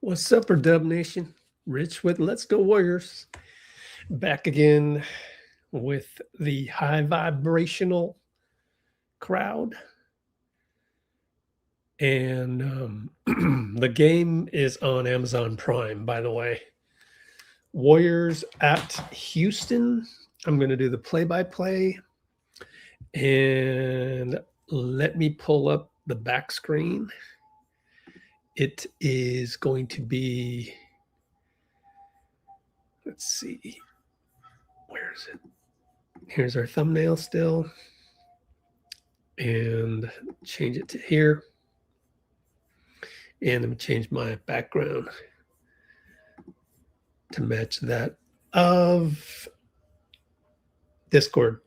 What's up, Dub Nation? Rich with Let's Go Warriors. Back again with the high vibrational crowd. And the game is on Amazon Prime, by the way. Warriors at Houston. I'm going to do the play-by-play. And let me pull up the back screen. It is going to be, let's see, where is it? Here's our thumbnail still. And change it to here. And let me change my background to match that of Discord.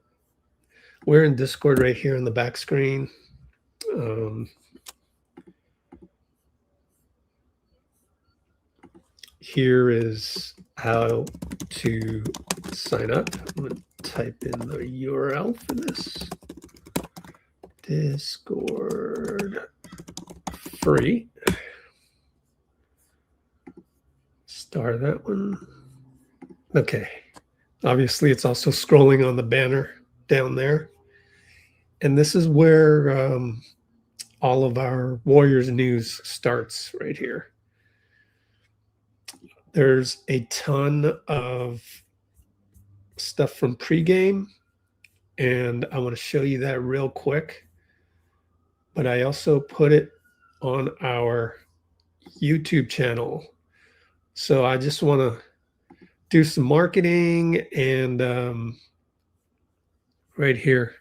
We're in Discord right here on the back screen. Here is how to sign up. I'm going to type in the URL for this. Discord free. Star that one. Okay. Obviously, it's also scrolling on the banner down there. And this is where all of our Warriors news starts right here. There's a ton of stuff from pregame, and I want to show you that real quick. But I also put it on our YouTube channel. So I just want to do some marketing and right here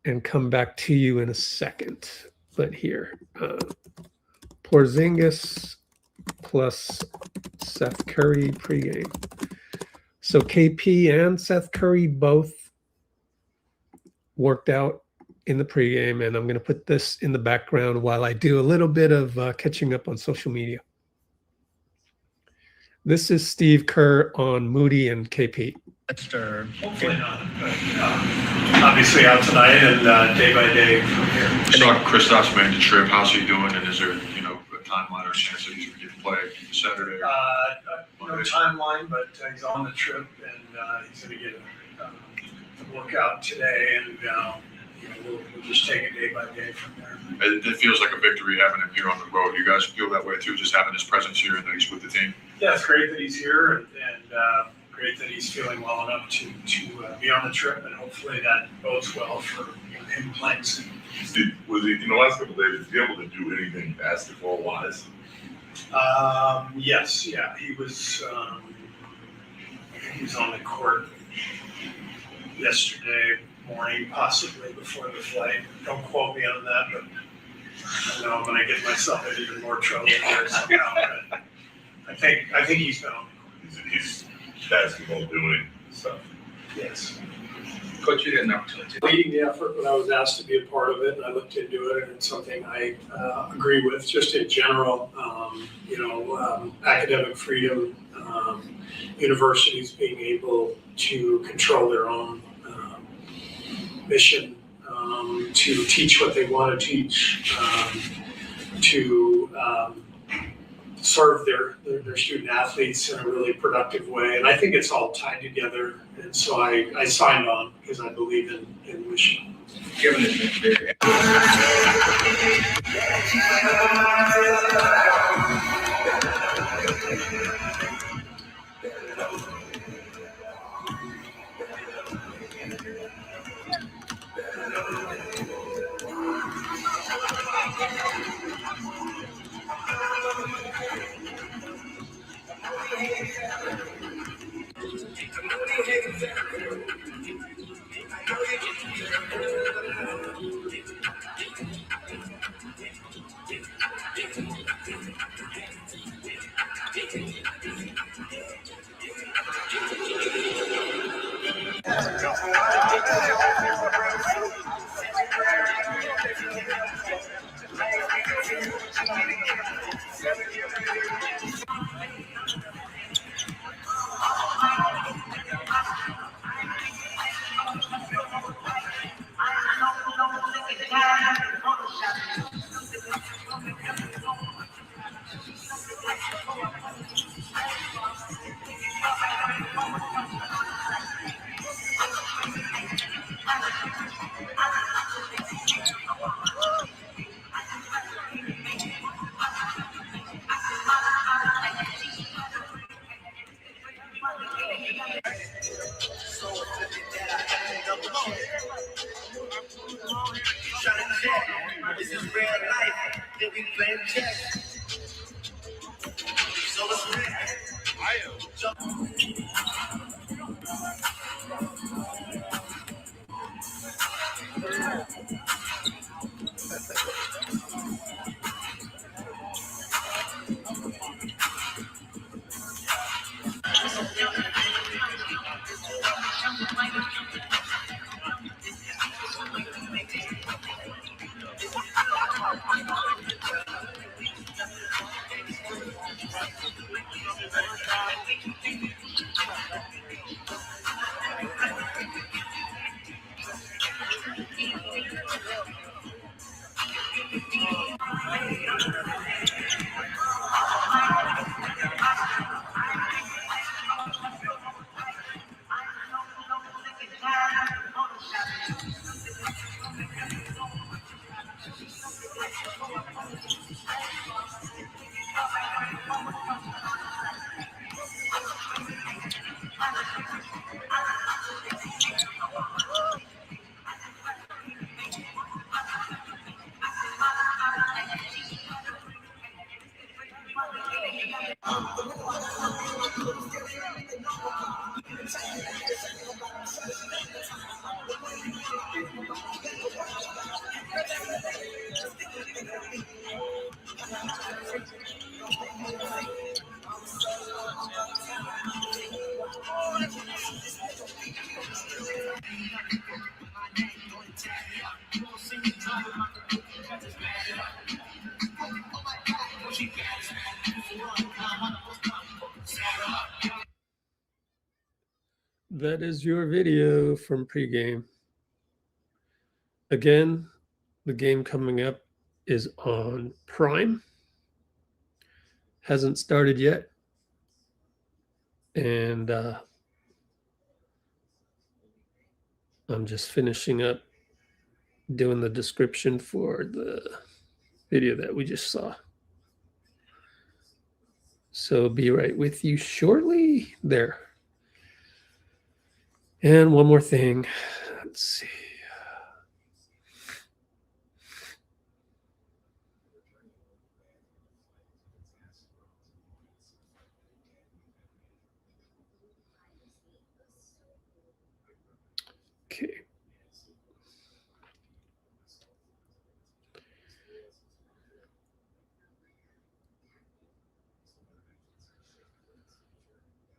and come back to you in a second. But here, Porzingis plus Seth Curry pregame. So KP and Seth Curry both worked out in the pregame, and I'm going to put this in the background while I do a little bit of catching up on social media. This is Steve Kerr on Moody and KP. Hopefully not, but obviously out tonight and day by day from here. I saw Kristaps made the trip. How's he doing? And is there, a timeline or chance that he's going to get to play Saturday? No timeline, but he's on the trip and he's going to get a workout today, and we'll just take it day by day from there. It feels like a victory having him here on the road. You guys feel that way too, just having his presence here and that he's with the team? Yeah, it's great that he's here and great that he's feeling well enough to be on the trip, and hopefully that bodes well for him playing soon. Was he, in the last couple of days, was he able to do anything basketball-wise? Yes, yeah, he was on the court yesterday morning, possibly before the flight. Don't quote me on that, but I know I'm going to get myself in even more trouble here somehow. But I think he's been on the court. He's basketball doing stuff. Yes. Coach, you had an opportunity. Leading the effort, but I was asked to be a part of it, and I looked into it, and it's something I agree with. Just in general, academic freedom, universities being able to control their own mission, to teach what they want to teach, to serve their student athletes in a really productive way. And I think it's all tied together. And so I signed on because I believe in the mission. Given it, That is your video from pregame. Again, the game coming up is on Prime. Hasn't started yet. And I'm just finishing up doing the description for the video that we just saw. So be right with you shortly there. And one more thing. Let's see. Okay.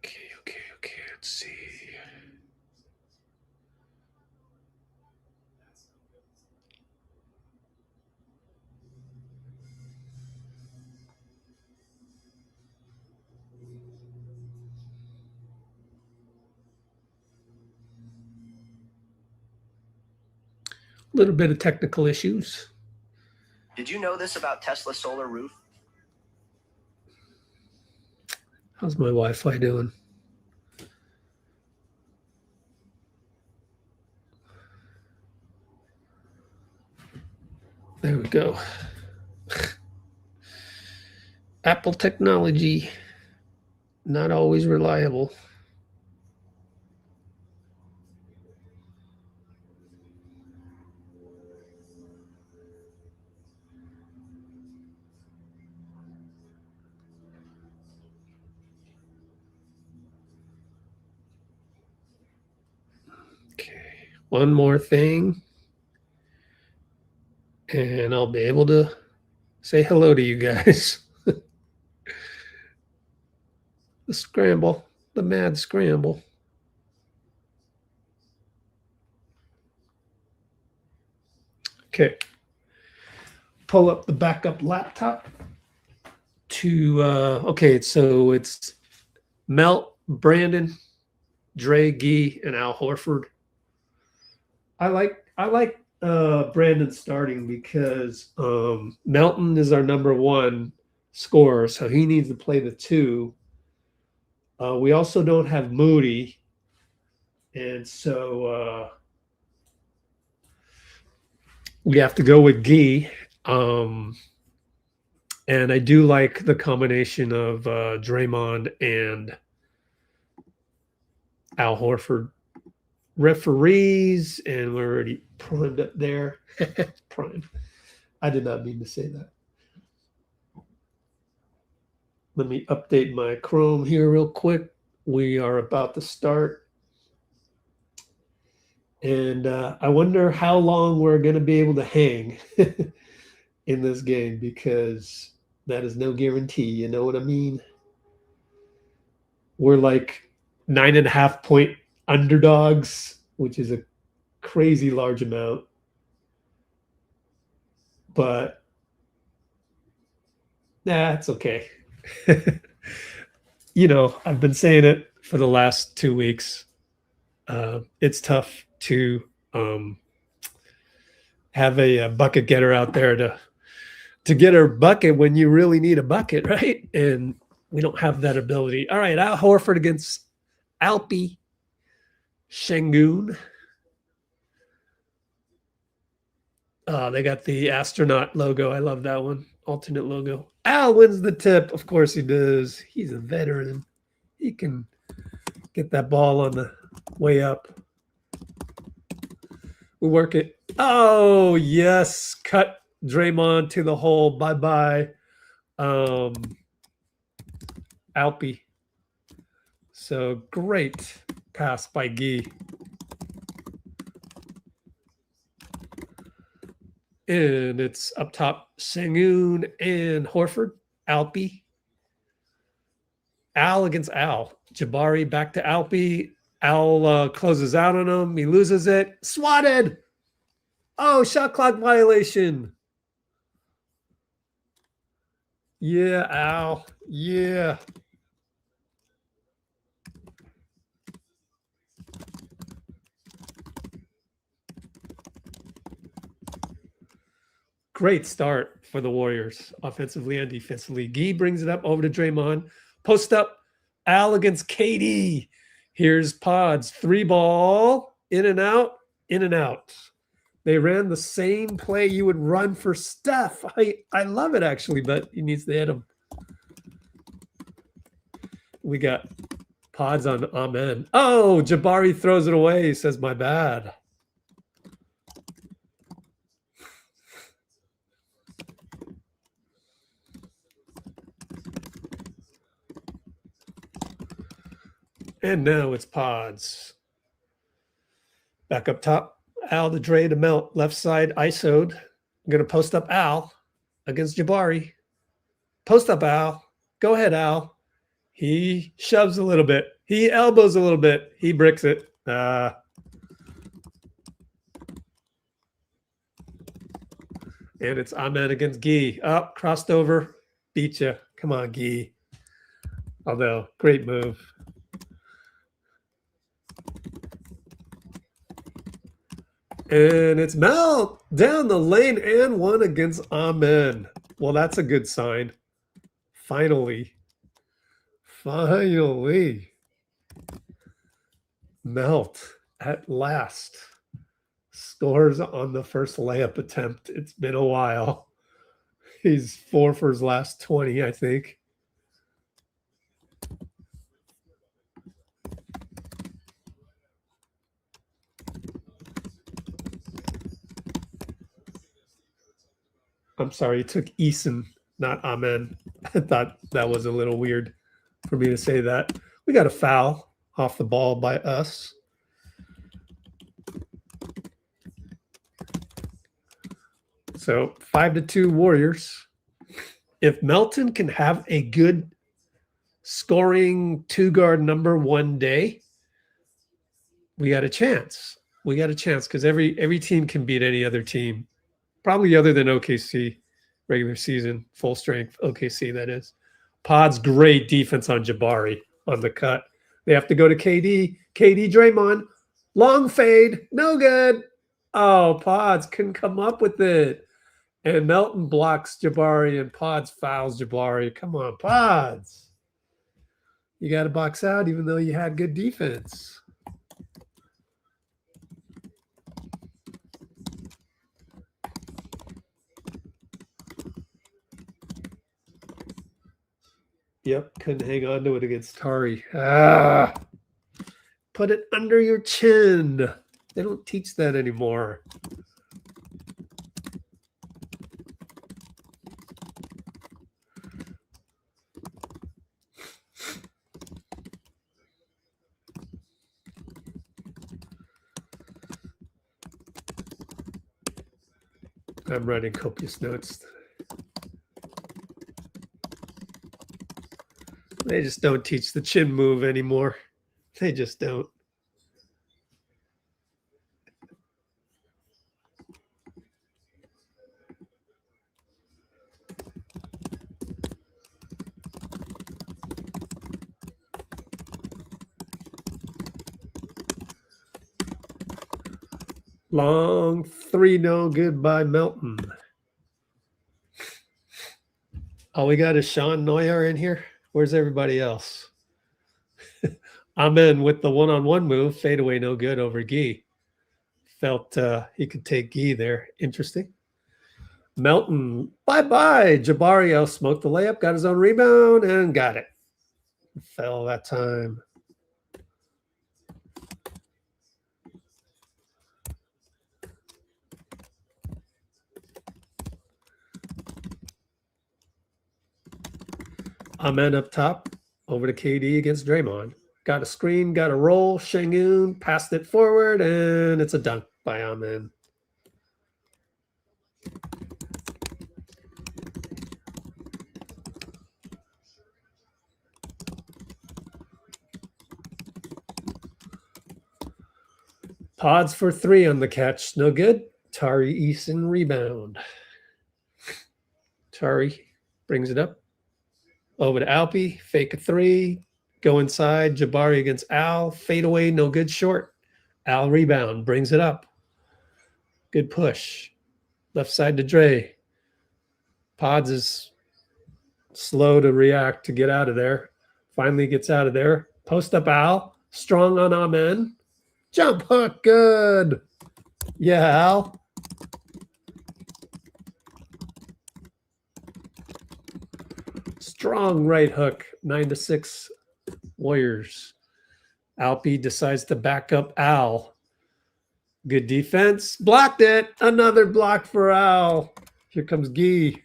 Okay. Let's see. A little bit of technical issues. Did you know this about Tesla's solar roof? How's my Wi-Fi doing? There we go. Apple technology, not always reliable. Okay, one more thing, and I'll be able to say hello to you guys. The scramble, the mad scramble. Okay, pull up the backup laptop to, okay, so it's Melt, Brandon, Dre, Gee, and Al Horford. I like Brandon starting because Melton is our number one scorer, so he needs to play the two. We also don't have Moody, and so we have to go with Gee. And I do like the combination of Draymond and Al Horford. Referees, and we're already primed up there. Prime. I did not mean to say that. Let me update my Chrome here real quick. We are about to start. And I wonder how long we're going to be able to hang in this game, because that is no guarantee. You know what I mean? We're like 9.5-point underdogs, which is a crazy large amount. But it's okay. You know, I've been saying it for the last 2 weeks. It's tough to have a bucket getter out there to get her bucket when you really need a bucket, right? And we don't have that ability. All right, Al Horford against Alpi Sengun. They got the astronaut logo. I love that one. Alternate logo. Al wins the tip. Of course he does. He's a veteran. He can get that ball on the way up. We work it. Oh, yes. Cut Draymond to the hole. Bye-bye. Alpi. So great pass by Gee. And it's up top, Sengun and Horford. Alpi. Al against Al. Jabari back to Alpi. Al closes out on him. He loses it. Swatted. Oh, shot clock violation. Yeah, Al. Yeah. Great start for the Warriors, offensively and defensively. Gee brings it up over to Draymond. Post up, Al against KD. Here's Pods. 3-ball. In and out, in and out. They ran the same play you would run for Steph. I love it, actually, but he needs to hit him. We got Pods on Amen. Oh, Jabari throws it away. He says, my bad. And now it's Pods. Back up top. Al to Dre to Melt. Left side, ISO'd. I'm going to post up Al against Jabari. Post up Al. Go ahead, Al. He shoves a little bit. He elbows a little bit. He bricks it. And it's Ahmed against Gee. Up, crossed over. Beat you. Come on, Gee. Although, great move. And it's Mel down the lane and one against Amen. Well, that's a good sign. Finally. Melt at last scores on the first layup attempt. It's been a while. He's 4 for his last 20, I think. I'm sorry, it took Eason, not Amen. I thought that was a little weird for me to say that. We got a foul off the ball by us. So 5-2 Warriors. If Melton can have a good scoring 2-guard number one day, we got a chance. We got a chance because every team can beat any other team. Probably other than OKC, regular season, full strength OKC, that is. Pod's great defense on Jabari on the cut. They have to go to KD. KD Draymond. Long fade. No good. Oh, Pods couldn't come up with it. And Melton blocks Jabari and Pods fouls Jabari. Come on, Pods. You got to box out even though you had good defense. Yep, couldn't hang on to it against Tari. Put it under your chin. They don't teach that anymore. I'm writing copious notes. They just don't teach the chin move anymore. They just don't. Long three, no good by Melton. Oh, we got a Sean Neuer in here. Where's everybody else? I'm in with the one-on-one move. Fadeaway, no good over Gee. Felt he could take Gee there. Interesting. Melton, bye-bye. Jabari smoked the layup, got his own rebound, and got it. Fell that time. Amen up top, over to KD against Draymond. Got a screen, got a roll. Sengun passed it forward, and it's a dunk by Amen. Pods for three on the catch. No good. Tari Eason rebound. Tari brings it up. Over to Alpi. Fake a three. Go inside. Jabari against Al. Fade away. No good. Short. Al rebound. Brings it up. Good push. Left side to Dre. Pods is slow to react to get out of there. Finally gets out of there. Post up Al. Strong on Amen. Jump hook. Good. Yeah, Al. Strong right hook. 9-6 Warriors. Alpi decides to back up Al. Good defense. Blocked it. Another block for Al. Here comes Gee.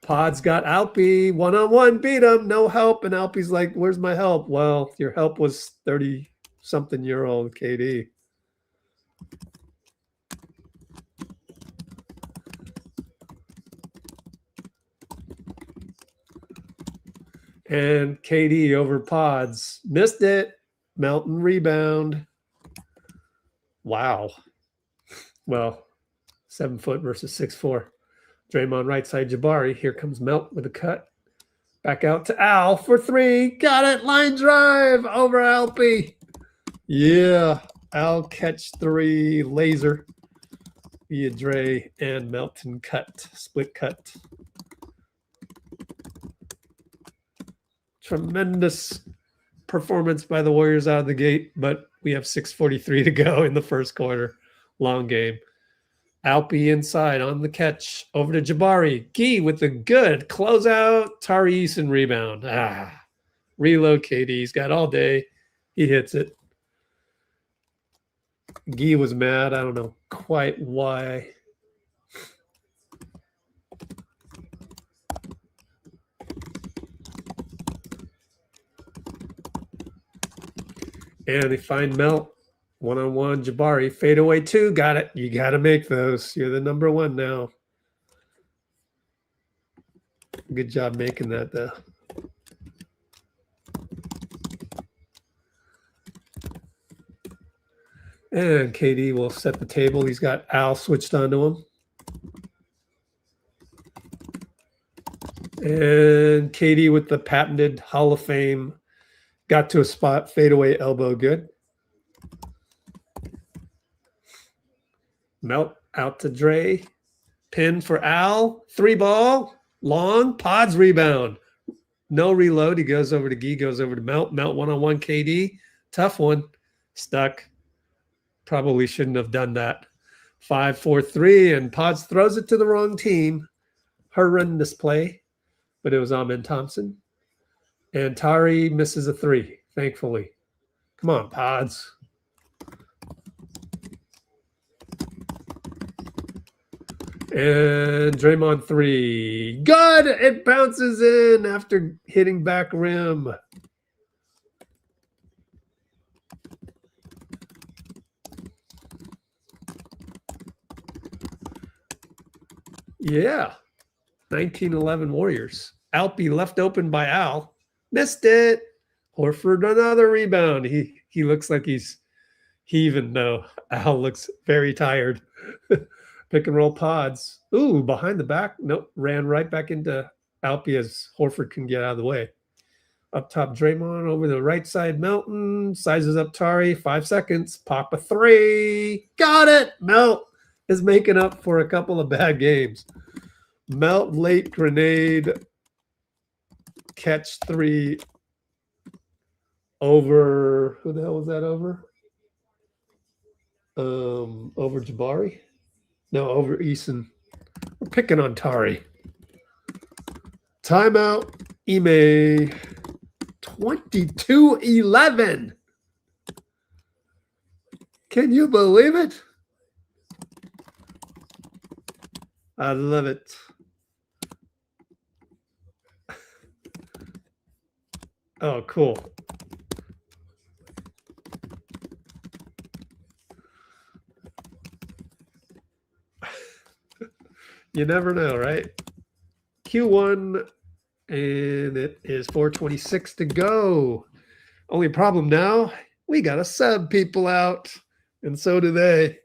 Pod's got Alpi. One-on-one. Beat him. No help. And Alpi's like, where's my help? Well, your help was 30-something-year-old KD. And KD over Pods. Missed it. Melton rebound. Wow. Well, 7 foot versus 6'4". Draymond right side Jabari. Here comes Melt with a cut. Back out to Al for three. Got it. Line drive over Alpi. Yeah. Al catch three. Laser. Via Dre and Melton cut. Split cut. Tremendous performance by the Warriors out of the gate, but we have 6:43 to go in the first quarter. Long game. Alpi inside on the catch. Over to Jabari. Gee with the good closeout. Tari Eason rebound. Reload KD. He's got all day. He hits it. Gee was mad. I don't know quite why. And they find Melt. One-on-one, Jabari. Fade away two. Got it. You got to make those. You're the number one now. Good job making that, though. And KD will set the table. He's got Al switched onto him. And KD with the patented Hall of Fame. Got to a spot. Fadeaway elbow. Good. Melt out to Dre. Pin for Al. Three ball. Long. Pods rebound. No reload. He goes over to Gee. Goes over to Melt. Melt one-on-one KD. Tough one. Stuck. Probably shouldn't have done that. 5-4-3. And Pods throws it to the wrong team. Horrendous play. But it was Amen Thompson. And Tari misses a three, thankfully. Come on, Pods. And Draymond three. Good! It bounces in after hitting back rim. Yeah. 1911 Warriors. Alpy left open by Al. Missed it. Horford another rebound. He looks like he even though Al looks very tired. Pick and roll pods. Ooh, behind the back. Nope. Ran right back into Alpy as Horford can get out of the way. Up top, Draymond over the right side. Melton sizes up Tari. 5 seconds. Pop a 3. Got it. Melt is making up for a couple of bad games. Melt late grenade. Catch 3 over. Who the hell was that over? Over Jabari? No, over Eason. We're picking on Tari. Timeout. Ime. 22-11. Can you believe it? I love it. Oh, cool. You never know, right? Q1, and it is 4:26 to go. Only problem now, we got to sub people out, and so do they.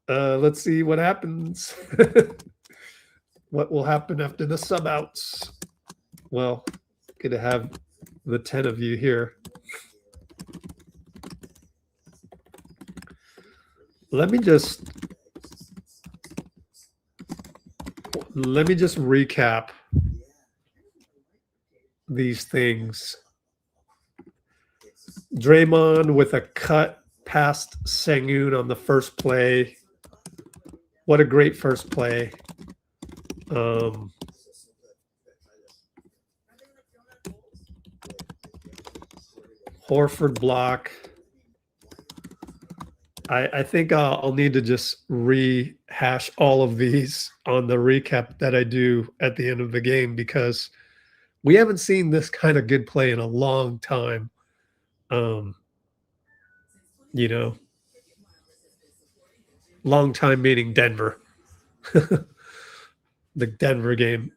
Let's see what happens. What will happen after the sub outs? Well, good to have the 10 of you here. Let me just recap these things. Draymond with a cut past Sengun on the first play. What a great first play. Horford block. I think I'll need to just rehash all of these on the recap that I do at the end of the game, because we haven't seen this kind of good play in a long time. You know, long time meaning Denver. The Denver game.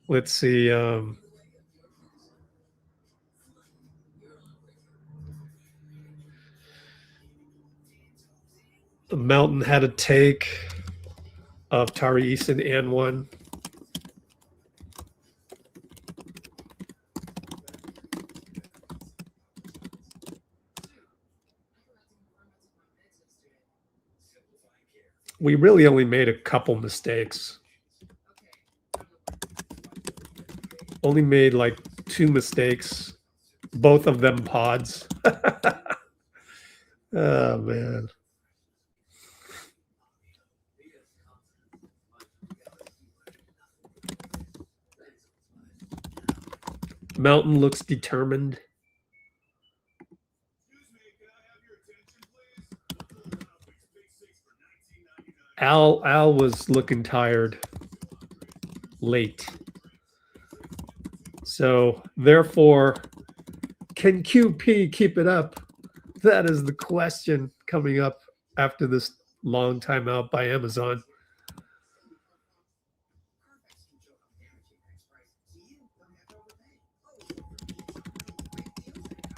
Let's see. Melton had a take of Tari Eason and one. We really only made a couple mistakes. Only made like 2 mistakes, both of them pods. Oh, man. Melton looks determined. Al was looking tired late. So, therefore, can QP keep it up? That is the question coming up after this long timeout by Amazon.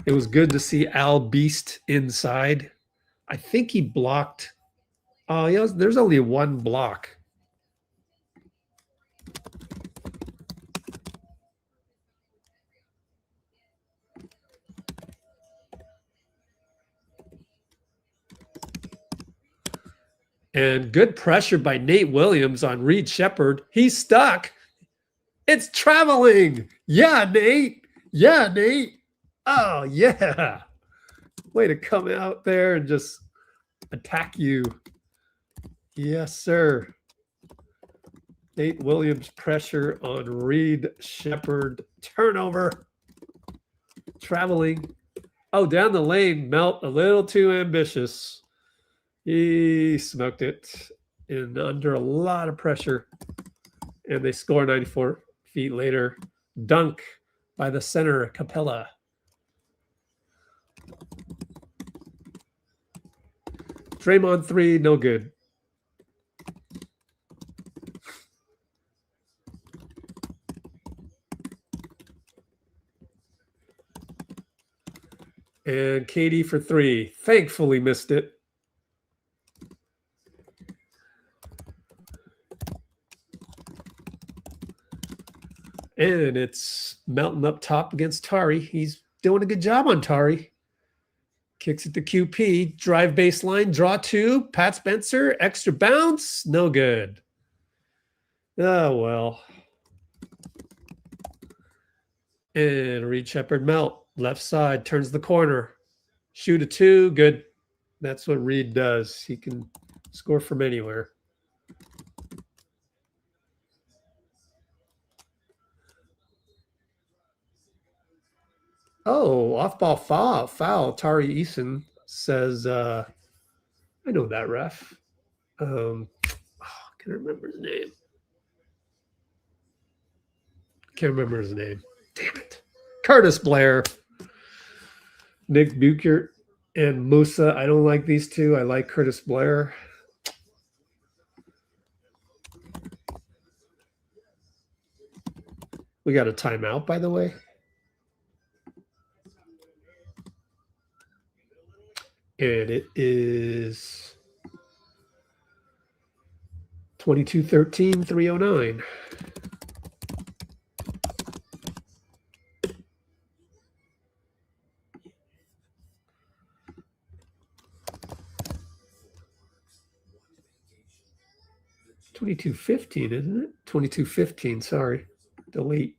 It was good to see Al Beast inside. I think he blocked. Oh, yes, there's only one block. And good pressure by Nate Williams on Reed Shepherd. He's stuck. It's traveling. Yeah, Nate. Yeah, Nate. Oh, yeah. Way to come out there and just attack you. Yes, sir. Nate Williams pressure on Reed Shepherd. Turnover. Traveling. Oh, down the lane. Melt a little too ambitious. He smoked it in under a lot of pressure. And they score 94 feet later. Dunk by the center, Capella. Draymond 3, no good. And KD for 3. Thankfully missed it. And it's Melton up top against Tari. He's doing a good job on Tari. Kicks it to QP. Drive baseline. Draw 2. Pat Spencer. Extra bounce. No good. Oh, well. And Reed Shepherd Melt. Left side. Turns the corner. Shoot a 2. Good. That's what Reed does. He can score from anywhere. Oh, off-ball foul. Tari Eason says, I know that ref. Can't remember his name. Can't remember his name. Damn it. Curtis Blair. Nick Buchert and Musa. I don't like these two. I like Curtis Blair. We got a timeout, by the way. And it is 22-13, 3:09. $22.15, isn't it? $22.15, sorry. Delete.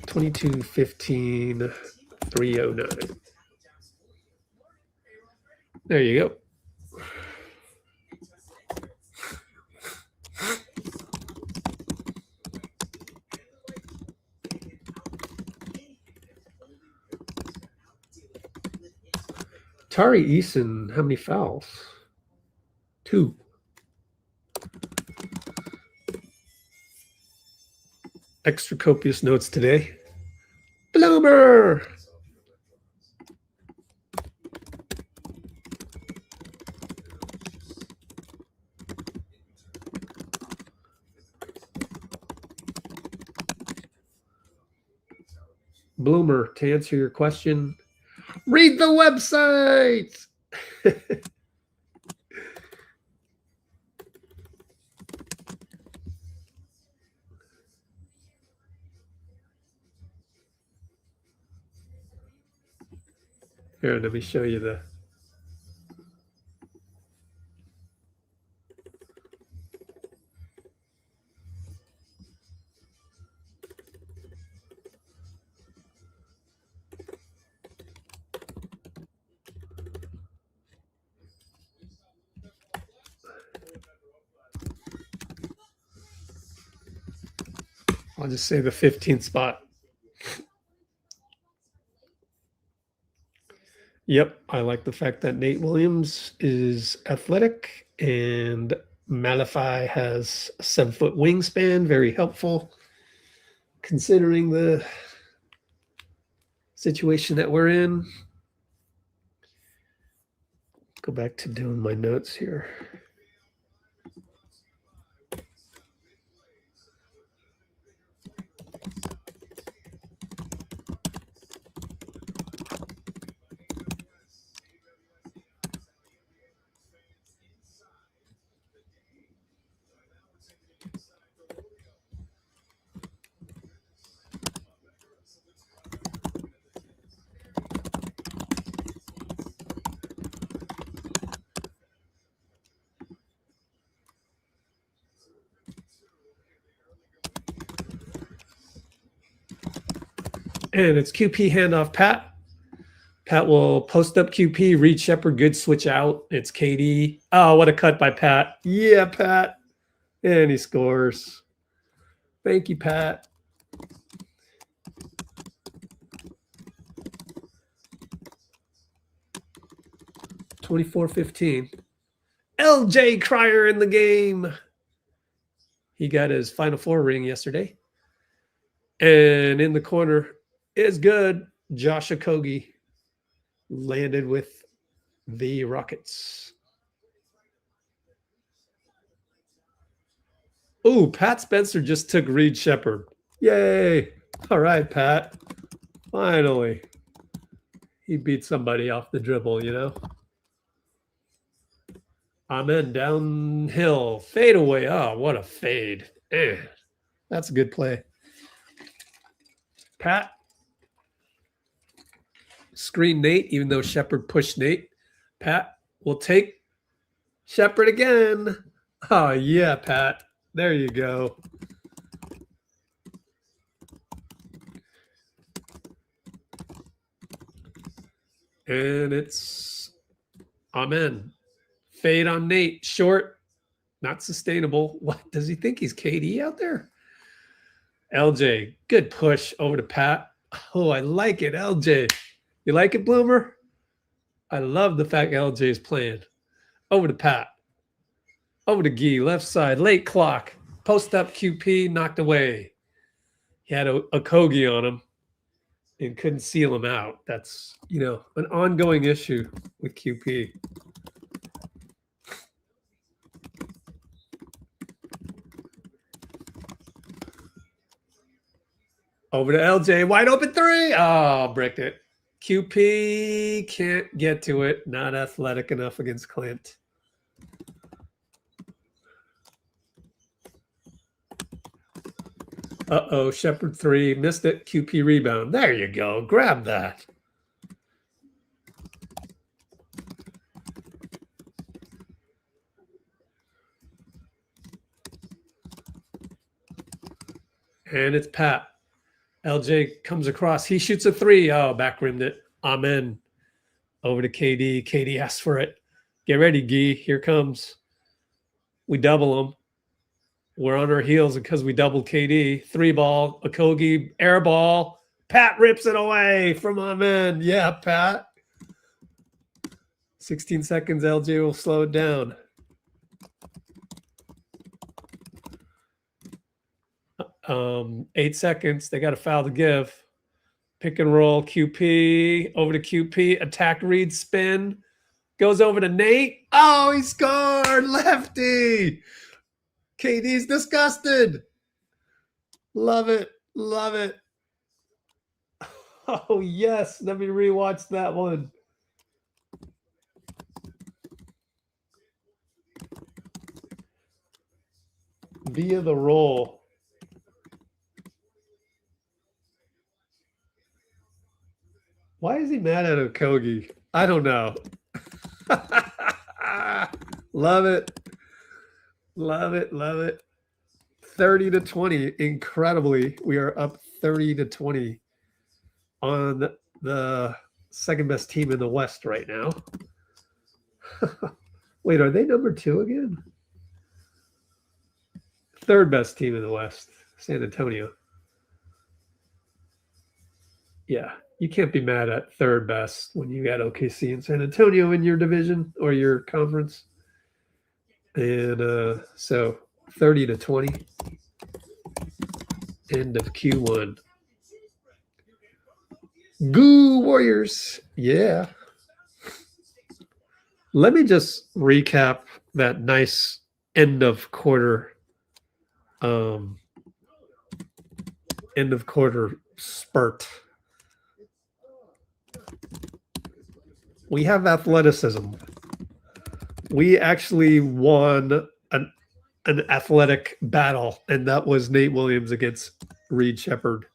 $22.15, 3:09. There you go. Tari Eason, how many fouls? 2. Extra copious notes today. Bloomer! Bloomer, to answer your question, read the website. Here, let me show you the. I'll just say the 15th spot. Yep, I like the fact that Nate Williams is athletic and Malafai has a 7-foot wingspan. Very helpful considering the situation that we're in. Go back to doing my notes here. And it's QP handoff Pat. Pat will post up QP, Reed Shepherd, good switch out. It's KD. Oh, what a cut by Pat. Yeah, Pat. And he scores. Thank you, Pat. $24.15. LJ Cryer in the game. He got his Final Four ring yesterday. And in the corner is good. Josh Okogie landed with the Rockets. Ooh, Pat Spencer just took Reed Shepherd. Yay. All right, Pat. Finally. He beat somebody off the dribble, you know? Amen. Downhill. Fade away. Oh, what a fade. That's a good play. Pat. Screen Nate, even though Shepherd pushed Nate. Pat will take Shepherd again. Oh, yeah, Pat. There you go. And it's amen. Fade on Nate. Short. Not sustainable. What? Does he think he's KD out there? LJ. Good push over to Pat. Oh, I like it, LJ. You like it, Bloomer? I love the fact LJ is playing. Over to Pat. Over to Gee. Left side. Late clock. Post up QP. Knocked away. He had a Kogi on him and couldn't seal him out. That's, you know, an ongoing issue with QP. Over to LJ. Wide open three. Oh, bricked it. QP can't get to it. Not athletic enough against Clint. Uh-oh, Shepherd 3. Missed it. QP rebound. There you go. Grab that. And it's Pat. LJ comes across. He shoots a 3. Oh, back rimmed it. Amen. Over to KD. KD asks for it. Get ready, Gee. Here comes. We double him. We're on our heels because we doubled KD. 3 ball, Okogie, air ball. Pat rips it away from Amen. Yeah, Pat. 16 seconds, LJ will slow it down. Um, 8 seconds. They got a foul to give. Pick and roll, QP. Over to QP. Attack Reed, spin. Goes over to Nate. Oh, he scored. Lefty. KD's disgusted. Love it. Love it. Oh, yes. Let me rewatch that one. Via the roll. Why is he mad at Okogie? I don't know. Love it. Love it. Love it. 30-20. Incredibly, we are up 30-20 on the second best team in the West right now. Wait, are they number 2 again? Third best team in the West, San Antonio. Yeah, you can't be mad at third best when you got OKC and San Antonio in your division or your conference. And so 30-20. End of Q1. Goo Warriors. Yeah. Let me just recap that nice end of quarter spurt. We have athleticism. We actually won an athletic battle, and that was Nate Williams against Reed Shepherd.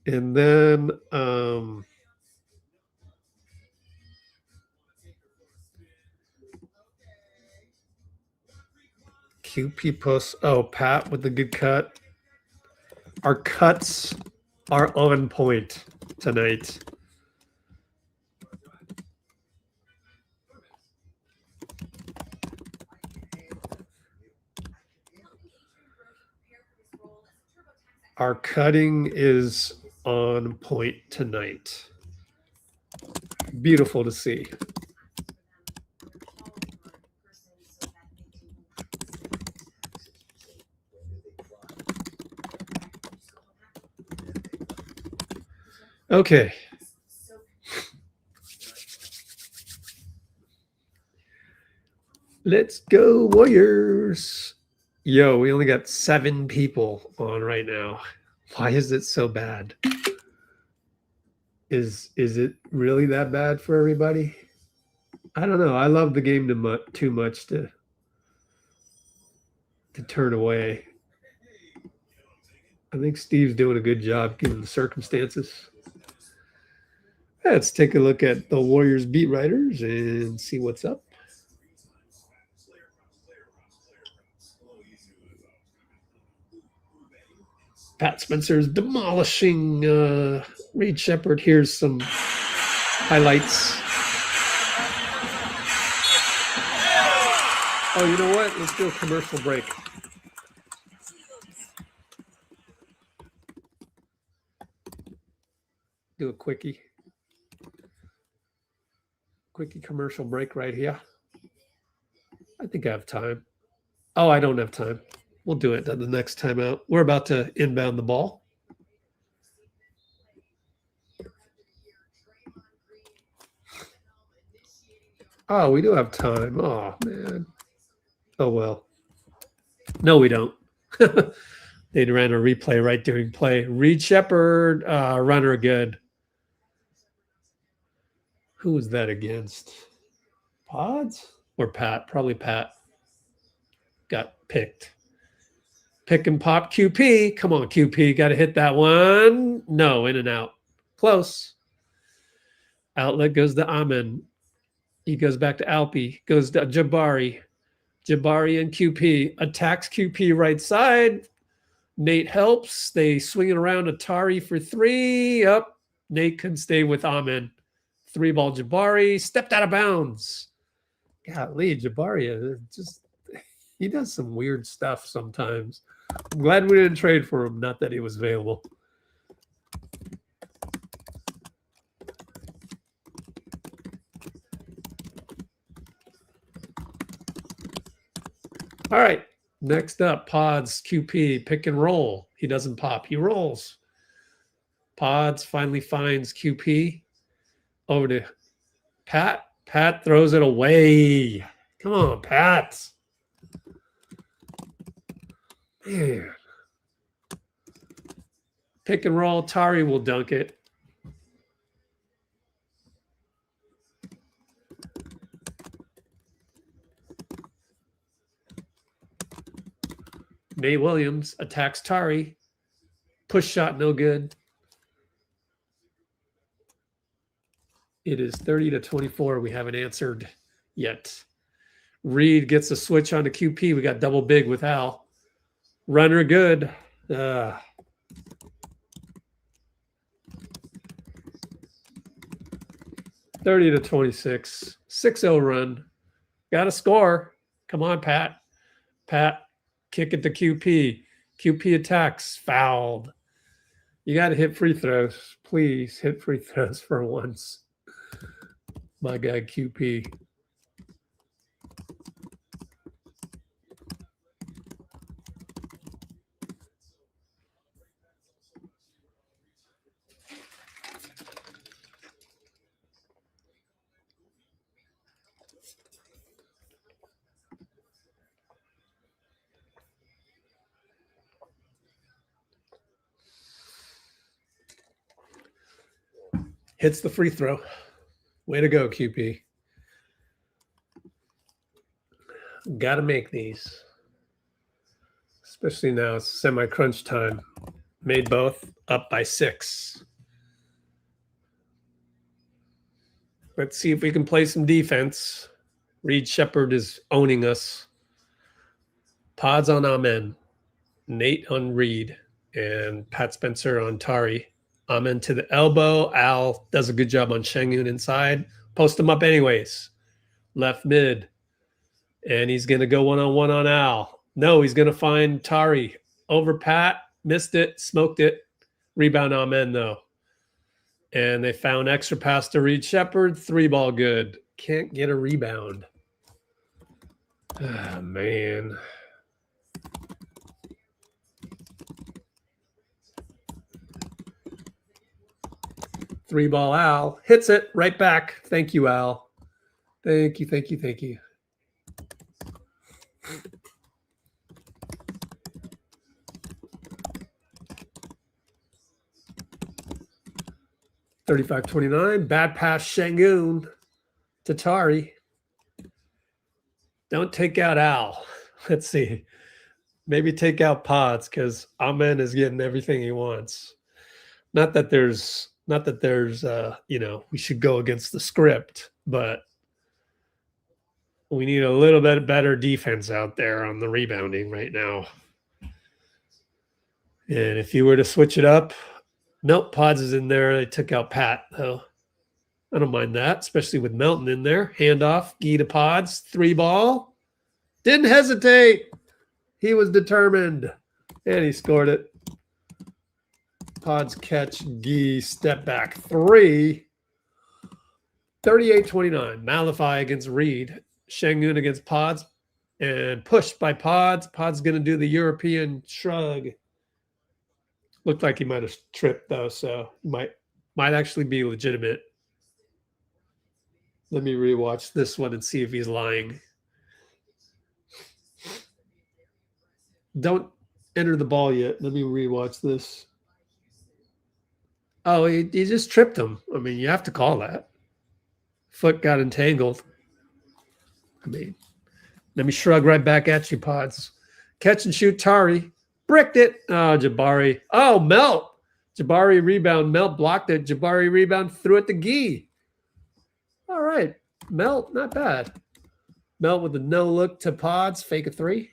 And then QP post. Oh, Pat with the good cut. Our cuts are on point tonight. Our cutting is on point tonight. Beautiful to see. Okay. Let's go, Warriors. Yo, we only got 7 people on right now. Why is it so bad? Is it really that bad for everybody? I don't know. I love the game too much to turn away. I think Steve's doing a good job given the circumstances. Let's take a look at the Warriors beat writers and see what's up. Pat Spencer's demolishing Reed Shepherd. Here's some highlights. Oh, you know what? Let's do a commercial break. Do a quickie commercial break right here. I think I have time. Oh, I don't have time. We'll do it at the next time out. We're about to inbound the ball. Oh, we do have time. Oh, man. Oh, well. No, we don't. They ran a replay right during play. Reed Shepherd, runner good. Who was that against? Pods or Pat? Probably Pat. Got picked. Pick and pop QP. Come on, QP. Got to hit that one. No, in and out. Close. Outlet goes to Amen. He goes back to Alpi. Goes to Jabari. Jabari and QP. Attacks QP right side. Nate helps. They swing it around. Atari for 3. Up. Nate can stay with Amen. 3-ball Jabari. Stepped out of bounds. Golly, Jabari just he does some weird stuff sometimes. I'm glad we didn't trade for him. Not that he was available. All right. Next up, Pods, QP, pick and roll. He doesn't pop. He rolls. Pods finally finds QP. Over to Pat. Pat throws it away. Come on, Pat. Man. Pick and roll. Tari will dunk it. Nate Williams attacks Tari. Push shot, no good. It is 30-24. We haven't answered yet. Reed gets a switch onto QP. We got double big with Al. Runner good. 30-26. 6-0 run. Got to score. Come on, Pat. Pat, kick it to QP. QP attacks. Fouled. You got to hit free throws. Please hit free throws for once. My guy, QP. Hits the free throw. Way to go, QP. Got to make these. Especially now, it's semi-crunch time. Made both, up by 6. Let's see if we can play some defense. Reed Shepherd is owning us. Pods on Amen. Nate on Reed. And Pat Spencer on Tari. Amen to the elbow. Al does a good job on Sengun inside. Post him up anyways. Left mid. And he's going to go one-on-one on Al. No, he's going to find Tari. Over Pat. Missed it. Smoked it. Rebound Amen, though. And they found extra pass to Reed Shepherd. 3-ball good. Can't get a rebound. Ah, man. Three-ball Al. Hits it right back. Thank you, Al. Thank you, thank you, thank you. 35-29. Bad pass, Sengun to Tari. Don't take out Al. Let's see. Maybe take out Pods because Amen is getting everything he wants. Not that there's we should go against the script, but we need a little bit better defense out there on the rebounding right now. And if you were to switch it up, nope, Pods is in there. They took out Pat, though. I don't mind that, especially with Melton in there. Handoff, Gee to Pods, 3-ball. Didn't hesitate. He was determined. And he scored it. Pods catch, Gee, step back 3. 38-29. Malify against Reed. Sengun against Pods. And pushed by Pods. Pods going to do the European shrug. Looked like he might have tripped, though, so might actually be legitimate. Let me rewatch this one and see if he's lying. Don't enter the ball yet. Let me rewatch this. Oh, he just tripped him. I mean, you have to call that. Foot got entangled. I mean, let me shrug right back at you, Pods. Catch and shoot Tari. Bricked it. Oh, Jabari. Oh, Melt. Jabari rebound. Melt blocked it. Jabari rebound. Threw it to Gee. All right. Melt, not bad. Melt with a no-look to Pods. Fake a 3.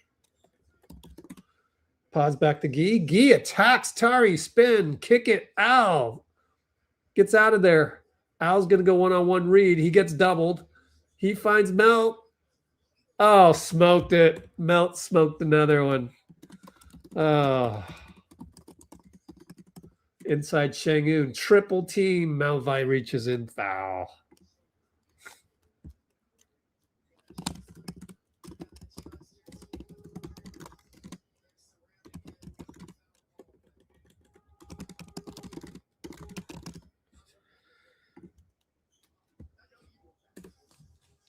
Pods back to Gee. Gee attacks Tari. Spin. Kick it. Al gets out of there. Al's going to go one-on-one Reed. He gets doubled. He finds Melt. Oh, smoked it. Melt smoked another one. Oh. Inside Sengun. Triple team. Malvi reaches in. Foul.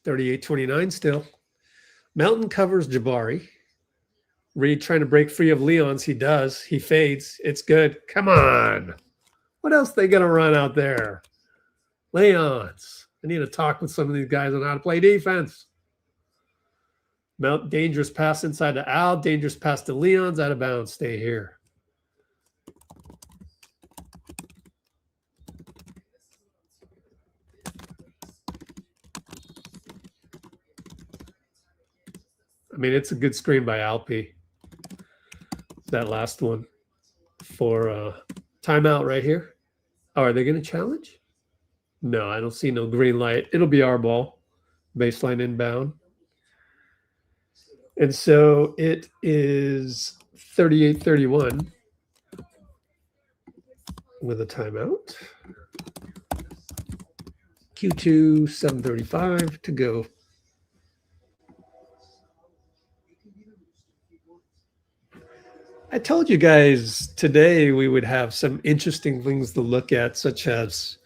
$38-29 still. Melton covers Jabari. Reed trying to break free of Leon's. He does. He fades. It's good. Come on. What else they going to run out there? Leon's. I need to talk with some of these guys on how to play defense. Melt, dangerous pass inside to Al. Dangerous pass to Leon's. Out of bounds. Stay here. I mean, it's a good screen by Alpi. That last one for timeout right here. Oh, are they going to challenge? No, I don't see no green light. It'll be our ball. Baseline inbound. And so it is 38-31 with a timeout. Q2, 7:35 to go. I told you guys today we would have some interesting things to look at, such as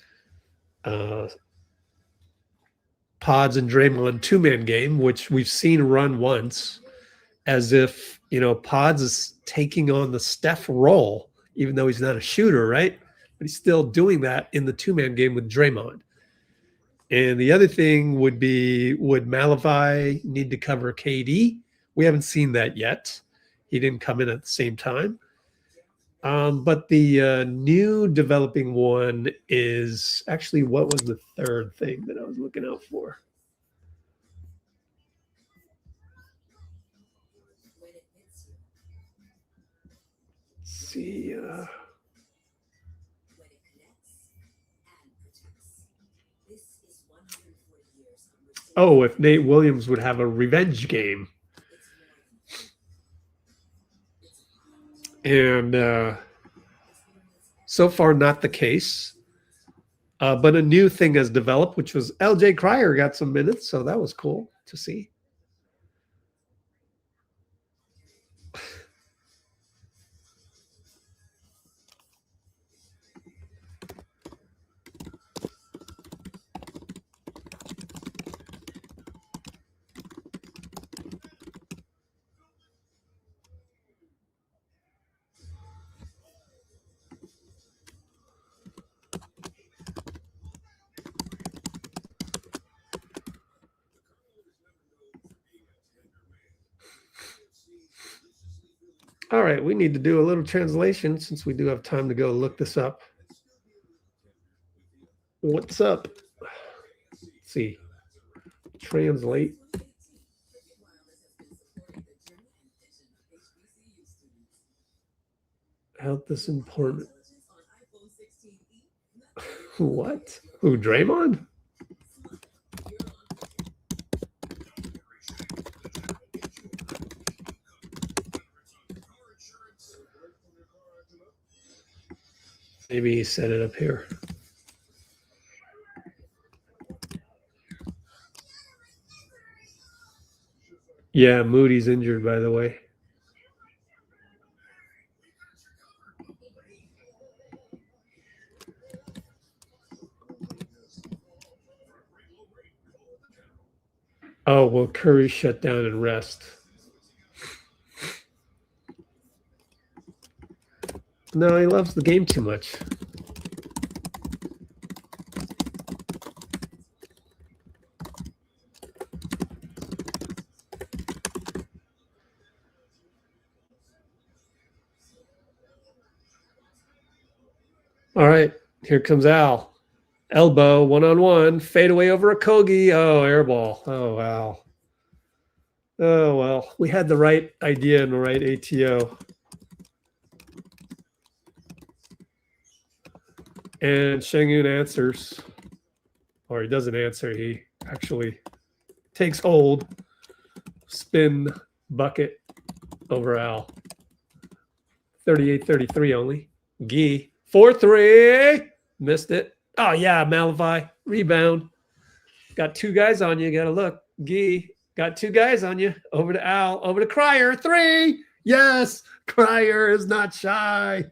Pods and Draymond two-man game, which we've seen run once, as if, Pods is taking on the Steph role, even though he's not a shooter, right? But he's still doing that in the two-man game with Draymond. And the other thing would be, would Malify need to cover KD? We haven't seen that yet. He didn't come in at the same time. But the new developing one is actually, what was the third thing that I was looking out for? Let's see. Oh, if Nate Williams would have a revenge game. And so far, not the case. But a new thing has developed, which was LJ Cryer got some minutes, so that was cool to see. All right, we need to do a little translation since we do have time to go look this up. What's up? Let's see. Translate. Health is important. What? Who, Draymond? Maybe he set it up here. Yeah, Moody's injured, by the way. Oh, well, Curry shut down and rest. No, he loves the game too much. All right, here comes Al. Elbow, one-on-one, fade away over a Kogi. Oh, air ball. Oh, wow. Oh, well, we had the right idea and the right ATO. And Sengun answers. Or he doesn't answer. He actually takes hold. Spin bucket over Al. 38-33 only. Gee. 4-3. Missed it. Oh, yeah, Malavai. Rebound. Got two guys on you. Got to look. Gee. Got two guys on you. Over to Al. Over to Cryer. 3. Yes. Cryer is not shy.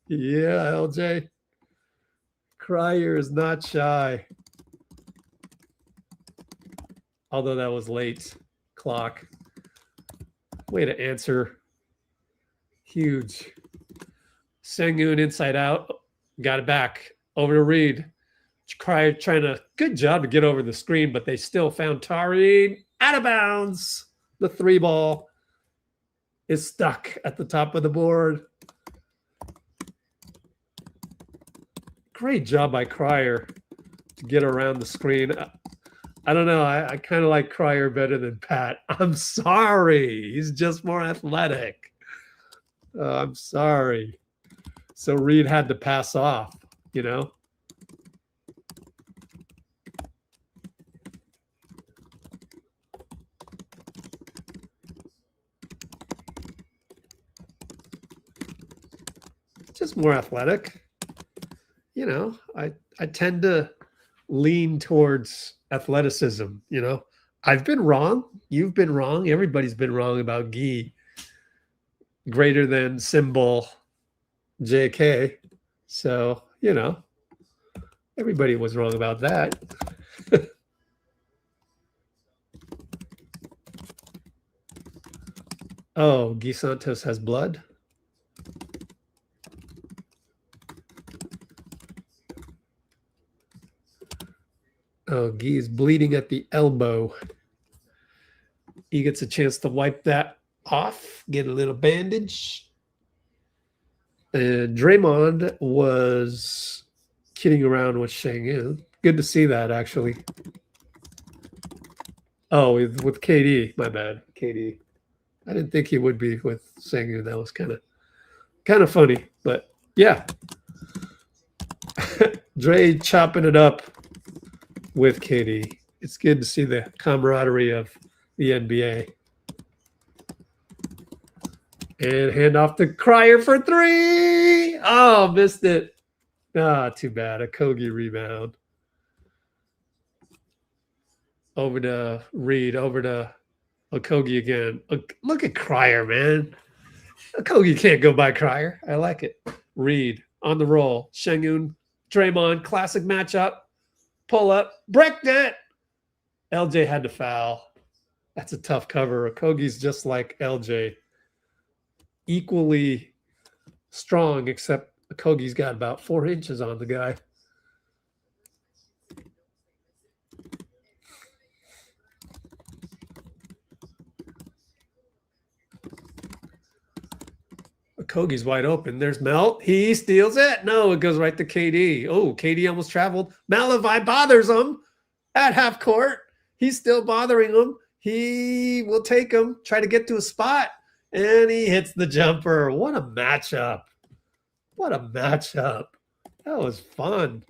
Yeah, LJ. Cryer is not shy. Although that was late. Clock. Way to answer. Huge. Sengun inside out. Got it back. Over to Reed. Cryer trying to, good job to get over the screen, but they still found Tari out of bounds. The 3 ball is stuck at the top of the board. Great job by Cryer to get around the screen. I don't know. I kind of like Cryer better than Pat. I'm sorry. He's just more athletic. I'm sorry. So Reed had to pass off, you know? Just more athletic. You know, I tend to lean towards athleticism, you know. I've been wrong. You've been wrong. Everybody's been wrong about Gee greater than symbol JK. So, you know, everybody was wrong about that. Oh, Guy Santos has blood. Oh, Guy is bleeding at the elbow. He gets a chance to wipe that off, get a little bandage. And Draymond was kidding around with Sengun. Good to see that, actually. Oh, with KD, my bad, KD. I didn't think he would be with Sengun. That was kind of funny, but yeah. Dre chopping it up with KD. It's good to see the camaraderie of the NBA. And hand off to Cryer for 3. Oh, missed it. Ah, too bad. A Kogi rebound. Over to Reed. Over to Okogie again. Look at Cryer, man. Okogie can't go by Cryer. I like it. Reed on the roll. Sengun, Draymond, classic matchup. Pull up. Break that. LJ had to foul. That's a tough cover. Okogie's just like LJ. Equally strong, except Okogie's got about 4 inches on the guy. Kogi's wide open. There's Melt. He steals it. No, it goes right to KD. Oh, KD almost traveled. Malevy bothers him at half court. He's still bothering him. He will take him, try to get to a spot, and he hits the jumper. What a matchup. What a matchup. That was fun.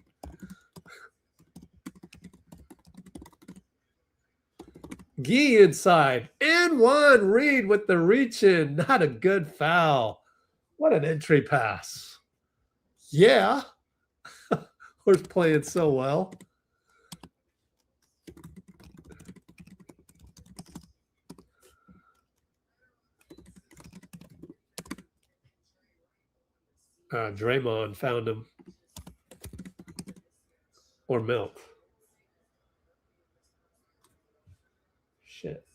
Gee inside. And one. Reed with the reach in. Not a good foul. What an entry pass. Yeah. We're playing so well. Draymond found him. Or Melt. Shit.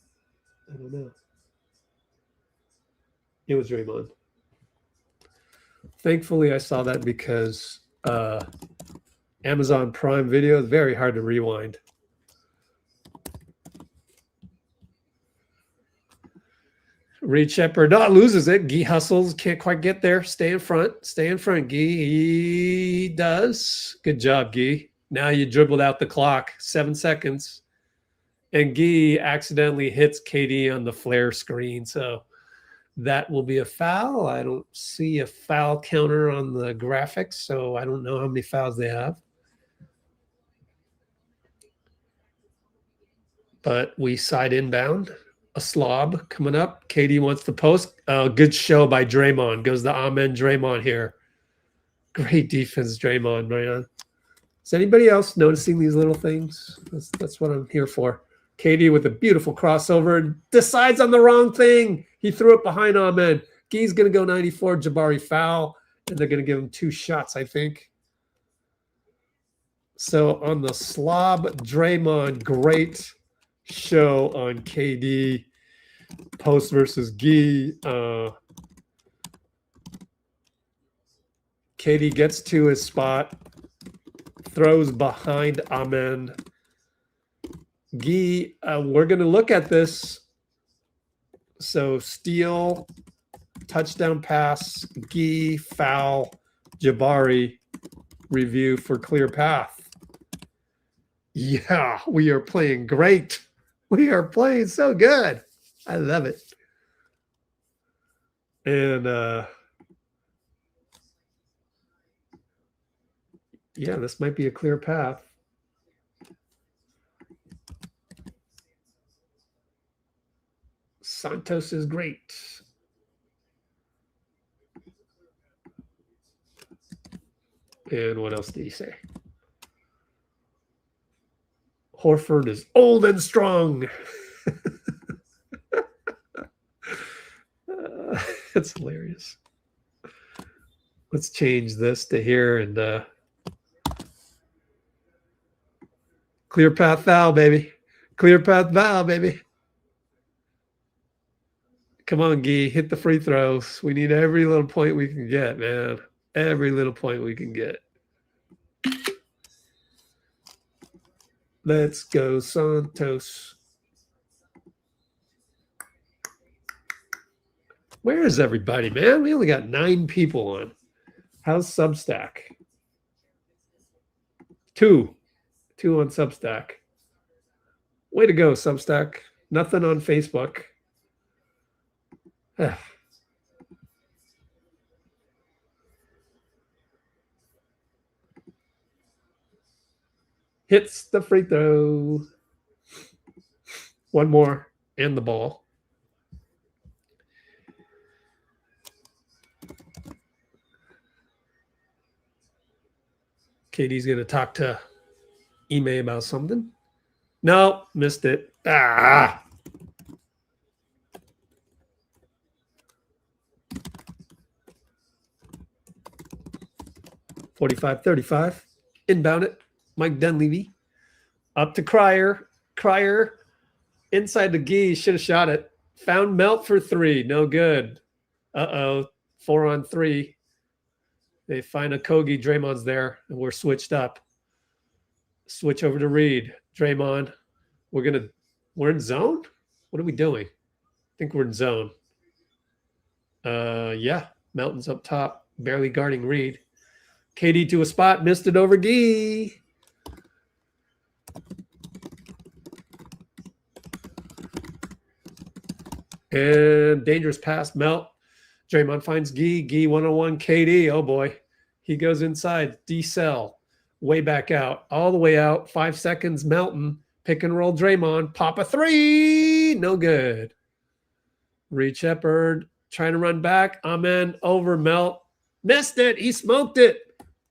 I don't know. It was Draymond. Thankfully, I saw that because Amazon Prime Video is very hard to rewind. Reed Shepard loses it. Gee hustles. Can't quite get there. Stay in front. Stay in front, Gee. He does. Good job, Gee. Now you dribbled out the clock. 7 seconds. And Gee accidentally hits KD on the flare screen. So that will be a foul. I don't see a foul counter on the graphics, so I don't know how many fouls they have. But we side inbound. A slob coming up. KD wants the post. Good show by Draymond. Goes the amen Draymond here. Great defense, Draymond, man. Is anybody else noticing these little things? That's what I'm here for. KD with a beautiful crossover. Decides on the wrong thing. He threw it behind Ahmed. Gee's going to go 94. Jabari foul. And they're going to give him 2 shots, I think. So on the slob, Draymond, great show on KD. Post versus Gee. KD gets to his spot. Throws behind Amen. Gee, we're going to look at this. So steal, touchdown pass, Gee, foul, Jabari, review for clear path. Yeah, we are playing great. We are playing so good. I love it. And yeah, this might be a clear path. Santos is great. And what else did he say? Horford is old and strong. That's hilarious. Let's change this to here and clear path foul, baby. Clear path foul, baby. Come on, Gee, hit the free throws. We need every little point we can get, man. Every little point we can get. Let's go, Santos. Where is everybody, man? We only got 9 people on. How's Substack? 2. 2 on Substack. Way to go, Substack. Nothing on Facebook. Hits the free throw. One more and the ball. Katie's going to talk to Ime about something. No, missed it. 45-35. Inbound it. Mike Dunleavy. Up to Cryer. Cryer inside the Gee. Should have shot it. Found Melt for 3. No good. 4 on 3. They find a Kogi. Draymond's there. And we're switched up. Switch over to Reed. Draymond. We're in zone? What are we doing? I think we're in zone. Yeah. Melton's up top, barely guarding Reed. KD to a spot, missed it over Gee. And dangerous pass, Melt. Draymond finds Gee. Gee 1-on-1 KD. Oh boy. He goes inside. D-cell. Way back out. All the way out. 5 seconds. Melton. Pick and roll Draymond. Pop a three. No good. Reed Shepherd trying to run back. Amen. Over Melt. Missed it. He smoked it.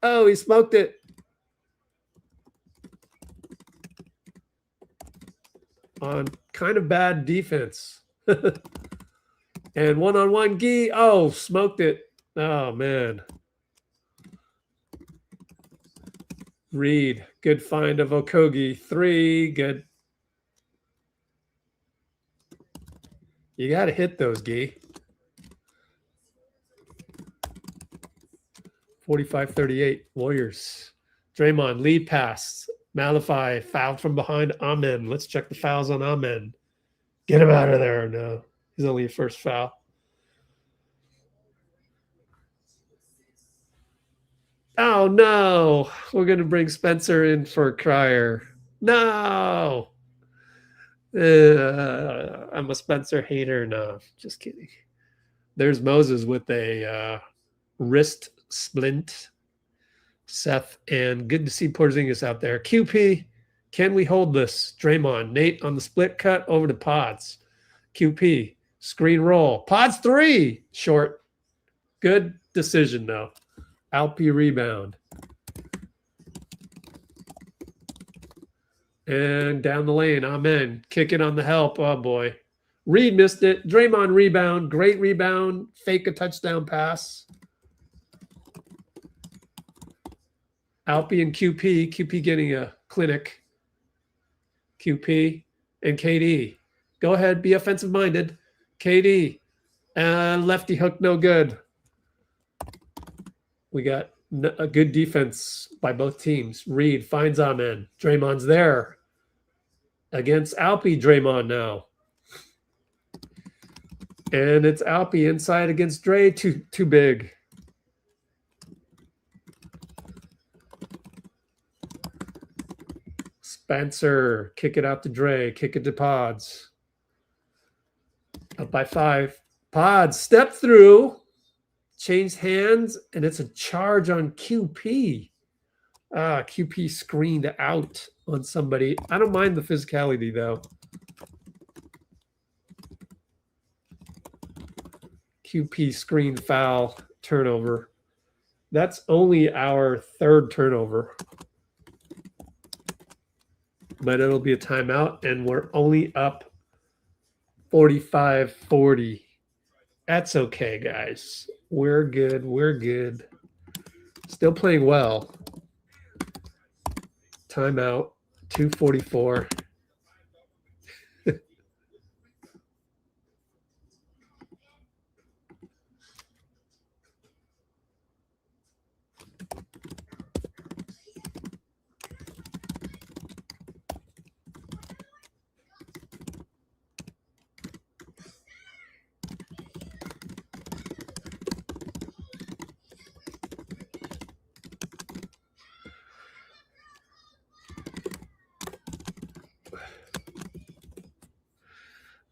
Oh, he smoked it. On kind of bad defense. And 1-on-1 Gee. Oh, smoked it. Oh, man. Reed. Good find of Okogie. 3. Good. You got to hit those, Gee. 45-38. Warriors. Draymond. Lead pass. Malify. Fouled from behind. Amen. Let's check the fouls on Amen. Get him out of there. No. He's only a first foul. Oh, no. We're going to bring Spencer in for Crier. No. I'm a Spencer hater. No, just kidding. There's Moses with a wrist splint. Seth, and good to see Porzingis out there. QP, can we hold this? Draymond. Nate on the split cut over to Pods. QP. Screen roll. Pods 3. Short. Good decision, though. Alpi rebound. And down the lane. Amen. Kick it on the help. Oh, boy. Reed missed it. Draymond rebound. Great rebound. Fake a touchdown pass. Alpi and QP. QP getting a clinic. QP and KD. Go ahead. Be offensive-minded. KD. Lefty hook, no good. We got a good defense by both teams. Reed finds Amen. Draymond's there. Against Alpi, Draymond now. And it's Alpi inside against Dre. Too big. Spencer. Kick it out to Dre. Kick it to Pods. Up by 5. Pods step through. Changed hands, and it's a charge on QP. QP screened out on somebody. I don't mind the physicality, though. QP screen foul turnover. That's only our 3rd turnover. But it'll be a timeout, and we're only up 45-40. That's okay, guys. We're good. We're good. Still playing well. Timeout. 2:44.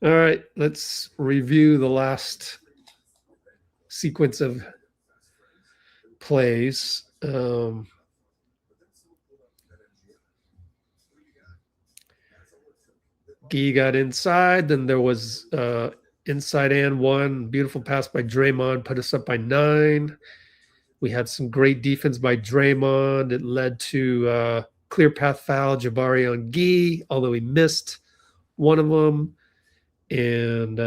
All right, let's review the last sequence of plays. Gee got inside, then there was inside and 1. Beautiful pass by Draymond, put us up by 9. We had some great defense by Draymond. It led to clear path foul, Jabari on Gee, although he missed one of them. And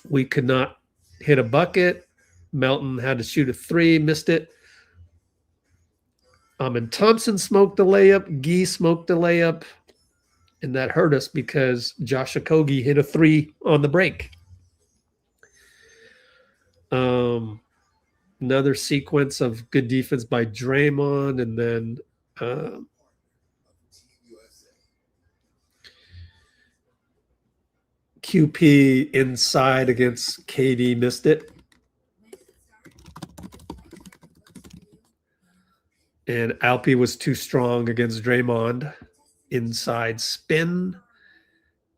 we could not hit a bucket. Melton had to shoot a 3, missed it. And Thompson smoked the layup. Gee smoked the layup. And that hurt us because Josh Okogie hit a 3 on the break. Another sequence of good defense by Draymond, and then QP inside against KD, missed it. And Alpi was too strong against Draymond. Inside spin.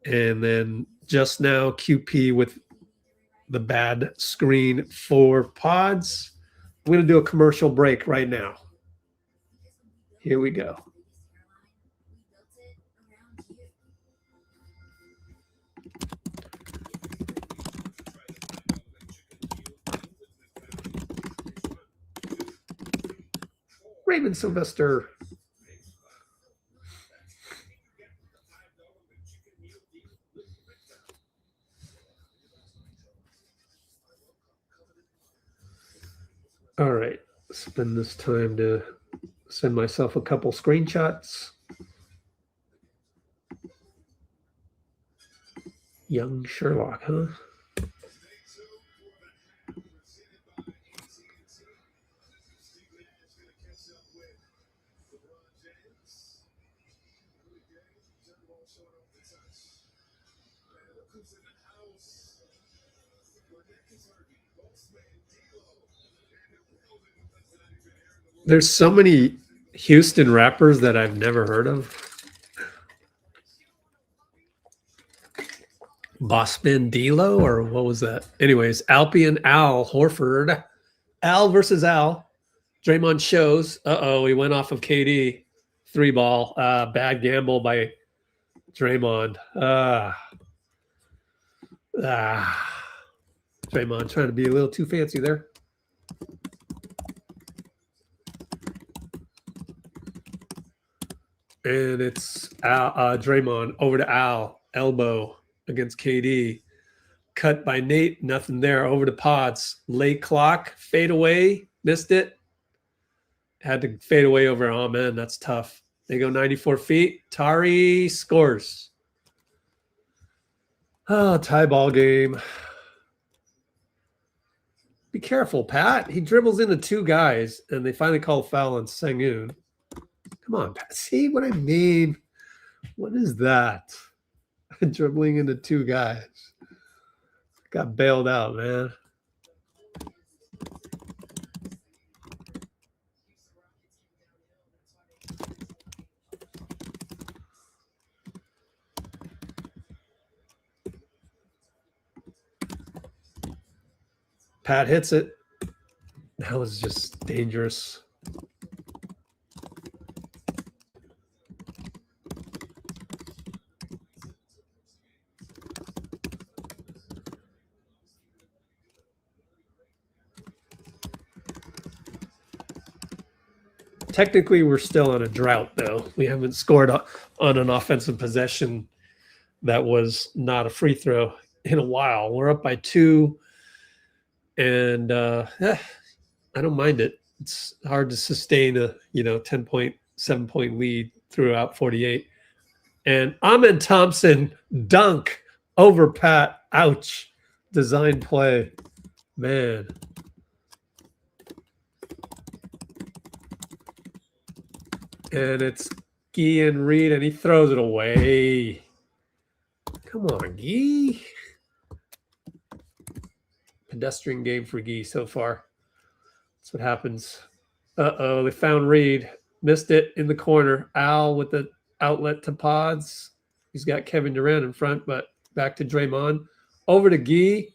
And then just now, QP with the bad screen for Pods. I'm going to do a commercial break right now. Here we go. Raymond Sylvester. All right, spend this time to send myself a couple screenshots. Young Sherlock, huh? There's so many Houston rappers that I've never heard of. Bossman D-Lo, or what was that? Anyways, Alpi and Al Horford. Al versus Al. Draymond shows. Uh-oh, he went off of KD. 3-ball. Bad gamble by Draymond. Draymond trying to be a little too fancy there. And it's Draymond over to Al. Elbow against KD. Cut by Nate. Nothing there. Over to Pods. Late clock. Fade away. Missed it. Had to fade away over. Oh, man, that's tough. They go 94 feet. Tari scores. Oh, tie ball game. Be careful, Pat. He dribbles into two guys, and they finally call a foul on Sengun. Come on, Pat. See what I mean? What is that? Dribbling into two guys. Got bailed out, man. Pat hits it. That was just dangerous. Technically, we're still on a drought, though. We haven't scored on an offensive possession that was not a free throw in a while. We're up by 2, and I don't mind it. It's hard to sustain a 10-point, 7-point lead throughout 48. And Amen Thompson dunk over Pat. Ouch. Design play. Man. And it's Gee and Reed, and he throws it away. Come on, Gee. Pedestrian game for Gee so far. That's what happens. Uh-oh, they found Reed. Missed it in the corner. Al with the outlet to Pods. He's got Kevin Durant in front, but back to Draymond. Over to Gee.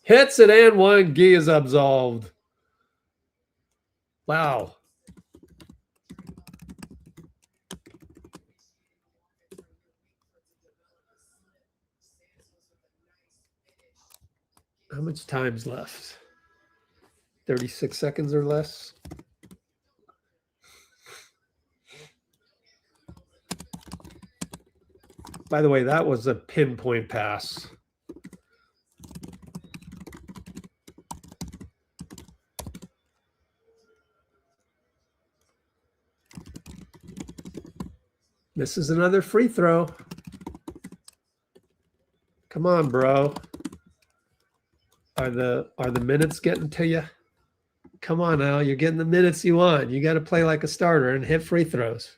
Hits it and one. Gee is absolved. Wow. How much time's left? 36 seconds or less. By the way, that was a pinpoint pass. This is another free throw. Come on, bro. Are the minutes getting to you? Come on, Al. You're getting the minutes you want. You got to play like a starter and hit free throws.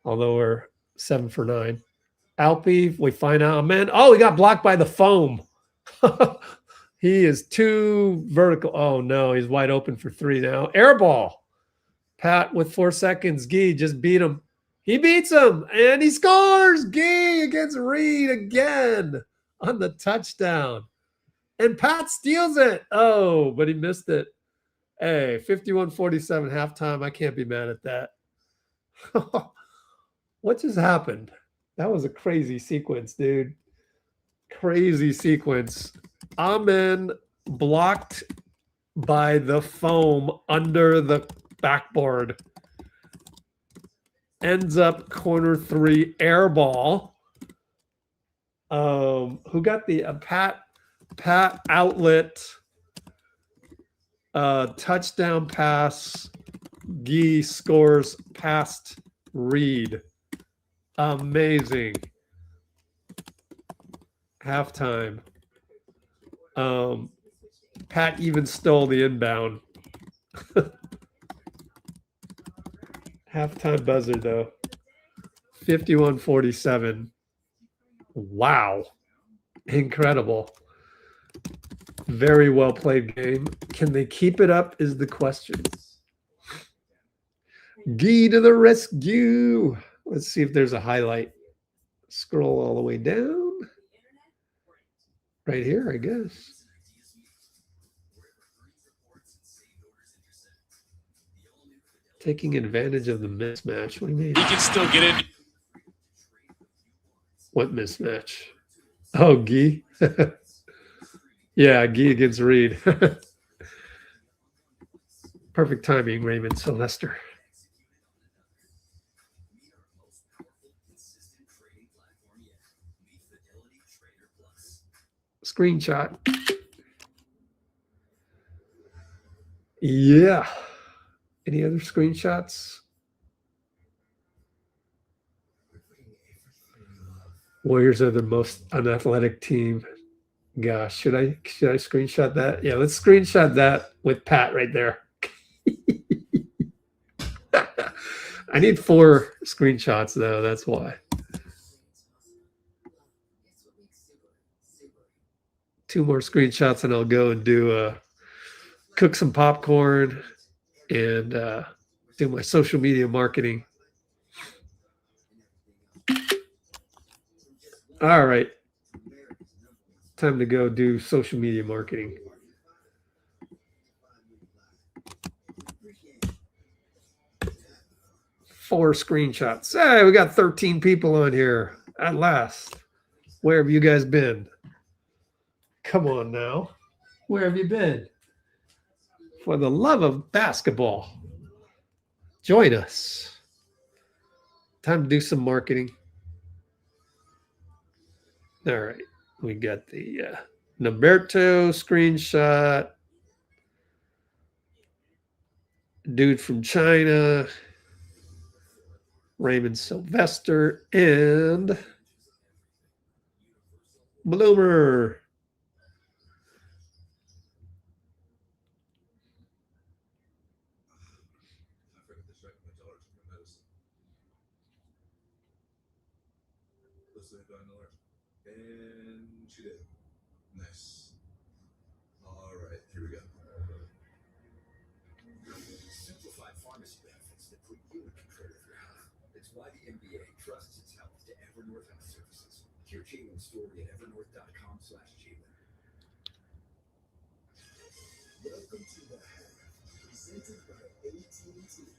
Although we're 7 for 9. Alpi, we find out. Man, oh, he got blocked by the foam. He is too vertical. Oh, no. He's wide open for 3 now. Air ball. Pat with 4 seconds. Gee just beat him. He beats him and he scores. Gee against Reed again on the touchdown. And Pat steals it. Oh, but he missed it. Hey, 51-47 halftime. I can't be mad at that. What just happened? That was a crazy sequence, dude. Crazy sequence. Amen blocked by the foam under the backboard. Ends up corner 3 air ball. Who got the Pat outlet touchdown pass. Gee scores past Reed. Amazing. Halftime. Pat even stole the inbound. Halftime buzzer, though. 51-47. Wow. Incredible. Very well played game. Can they keep it up is the question. Gee to the rescue. Let's see if there's a highlight. Scroll all the way down. Right here, I guess. Taking advantage of the mismatch. What do you mean? He can still get in. What mismatch? Oh, Gee. Yeah, Gee against Reed. Perfect timing, Raymond Sylvester. Screenshot. Yeah. Any other screenshots? Warriors are the most unathletic team. Gosh, should I screenshot that? Yeah, let's screenshot that with Pat right there. I need 4 screenshots though, that's why. 2 more screenshots and I'll go and do cook some popcorn and do my social media marketing. All right. Time to go do social media marketing. Four screenshots. Hey, we got 13 people on here at last. Where have you guys been? Come on now. Where have you been? For the love of basketball, join us. Time to do some marketing. All right. We got the Naberto screenshot. Dude from China. Raymond Sylvester and Bloomer. And she did. Nice. All right, here we go. Simplified pharmacy benefits that put you in control of your health. It's why the NBA trusts its health to Evernorth Health Services. Hear Jalen's story at evernorth.com/Jalen. Welcome to the Hack, presented by AT&T.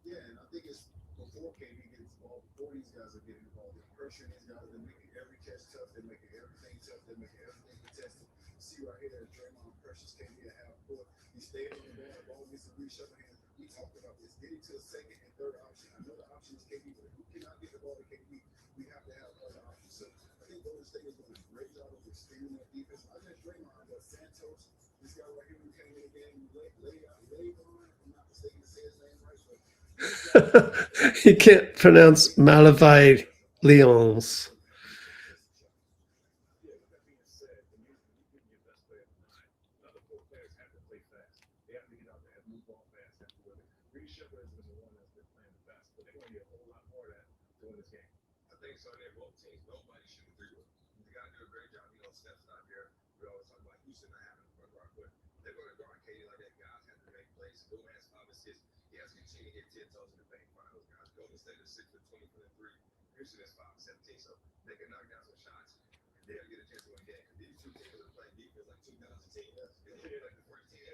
Yeah, and I think it's before KD gets involved, before these guys are getting involved, the pressure in these guys, they're making every catch tough, they're making everything tough, they're making everything contested. See right here that Draymond pressures KD at half court. He stayed on the ball gets a reshuffle hand. We talked about this, getting to a second and third option. I know the option is KD, but if we cannot get the ball to KD, we have to have other options. So I think Golden State is doing a great job of extending that defense. I think Draymond, but Santos, this guy right here who came in the game late on, I'm not mistaken to say his name right, but He can't pronounce Malavi Lyons. players have to play fast. They have to get out there and move ball fast. Have to win it. Reed Shepard has been the one that's been playing the best, but they're going to need a whole lot more of that to win this game. I think so. They're both teams. Nobody shooting three with them. They got to do a great job. Steph's not here. We always talk about Houston not having a front guard, but they're going to guard KD like that. Guys have to make plays. Gomez obviously he has to continue to hit 10 toes in the paint. Find those guys. Golden State is 6 for 20 for the 3. Houston is 5 for 17, so they can knock down some shots. They'll get a chance to win a game. These two teams are playing defense like 2010. They're like the 14 team.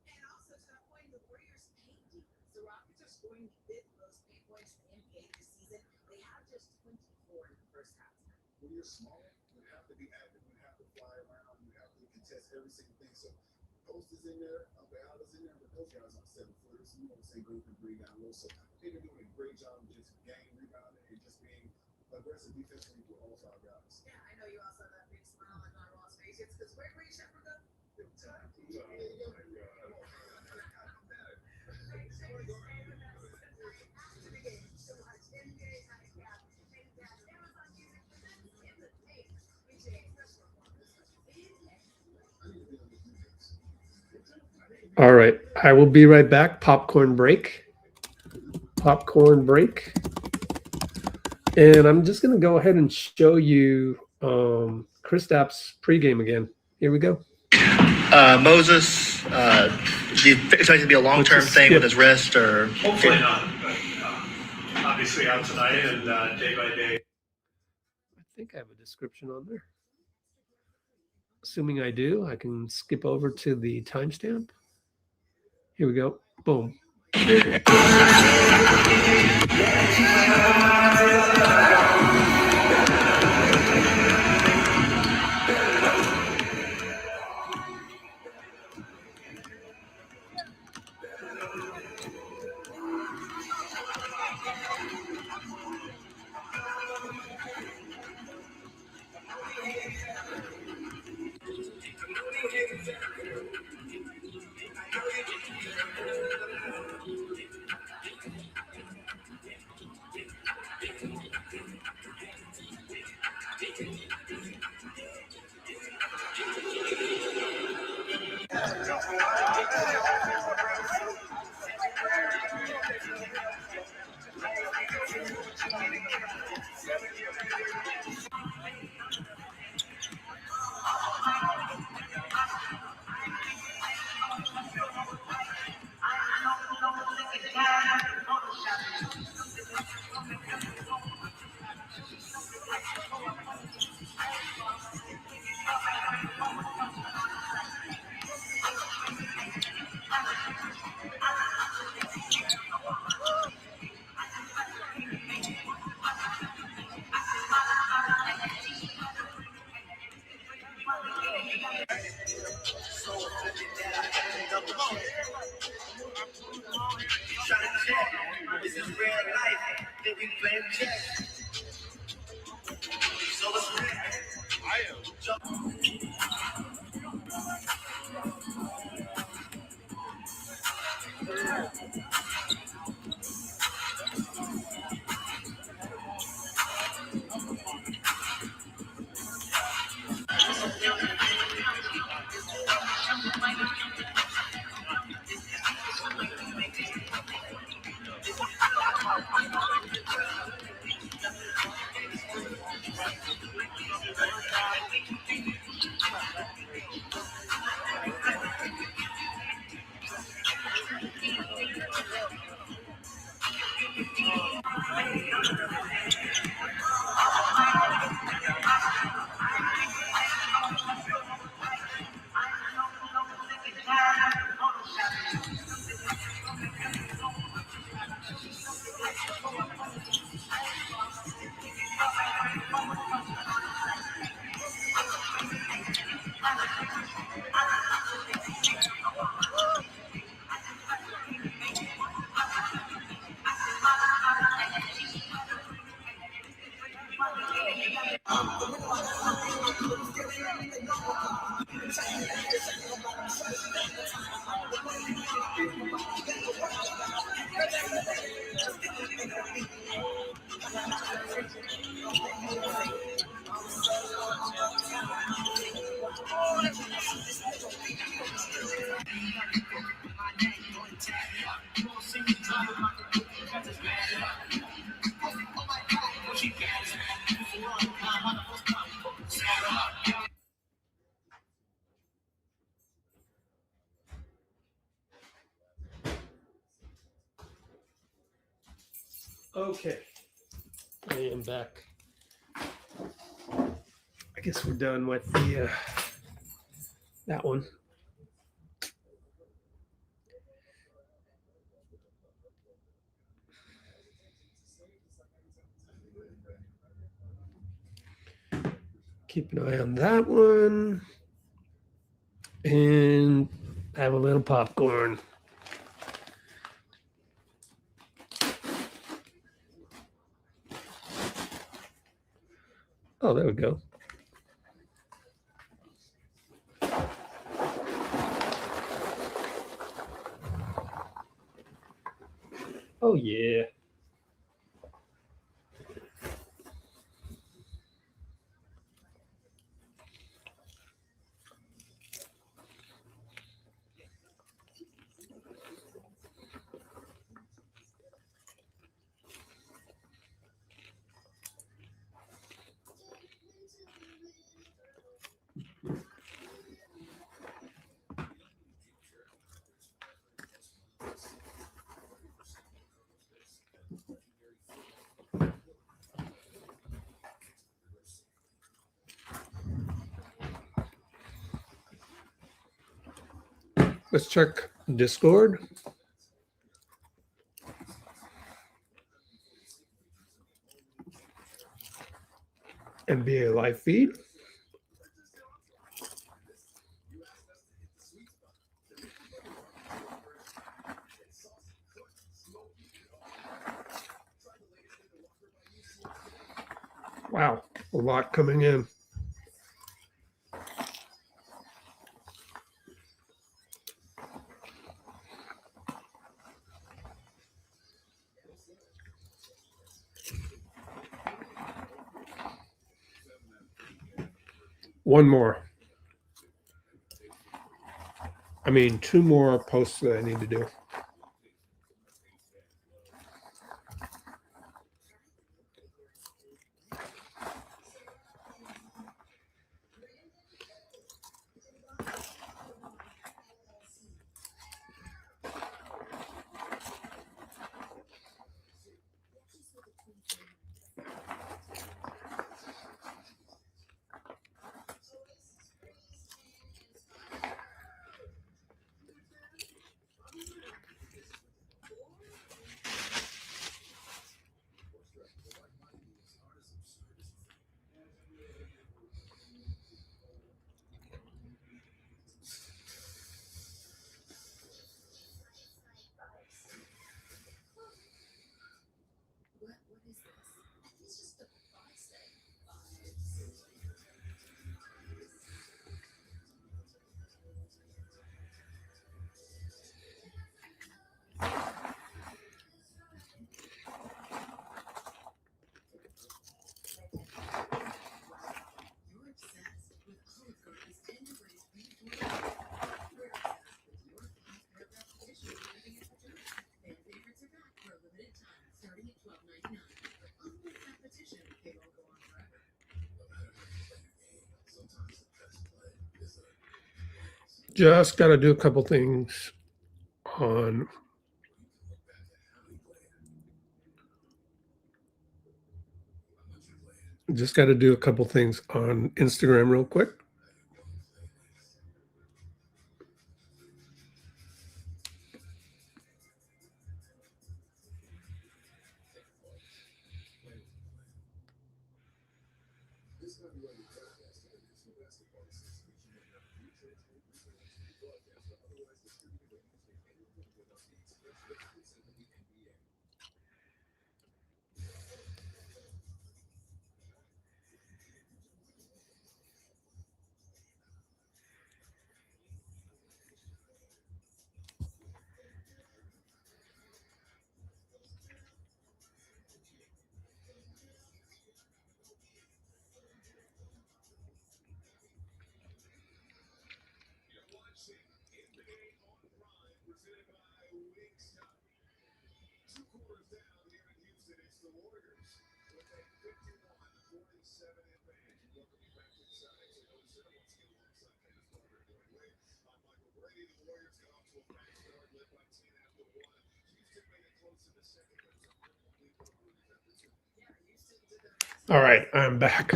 And also to that point, the Warriors paint defense. The Rockets are scoring the fifth most paint points in the NBA this season. They have just 24 in the first half. When you're small, you have to be active. You have to fly around. You have to contest every single thing. So Post is in there, Al's in there, but those guys are 7-footers. You know, Sengun can bring down low. So I think they're doing a great job of just game rebounding and just being aggressive defensively with all 5 guys. Yeah, I know you also have that big smile on Narwhal's face. It's because where Reed Shepard go? All right, I will be right back. Popcorn break. And I'm just going to go ahead and show you Kristaps pregame again. Here we go. Moses, do you expect it to be a long-term thing with his wrist, or Hopefully not, but obviously out tonight and day by day. I think I have a description on there. Assuming I do, I can skip over to the timestamp. Here we go. Boom. Okay, I am back. I guess we're done with the that one. Keep an eye on that one, and have a little popcorn. Oh, there we go. Oh, yeah. Let's check Discord. NBA live feed. Wow, a lot coming in. One more. I mean, two more posts that I need to do. Just got to do a couple things on Instagram real quick. All right, I'm back.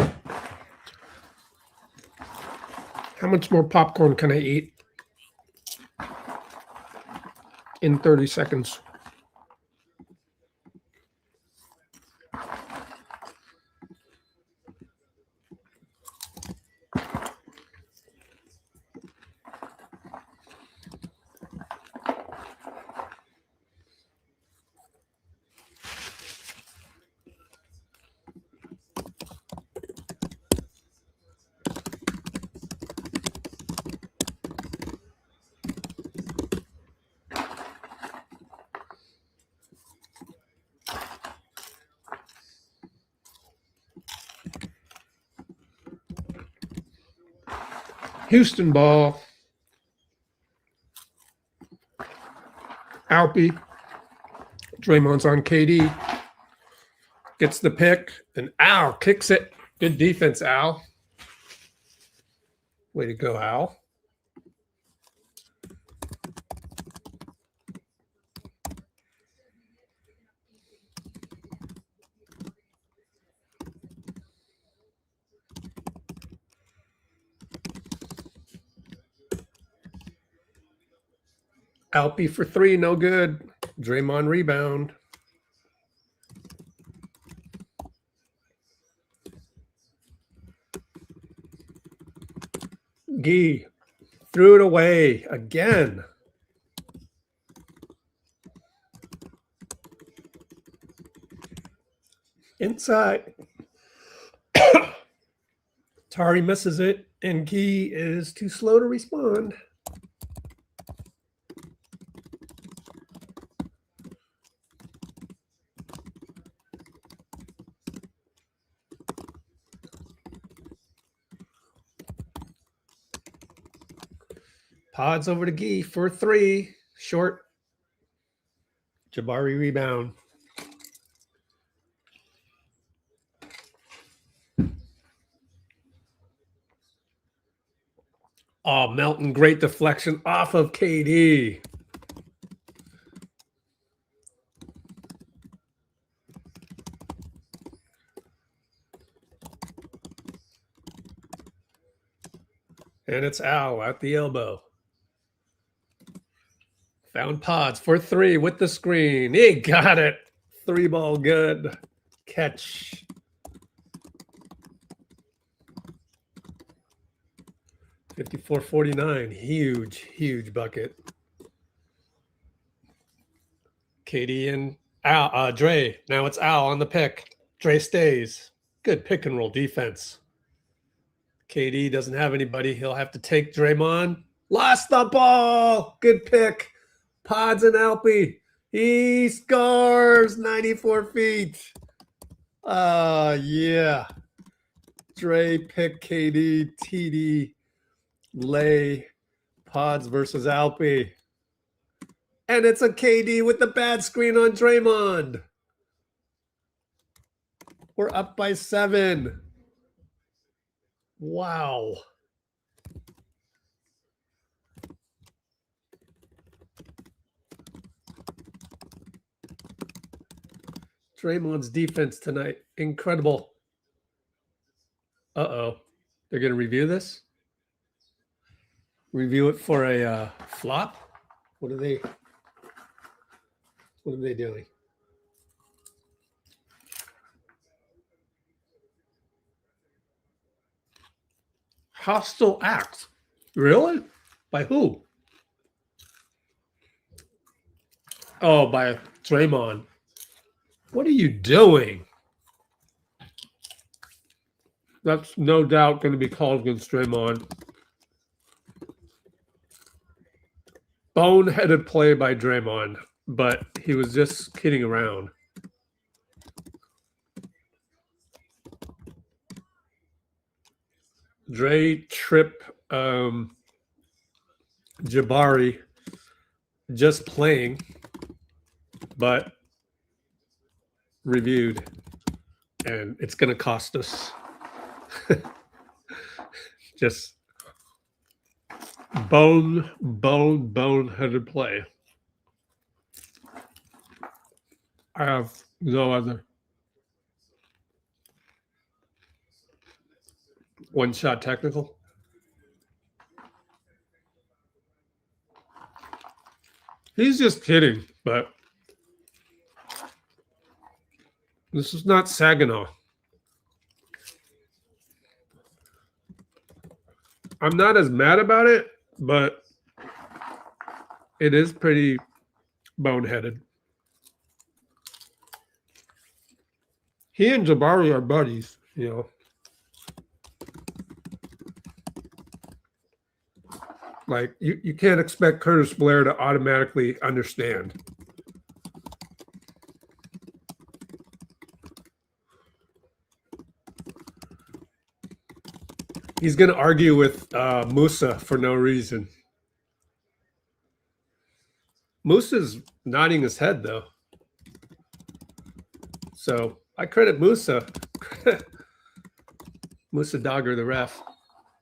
How much more popcorn can I eat in 30 seconds? Houston ball. Alpy. Draymond's on KD. Gets the pick. And Al kicks it. Good defense, Al. Way to go, Al. Alpy for three, no good. Draymond rebound. Gee threw it away again. Inside. Tari misses it, and Gee is too slow to respond. Pods over to Gee for three. Short. Jabari rebound. Oh, Melton, great deflection off of KD. And it's Al at the elbow. Found Pods for three with the screen. He got it. Three ball good. Catch. 54-49. Huge, huge bucket. KD and Al, Dre. Now it's Al on the pick. Dre stays. Good pick and roll defense. KD doesn't have anybody. He'll have to take Draymond. Lost the ball. Good pick. Pods and Alpy. He scores 94 feet. Yeah. Dre pick KD, TD, lay, Pods versus Alpy. And it's a KD with the bad screen on Draymond. We're up by 7. Wow. Draymond's defense tonight, incredible. Uh-oh. They're going to review this? Review it for a flop? What are they doing? Hostile acts. Really? By who? Oh, by Draymond. What are you doing? That's no doubt going to be called against Draymond. Boneheaded play by Draymond, but he was just kidding around. Dre trip Jabari just playing, but reviewed, and it's going to cost us. Just boneheaded play. I have no other. One shot technical. He's just kidding, but this is not Saginaw. I'm not as mad about it, but it is pretty boneheaded. He and Jabari are buddies, you know. Like, you can't expect Curtis Blair to automatically understand. He's going to argue with Musa for no reason. Musa's nodding his head, though. So I credit Musa. Musa Dogger, the ref.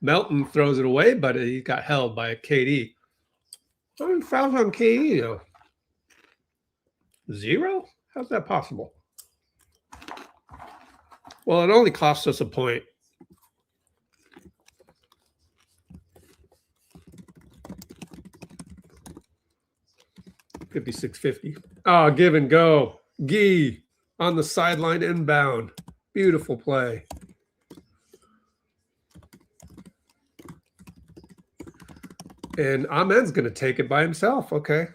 Melton throws it away, but he got held by KD. How many fouls on KD, though? 0? How's that possible? Well, it only cost us a point. $56.50. Oh, give and go. Gee on the sideline inbound. Beautiful play. And Ahmed's going to take it by himself. Okay.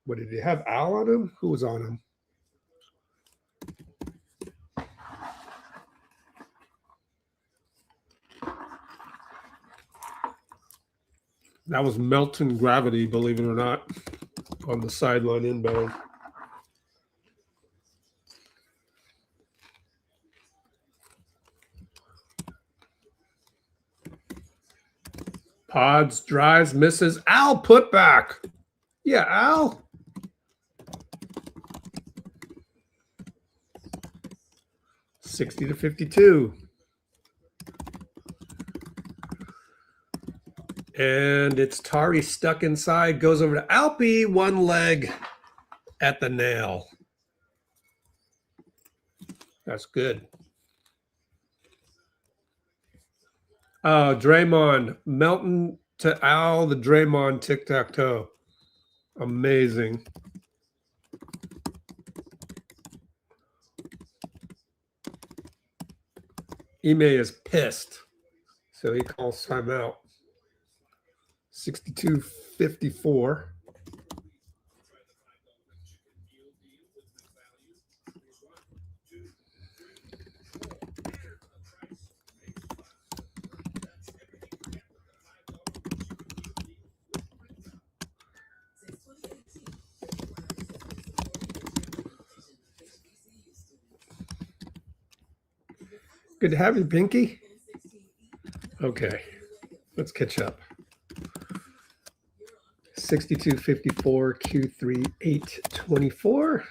What did he have? Al on him? Who was on him? That was Melton Gravity, believe it or not, on the sideline inbound. Pods, drives, misses. Al put back. Yeah, Al. $60-52. And it's Tari stuck inside, goes over to Alpi, one leg at the nail. That's good. Oh, Draymond. Melton to Al, the Draymond tic-tac-toe. Amazing. Ime is pissed, so he calls timeout. 62-54. Good to have you, Pinky. Okay, let's catch up. 62-54, Q3 8-24.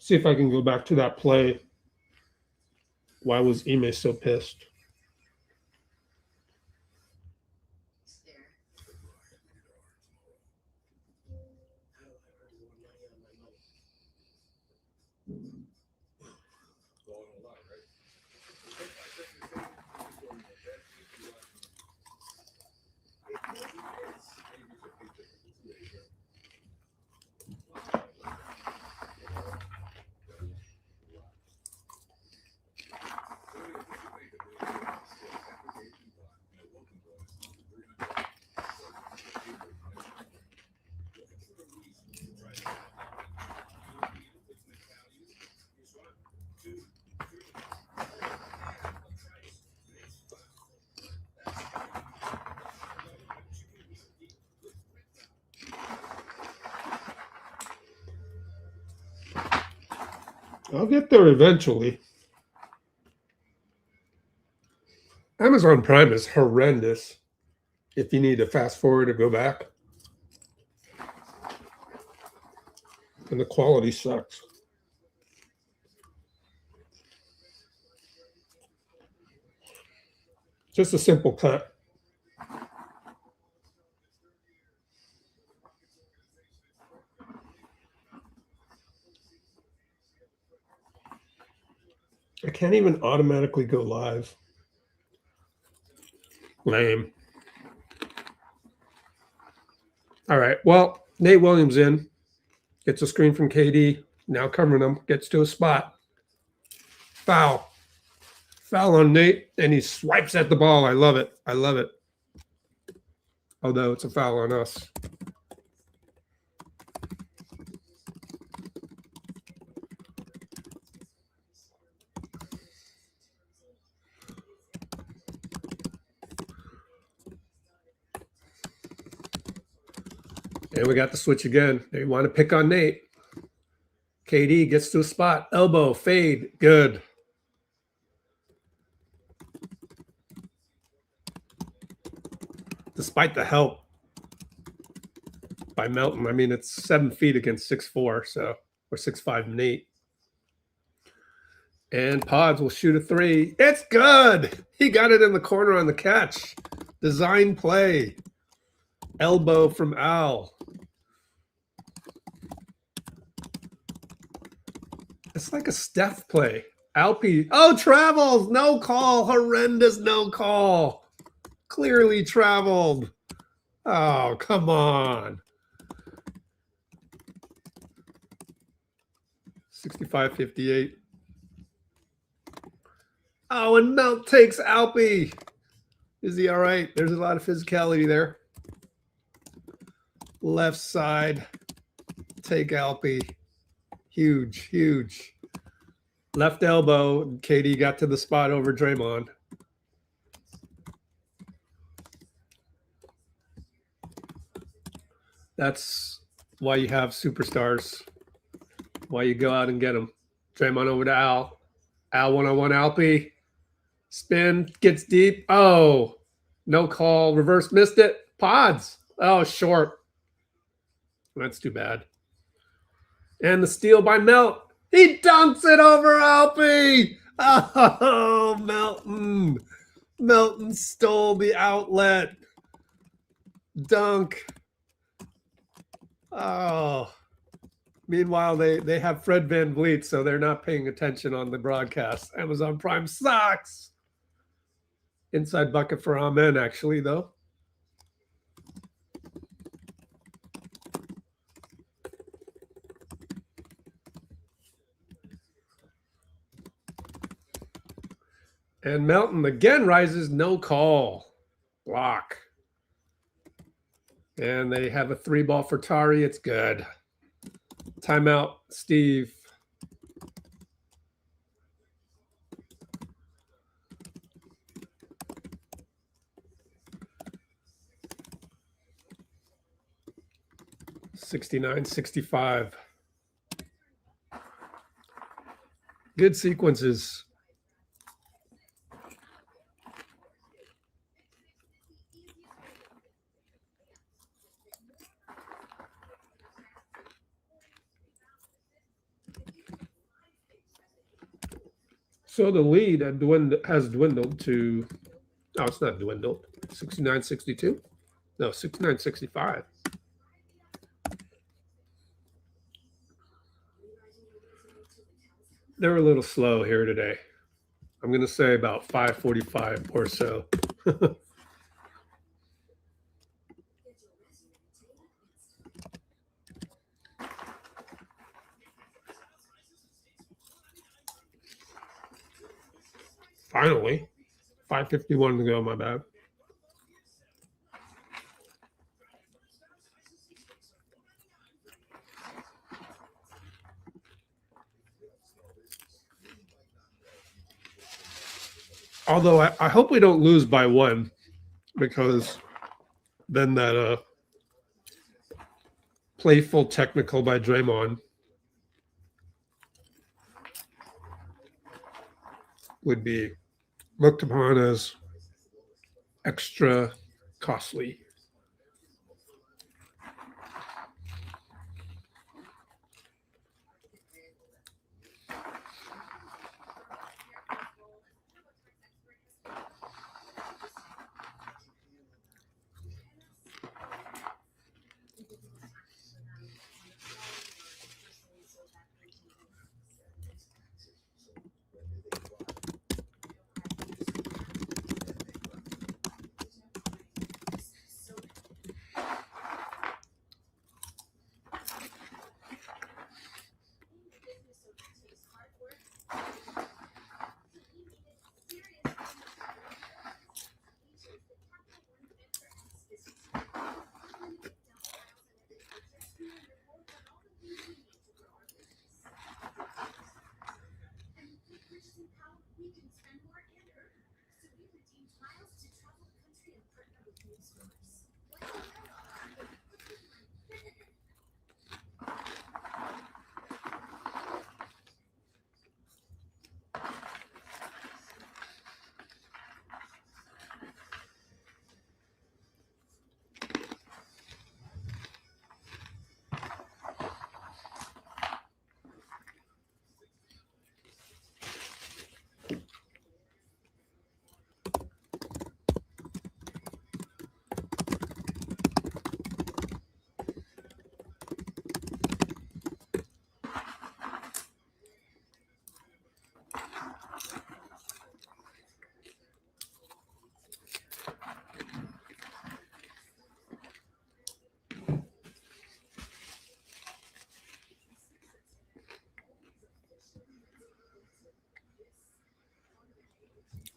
See if I can go back to that play. Why was Ime so pissed? I'll get there eventually. Amazon Prime is horrendous if you need to fast forward or go back. And the quality sucks. Just a simple cut. I can't even automatically go live. Lame. All right. Well, Nate Williams in. Gets a screen from KD. Now covering him. Gets to a spot. Foul. Foul on Nate. And he swipes at the ball. I love it. I love it. Although it's a foul on us. And we got the switch again. They want to pick on Nate. KD gets to a spot. Elbow, fade. Good. Despite the help by Melton. I mean, it's 7 feet against 6'4", so or 6'5" Nate. And Pods will shoot a three. It's good. He got it in the corner on the catch. Design play. Elbow from Al. It's like a Steph play. Alpe. Oh, travels. No call. Horrendous no call. Clearly traveled. Oh, come on. 65-58. Oh, and Melt takes Alpe. Is he all right? There's a lot of physicality there. Left side. Take Alpe. Huge, huge. Left elbow. KD got to the spot over Draymond. That's why you have superstars. Why you go out and get them. Draymond over to Al. Al one-on-one Alpe. Spin. Gets deep. Oh. No call. Reverse missed it. Pods. Oh, short. That's too bad. And the steal by Melt. He dunks it over Alpe. Oh, Melton. Melton stole the outlet. Dunk. Oh. Meanwhile, they have Fred VanVleet, so they're not paying attention on the broadcast. Amazon Prime sucks. Inside bucket for Amen, actually, though. And Melton again rises, no call. Block. And they have a 3-ball for Tari. It's good. Timeout, Steve. $69-65. Good sequences. So the lead has dwindled to, no, it's not dwindled, 69-62? No, 69-65. They're a little slow here today. I'm going to say about 5:45 or so. Finally, 5:51 to go, my bad. Although I hope we don't lose by one, because then that playful technical by Draymond would be looked upon as extra costly.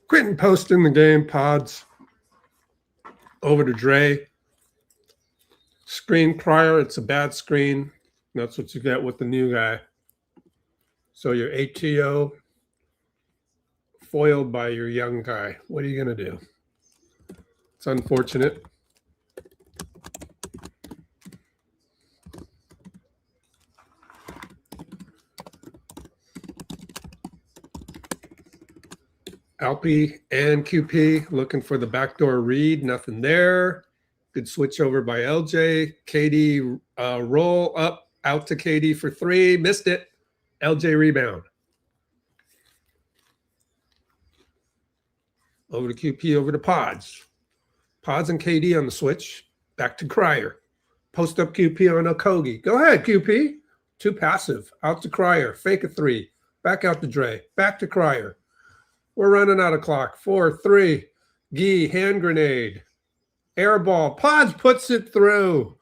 Quentin posting the game, Pods. Over to Dre. Screen prior, it's a bad screen. That's what you get with the new guy. So your ATO foiled by your young guy. What are you going to do? It's unfortunate. Alpi and QP looking for the backdoor read. Nothing there. Good switch over by LJ. KD roll up out to KD for three. Missed it. LJ rebound. Over to QP, over to Pods. Pods and KD on the switch. Back to Cryer. Post up QP on Okogie. Go ahead, QP. Too passive. Out to Cryer. Fake a three. Back out to Dre. Back to Cryer. We're running out of clock. 4-3. Gee, hand grenade. Air ball. Pods puts it through.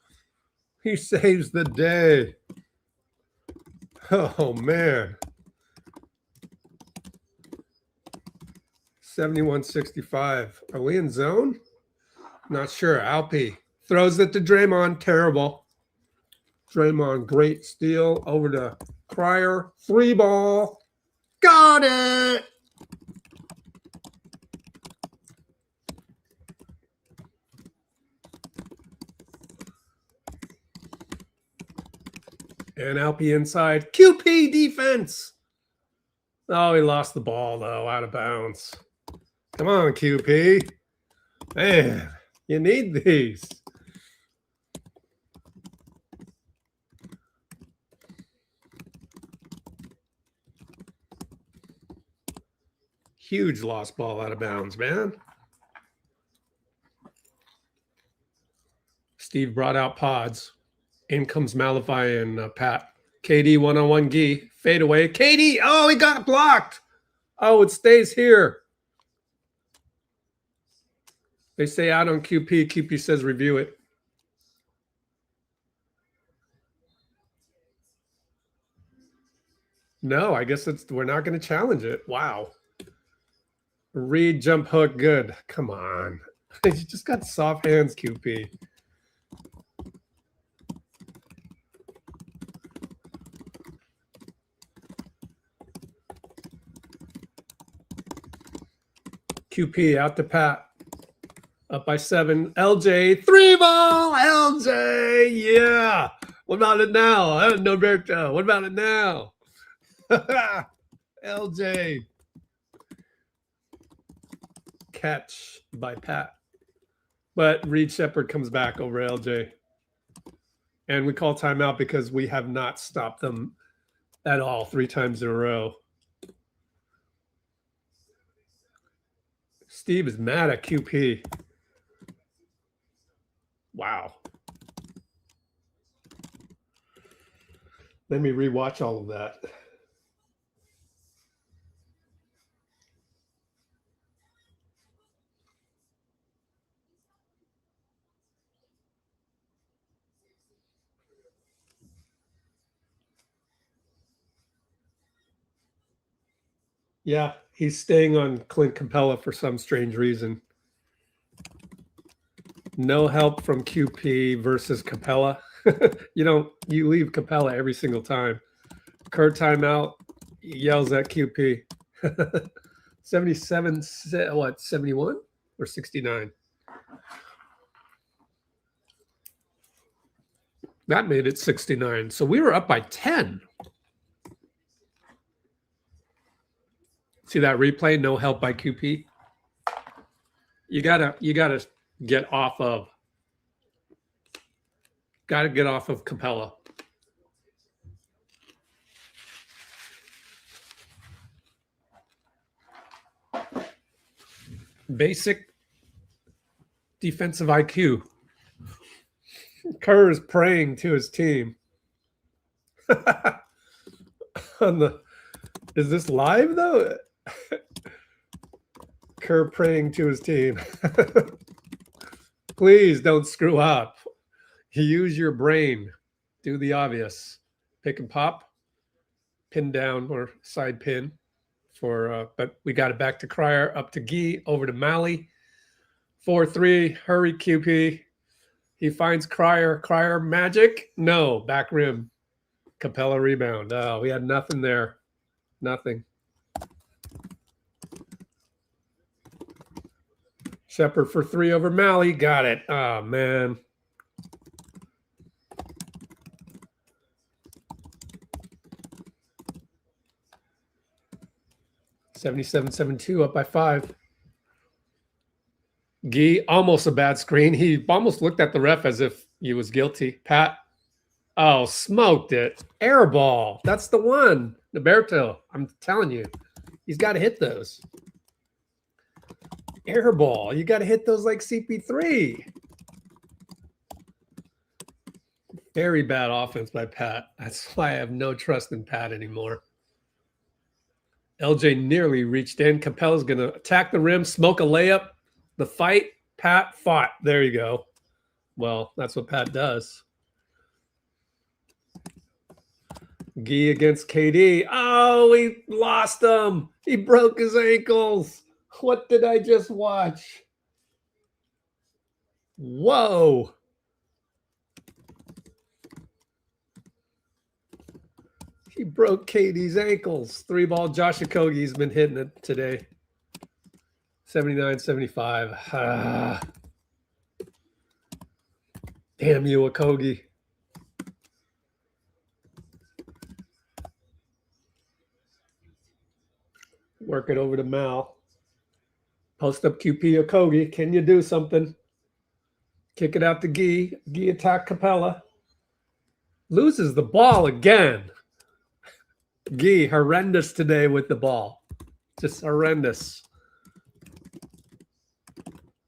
He saves the day. Oh, man. 71-65. Are we in zone? Not sure. Alpi throws it to Draymond. Terrible. Draymond, great steal. Over to Cryer. Three ball. Got it. And Alpi inside. QP defense. Oh, he lost the ball, though, out of bounds. Come on, QP. Man, you need these. Huge lost ball out of bounds, man. Steve brought out Pods. In comes Malify and Pat. KD one-on-one Gee. Fade away. KD. Oh, he got blocked. Oh, it stays here. They say out on QP. QP says review it. No, I guess we're not going to challenge it. Wow. Read, jump hook, good. Come on. You just got soft hands, QP. QP out to Pat. Up by 7. LJ, three ball. LJ, yeah. What about it now? Noberto. What about it now? LJ. catch by Pat. But Reed Shepherd comes back over LJ. And we call timeout because we have not stopped them at all 3 times in a row. Steve is mad at QP. Wow. Let me rewatch all of that. Yeah, he's staying on Clint Capella for some strange reason. No help from QP versus Capella. You leave Capella every single time. Kerr timeout, yells at QP. 77, 71 or 69? That made it 69. So we were up by 10. See that replay? No help by QP. You gotta get off of. Got to get off of Capella. Basic defensive IQ. Kerr is praying to his team. Is this live though? Kerr praying to his team. Please don't screw up. Use your brain. Do the obvious. Pick and pop. Pin down or side pin. But we got it back to Cryer, up to Gee, over to Malley. 4-3. Hurry, QP. He finds Cryer. Cryer magic? No. Back rim. Capella rebound. Oh, we had nothing there. Nothing. Shepherd for 3 over Malley. Got it. Oh, man. (77-72) up by 5. Gee, almost a bad screen. He almost looked at the ref as if he was guilty. Pat. Oh, smoked it. Air ball. That's the one. Roberto. I'm telling you. He's got to hit those. Air ball. You got to hit those like CP3. Very bad offense by Pat. That's why I have no trust in Pat anymore. LJ nearly reached in. Capella's going to attack the rim, smoke a layup. The fight, Pat fought. There you go. Well, that's what Pat does. Gee against KD. Oh, he lost him. He broke his ankles. What did I just watch? Whoa. He broke KD's ankles. 3-ball Josh Okogie's been hitting it today. 79-75. Damn you, Okogie. Work it over to Mal. Post up QP Okogie. Can you do something? Kick it out to Gee. Gee attack Capella. Loses the ball again. Gee, horrendous today with the ball. Just horrendous.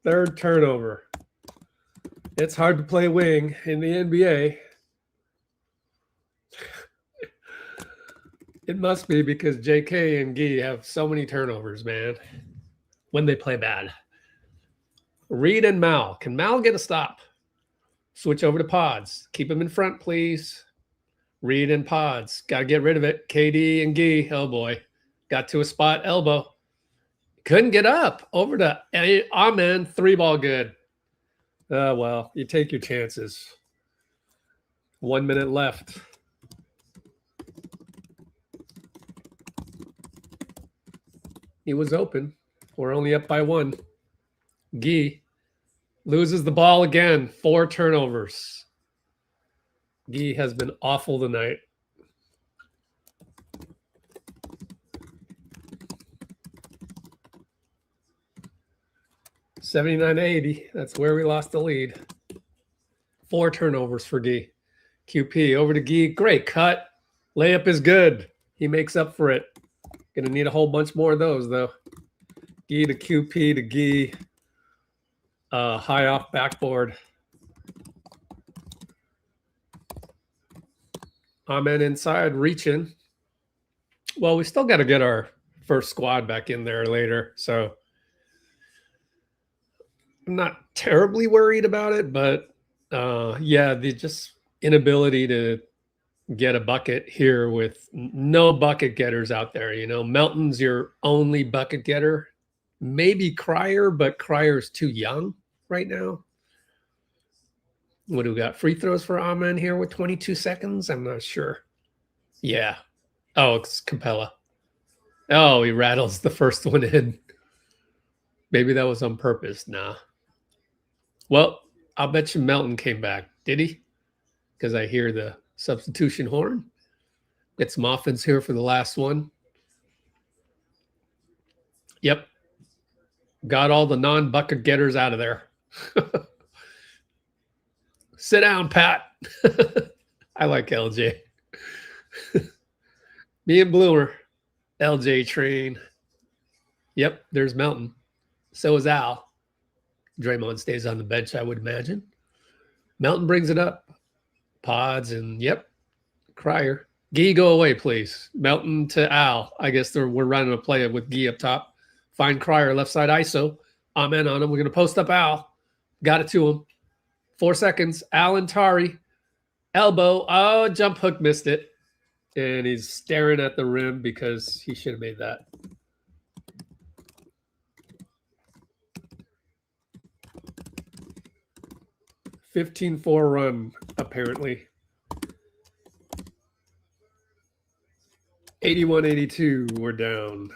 3rd turnover. It's hard to play wing in the NBA. It must be because JK and Gee have so many turnovers, man, when they play bad. Reed and Mal. Can Mal get a stop? Switch over to Pods. Keep him in front, please. Reed and Pods. Got to get rid of it. KD and Gee. Oh, boy. Got to a spot. Elbow. Couldn't get up. Over to Amen. 3-ball good. Well, you take your chances. 1 minute left. He was open. We're only up by 1. Gee loses the ball again. 4 turnovers. Gee has been awful tonight. 79-80. That's where we lost the lead. 4 turnovers for Gee. QP over to Gee. Great cut. Layup is good. He makes up for it. Gonna need a whole bunch more of those though. Gee to QP to Gee. High off backboard. Amen inside, reaching. Well, we still got to get our first squad back in there later, so I'm not terribly worried about it, but yeah, the just inability to get a bucket here with no bucket getters out there. You know, Melton's your only bucket getter. Maybe Cryer, but Cryer's too young right now. What do we got? Free throws for Amen here with 22 seconds? I'm not sure. Yeah. Oh, it's Capella. Oh, he rattles the first one in. Maybe that was on purpose. Nah. Well, I'll bet you Melton came back. Did he? Because I hear the substitution horn. Get some offense here for the last one. Yep. Got all the non-bucket getters out of there. Sit down, Pat. I like LJ. Me and Bloomer. LJ train. Yep, there's Melton. So is Al. Draymond stays on the bench, I would imagine. Melton brings it up. Pods and, yep, Cryer. Gee, go away, please. Melton to Al. I guess we're running a play with Gee up top. Find Cryer, left side ISO. Amen on him. We're going to post up Al. Got it to him. 4 seconds. Al and Tari. Elbow. Oh, jump hook missed it. And he's staring at the rim because he should have made that. (15-4) run, apparently. 81-82, we're down.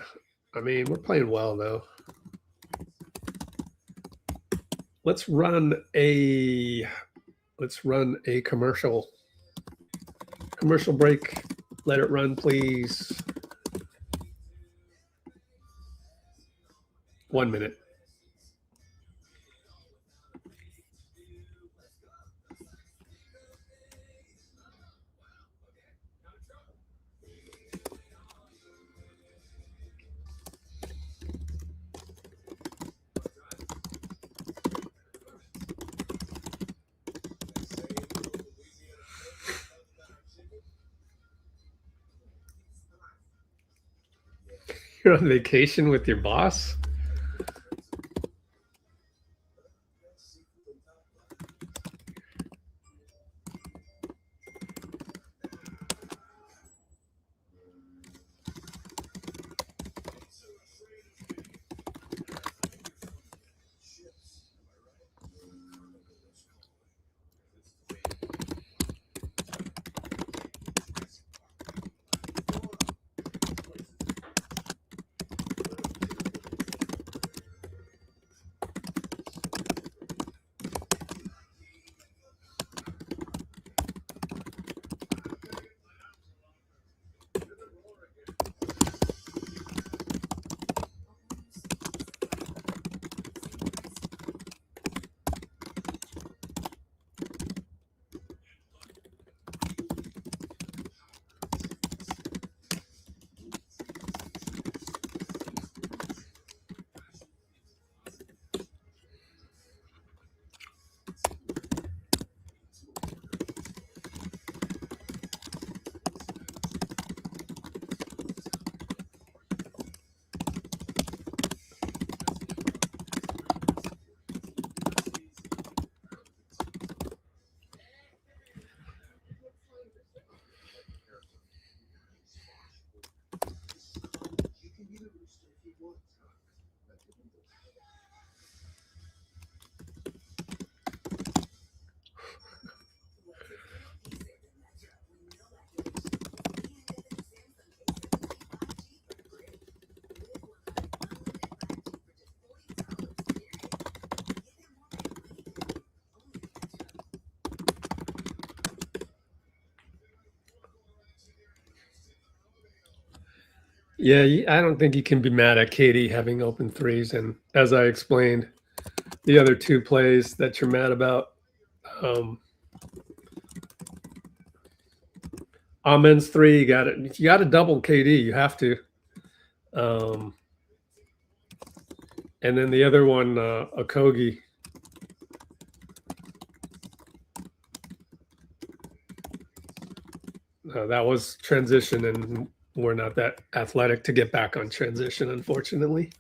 I mean, we're playing well, though. Let's run a commercial. Commercial break. Let it run, please. 1 minute. You're on vacation with your boss? Yeah, I don't think you can be mad at KD having open threes. And as I explained, the other two plays that you're mad about. Amen's 3, you got it. If you got to double KD, you have to. And then the other one, Okogie. That was transition, and we're not that athletic to get back on transition, unfortunately.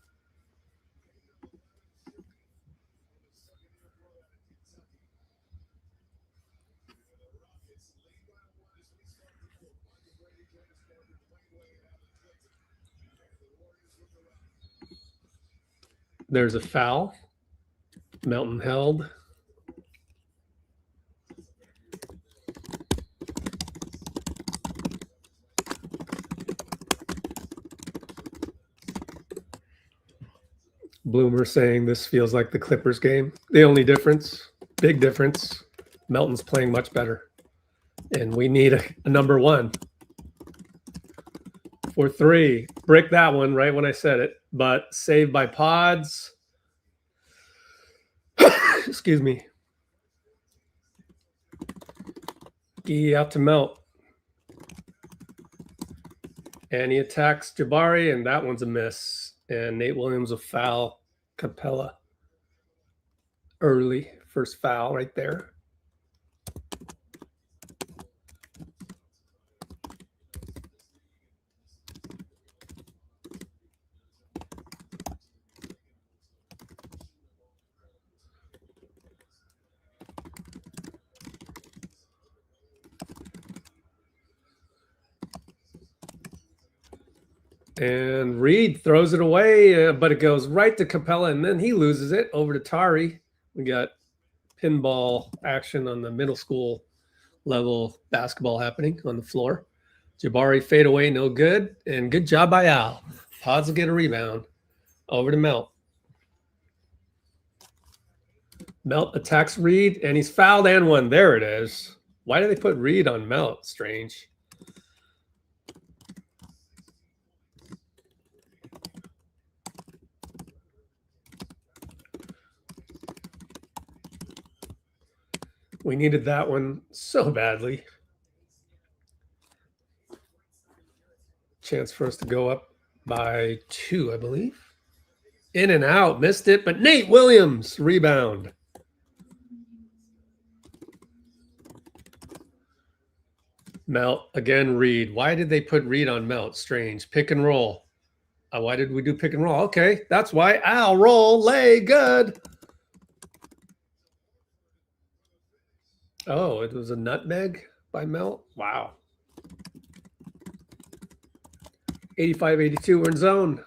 There's a foul. Melton held. Bloomer saying this feels like the Clippers game. The only difference, big difference, Melton's playing much better. And we need a number one. For 3. Brick that one right when I said it, but saved by Pods. Excuse me. Gee out to Melt. And he attacks Jabari, and that one's a miss. And Nate Williams a foul. Capella. Early. First foul right there. And Reed throws it away, but it goes right to Capella, and then he loses it over to Tari. We got pinball action on the middle school level basketball happening on the floor. Jabari fade away, no good. And good job by Al. Pods will get a rebound. Over to Melt. Melt attacks Reed, and he's fouled and one. There it is. Why do they put Reed on Melt? Strange. We needed that one so badly. Chance for us to go up by 2, I believe. In and out, missed it, but Nate Williams, rebound. Melt, again, Reed. Why did they put Reed on Melt? Strange. Pick and roll. Why did we do pick and roll? Okay, that's why. Al, roll, lay, good. Oh, it was a nutmeg by Melt? Wow. 85-82, we're in zone.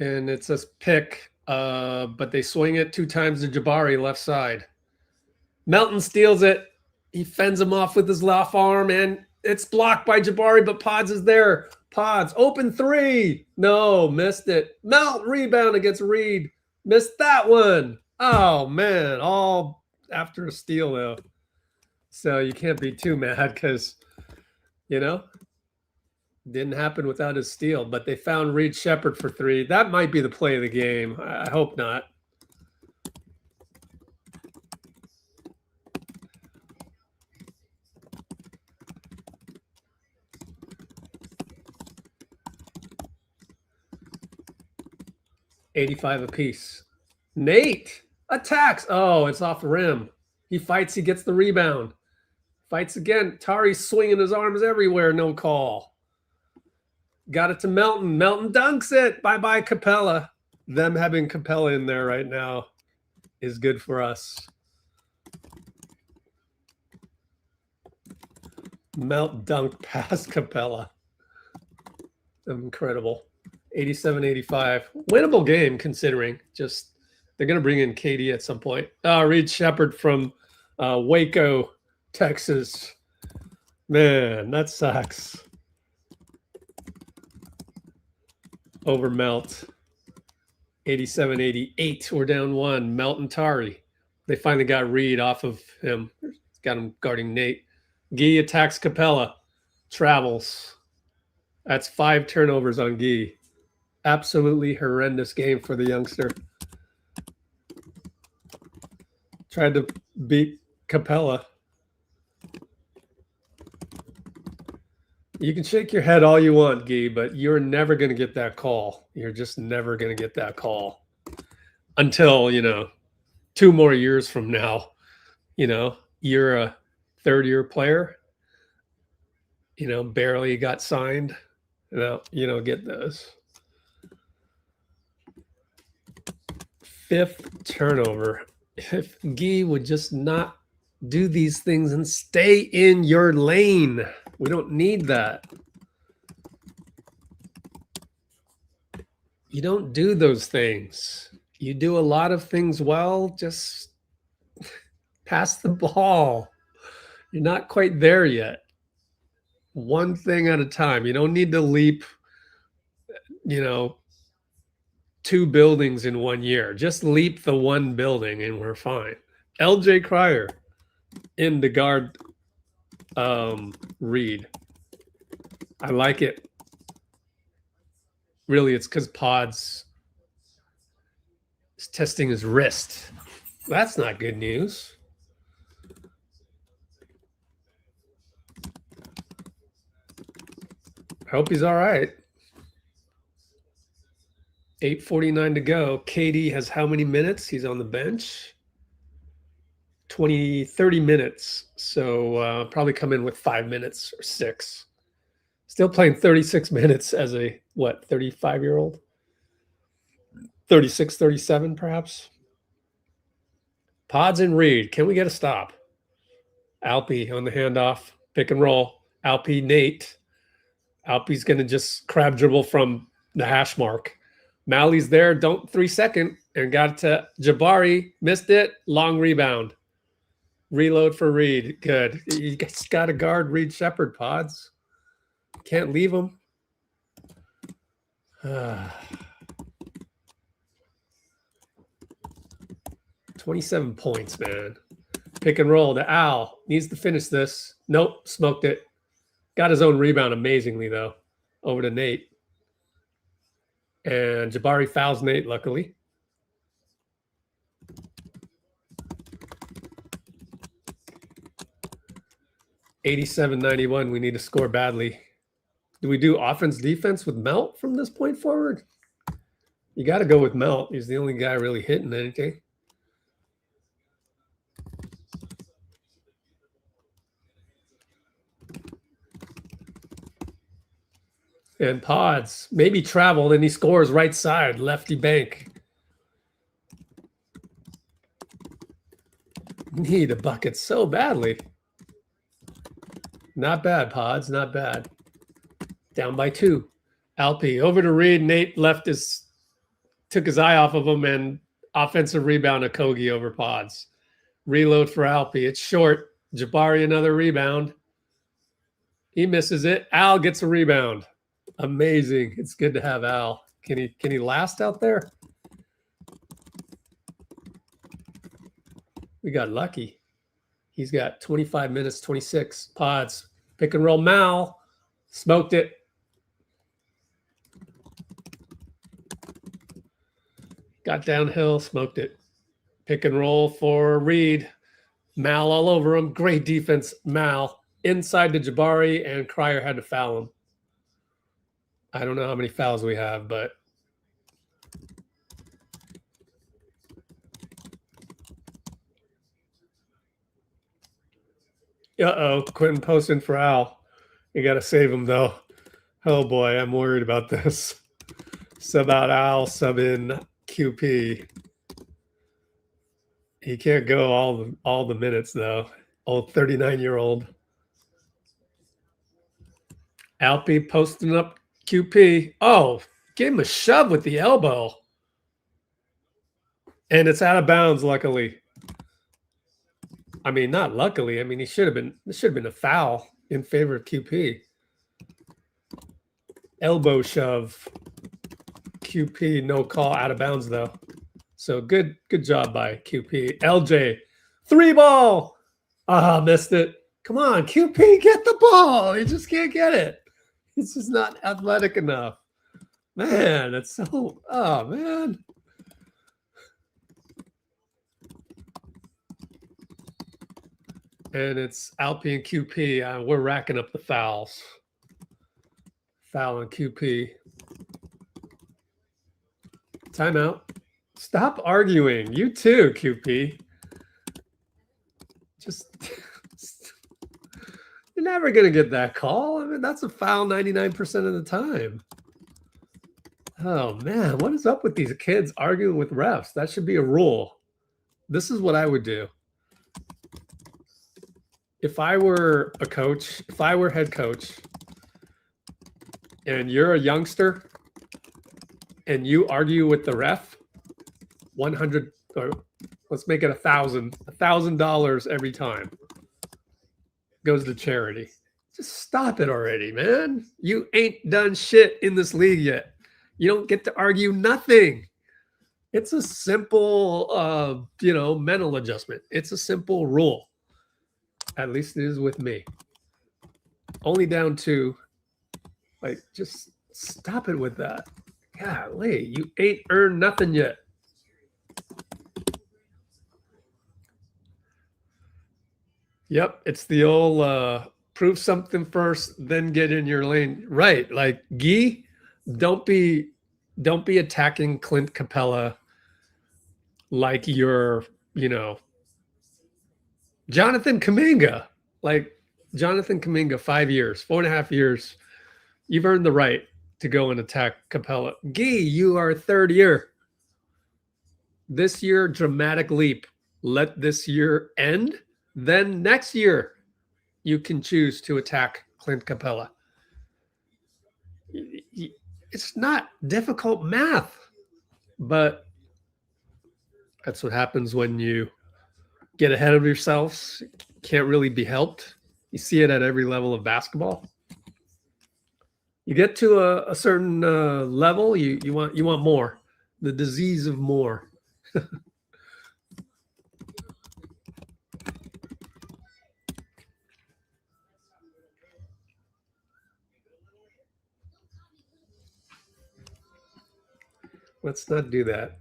And it says pick, but they swing it 2 times to Jabari, left side. Melton steals it. He fends him off with his left arm, and it's blocked by Jabari, but Pods is there. Pods, open 3. No, missed it. Melt, rebound against Reed. Missed that one. Oh, man, all after a steal, though. So you can't be too mad because, you know, didn't happen without his steal. But they found Reed Shepherd for 3. That might be the play of the game. I hope not. $85 apiece. Nate attacks. Oh, it's off the rim. He fights. He gets the rebound. Fights again. Tari's swinging his arms everywhere. No call. Got it to Melton. Melton dunks it. Bye-bye, Capella. Them having Capella in there right now is good for us. Melt dunk past Capella. Incredible. 87-85. Winnable game considering. Just they're going to bring in KD at some point. Reed Shepherd from Waco, Texas. Man, that sucks. Over Melt. 87-88. We're down 1. Melt and Tari. They finally got Reed off of him. Got him guarding Nate. Gee attacks Capella. Travels. That's 5 turnovers on Gee. Absolutely horrendous game for the youngster. Tried to beat Capella. You can shake your head all you want, Guy, but you're never going to get that call. You're just never going to get that call until, 2 more years from now, you're a third-year player, barely got signed. You don't get those. 5th turnover. If Guy would just not do these things and stay in your lane. We don't need that. You don't do those things. You do a lot of things well, just pass the ball. You're not quite there yet. One thing at a time. You don't need to leap, 2 buildings in 1 year. Just leap the 1 building and we're fine. LJ Cryer in the guard Reed. I like it. Really, it's because Pods is testing his wrist. That's not good news. I hope he's all right. 8:49 to go. KD has how many minutes? He's on the bench. 30 minutes. So probably come in with 5 minutes or 6. Still playing 36 minutes as a, 35-year-old? 36, 37 perhaps? Pods and Reed. Can we get a stop? Alpi on the handoff. Pick and roll. Alpi, Nate. Alpi's going to just crab dribble from the hash mark. Malley's there. Don't 3-second. And got it to Jabari. Missed it. Long rebound. Reload for Reed. Good. You guys got to guard Reed Shepherd, Pods. Can't leave him. 27 points, man. Pick and roll to Al. Needs to finish this. Nope. Smoked it. Got his own rebound amazingly, though. Over to Nate. And Jabari fouls Nate, luckily. $87-91. We need to score badly. Do we do offense defense with Melt from this point forward? You got to go with Melt. He's the only guy really hitting anything. And Pods, maybe travel, and he scores right side, lefty bank. Need a bucket so badly. Not bad, Pods, not bad. Down by 2. Alpi over to Reed. Nate took his eye off of him, and offensive rebound to Kogi over Pods. Reload for Alpi. It's short. Jabari another rebound. He misses it. Al gets a rebound. Amazing. It's good to have Al. Can he last out there? We got lucky. He's got 25 minutes, 26. Pods. Pick and roll. Mal. Smoked it. Got downhill. Smoked it. Pick and roll for Reed. Mal all over him. Great defense. Mal. Inside to Jabari, and Cryer had to foul him. I don't know how many fouls we have, but Quentin posting for Al. You got to save him, though. Oh, boy, I'm worried about this. Sub out Al, sub in QP. He can't go all the minutes, though. Old 39-year-old. Alpi posting up QP. Oh, gave him a shove with the elbow. And it's out of bounds, luckily. I mean, not luckily. I mean, this should have been a foul in favor of QP. Elbow shove. QP, no call, out of bounds, though. So good job by QP. LJ, 3 ball. Missed it. Come on, QP, get the ball. He just can't get it. He's just not athletic enough. Man, that's so, man. and it's Alpi and QP. We're racking up the fouls. Foul on QP. Timeout. Stop arguing. You too, QP. Just you're never gonna get that call. I mean, that's a foul 99% of the time. Oh man, what is up with these kids arguing with refs? That should be a rule. This is what I would do. If I were a coach, if I were head coach, and you're a youngster and you argue with the ref, 100, or let's make it $1,000 every time goes to charity. Just stop it already, man. You ain't done shit in this league yet. You don't get to argue nothing. It's a simple, mental adjustment. It's a simple rule. At least it is with me. Only down to, just stop it with that. Golly, you ain't earned nothing yet. Yep, it's the old prove something first, then get in your lane. Right, like Guy, don't be attacking Clint Capella like you're, Jonathan Kuminga. Like Jonathan Kuminga, 5 years, 4.5 years. You've earned the right to go and attack Capella. Guy, you are third year. This year, dramatic leap. Let this year end. Then next year, you can choose to attack Clint Capella. It's not difficult math, but that's what happens when you get ahead of yourselves. Can't really be helped. You see it at every level of basketball. You get to a certain level, you want more. The disease of more. Let's not do that.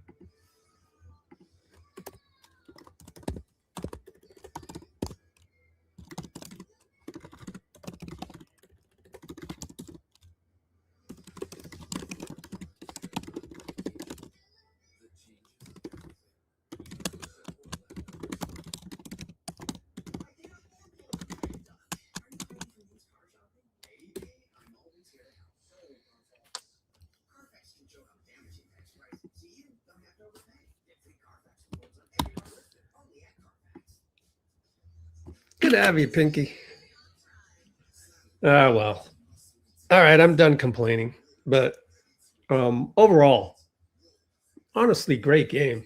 Good to have you, Pinky. Well. All right, I'm done complaining. But overall, honestly, great game.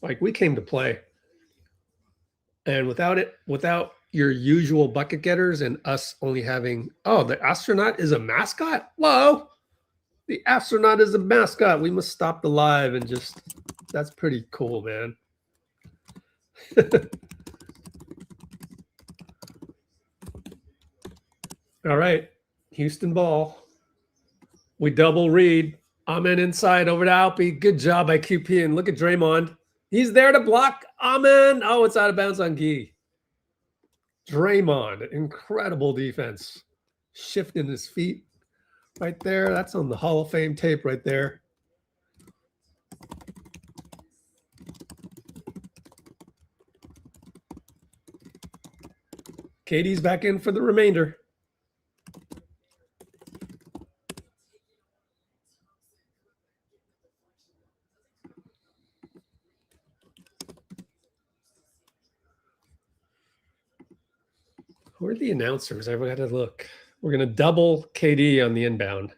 Like, we came to play. And without your usual bucket getters and us only having, the astronaut is a mascot? Whoa. The astronaut is a mascot. We must stop the live and just, that's pretty cool, man. All right, Houston ball. We double read. Amen inside over to Alpi. Good job by QP. And look at Draymond. He's there to block Amen. Oh, it's out of bounds on Guy. Draymond, incredible defense. Shifting his feet right there. That's on the Hall of Fame tape right there. KD's back in for the remainder. Who are the announcers? I've got to look. We're going to double KD on the inbound.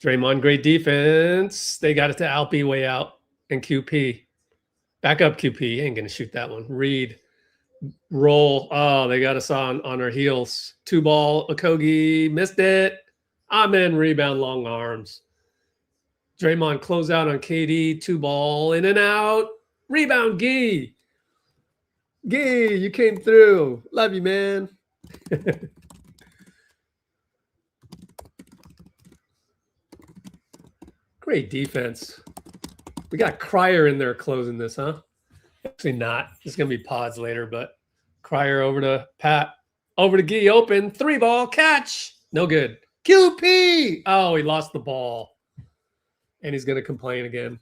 Draymond, great defense. They got it to Alpi way out. And QP. Back up, QP. He ain't going to shoot that one. Reed. Roll. Oh, they got us on our heels. 2-ball. Okogie. Missed it. Amen. Rebound. Long arms. Draymond close out on KD. 2-ball. In and out. Rebound. Guy. Guy, you came through. Love you, man. Great defense. We got Cryer in there closing this, huh? Actually not. It's going to be pods later, but Crier over to Pat. Over to Gee, open. 3-ball, catch. No good. QP! Oh, he lost the ball. And he's going to complain again.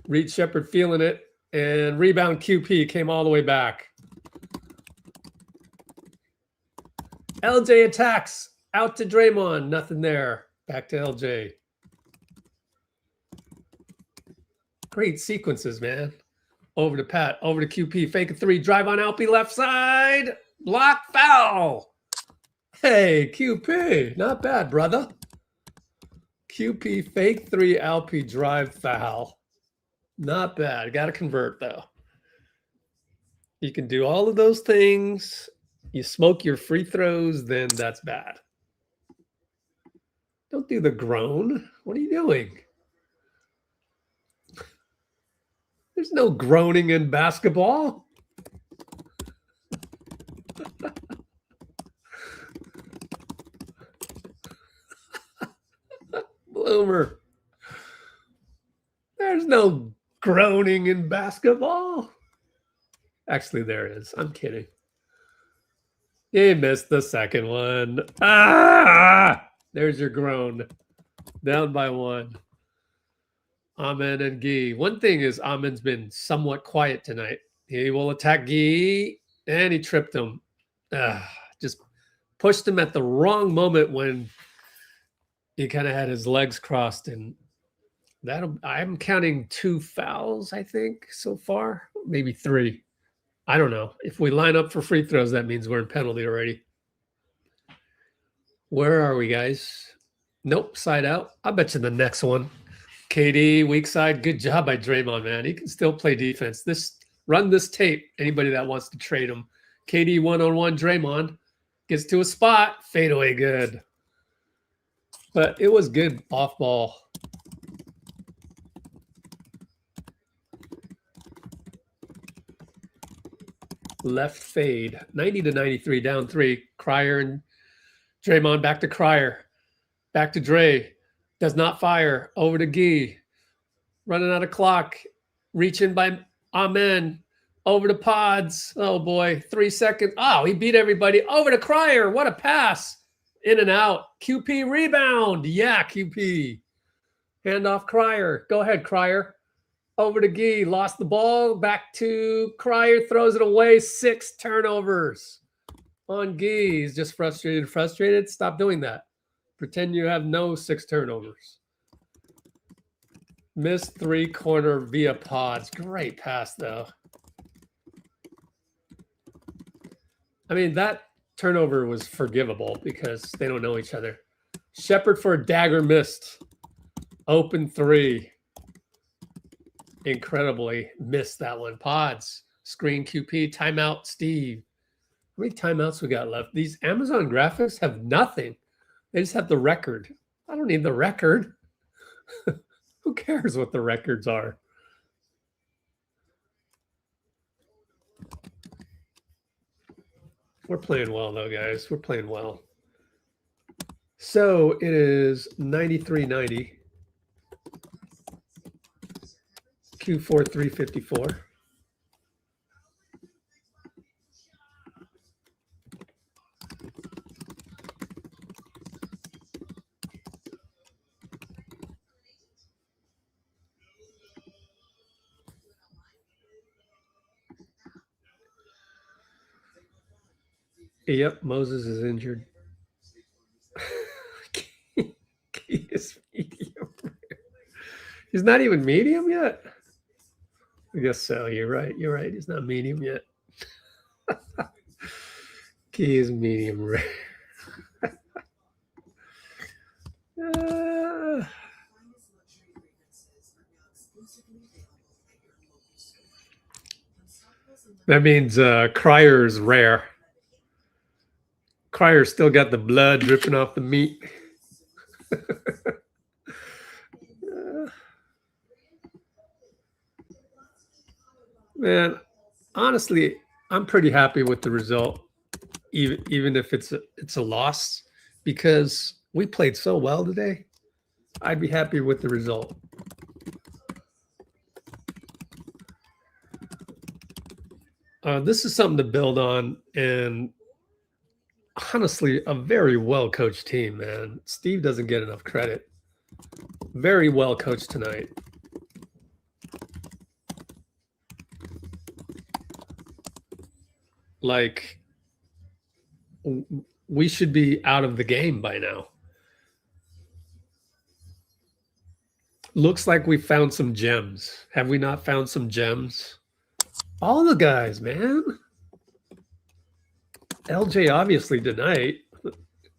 Reed Shepherd feeling it. And rebound QP came all the way back. LJ attacks. Out to Draymond. Nothing there. Back to LJ. Great sequences, man. Over to Pat. Over to QP. Fake a 3. Drive on Alpy left side. Block foul. Hey, QP. Not bad, brother. QP fake 3 Alpy drive foul. Not bad. Got to convert, though. You can do all of those things. You smoke your free throws, then that's bad. Don't do the groan. What are you doing? There's no groaning in basketball. Bloomer. There's no groaning in basketball. Actually, there is. I'm kidding. He missed the second one. Ah! There's your groan. Down by 1. Amen and Gee. One thing is Amen's been somewhat quiet tonight. He will attack Gee, and he tripped him. Just pushed him at the wrong moment when he kind of had his legs crossed. And I'm counting 2 fouls, I think, so far. Maybe 3. I don't know. If we line up for free throws, that means we're in penalty already. Where are we, guys? Nope, side out. I bet you the next one. KD, weak side. Good job by Draymond, man. He can still play defense. Run this tape. Anybody that wants to trade him. KD 1-on-1. Draymond gets to a spot. Fadeaway, good. But it was good off ball. Left fade. 90-93, down 3. Crier and Draymond back to Crier. Back to Dre. Does not fire. Over to Gee. Running out of clock. Reaching by Amen. Over to Pods. Oh, boy. 3 seconds. Oh, he beat everybody. Over to Crier. What a pass. In and out. QP rebound. Yeah, QP. Hand off Crier. Go ahead, Crier. Over to Gee. Lost the ball. Back to Crier. Throws it away. 6 turnovers on Gee. He's just frustrated. Stop doing that. Pretend you have no 6 turnovers. Missed 3-corner via Pods. Great pass, though. I mean, that turnover was forgivable because they don't know each other. Shepherd for a dagger missed. Open 3. Incredibly missed that one. Pods. Screen QP. Timeout Steve. How many timeouts we got left? These Amazon graphics have nothing. They just have the record. I don't need the record. Who cares what the records are? We're playing well, though, guys. We're playing well. So it is 93-90. Q4 354. Yep, Moses is injured. He is medium. He's not even medium yet. I guess so. You're right. You're right. He's not medium yet. He is medium rare. That means Crier's rare. Crier's still got the blood dripping off the meat. Man, honestly, I'm pretty happy with the result, even if it's a loss, because we played so well today. I'd be happy with the result. This is something to build on, and honestly, a very well coached team, man. Steve doesn't get enough credit. Very well coached tonight. Like, we should be out of the game by now. Looks like we found some gems. Have we not found some gems? All the guys, man. LJ obviously tonight.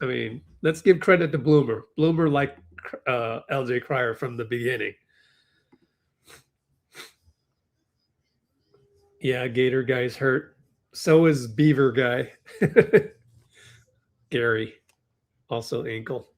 I mean, let's give credit to Bloomer. Bloomer liked LJ Cryer from the beginning. Yeah, Gator guy's hurt. So is Beaver guy. Gary, also ankle.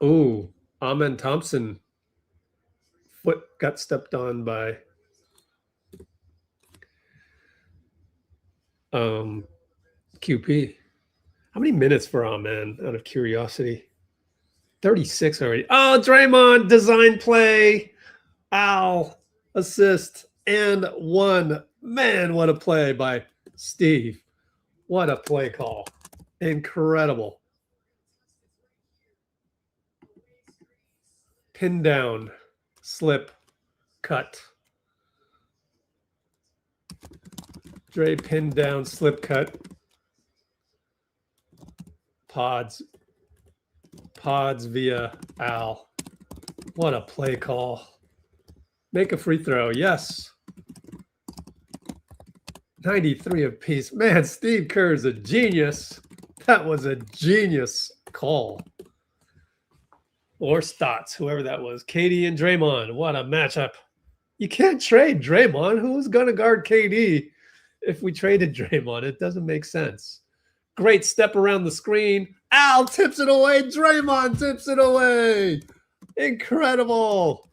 Oh, Amen Thompson foot got stepped on by QP. How many minutes for Amen out of curiosity? 36 already. Oh, Draymond design play. Ow, assist and one. Man, what a play by Steve. What a play call. Incredible. Pin down, slip, cut. Dre pin down, slip cut. Pods via Al. What a play call. Make a free throw. Yes. 93 apiece. Man, Steve Kerr is a genius. That was a genius call. Or Stotts, whoever that was. KD and Draymond. What a matchup. You can't trade Draymond. Who's going to guard KD if we traded Draymond? It doesn't make sense. Great step around the screen. Al tips it away. Draymond tips it away. Incredible.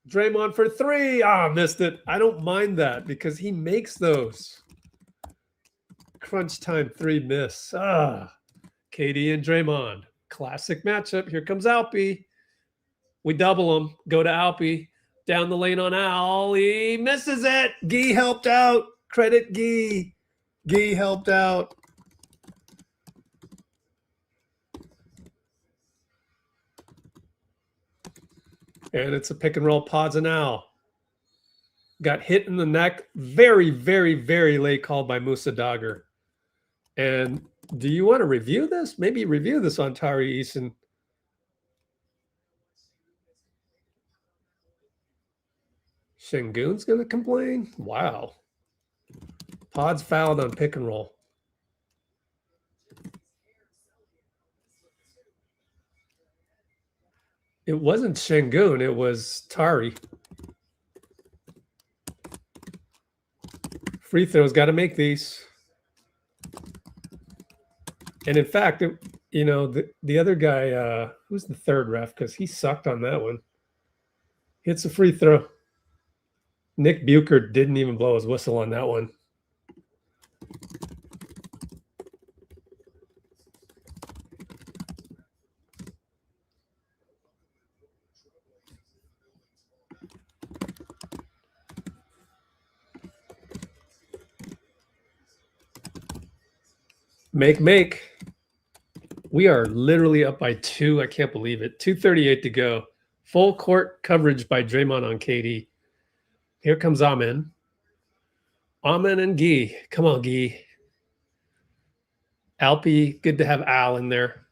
Draymond for three. Ah, missed it. I don't mind that because he makes those. Crunch time three miss. Ah, KD and Draymond. Classic matchup. Here comes Alpy. We double him. Go to Alpy. Down the lane on Al. He misses it. Gee helped out. Credit Gee. Gee helped out. And it's a pick and roll. Pods and Al. Got hit in the neck. Very, very, very late call by Musa Dagger. And do you want to review this? Maybe review this on Tari Eason. Sengun's going to complain? Wow. Pods fouled on pick and roll. It wasn't Sengun. It was Tari. Free throws. Got to make these. And in fact, the other guy, who's the third ref? Because he sucked on that one. Hits a free throw. Nick Bucher didn't even blow his whistle on that one. Make. We are literally up by 2. I can't believe it. 2:38 to go. Full court coverage by Draymond on KD. Here comes Amen. Amen and Gee. Come on, Gee. Alpy, good to have Al in there.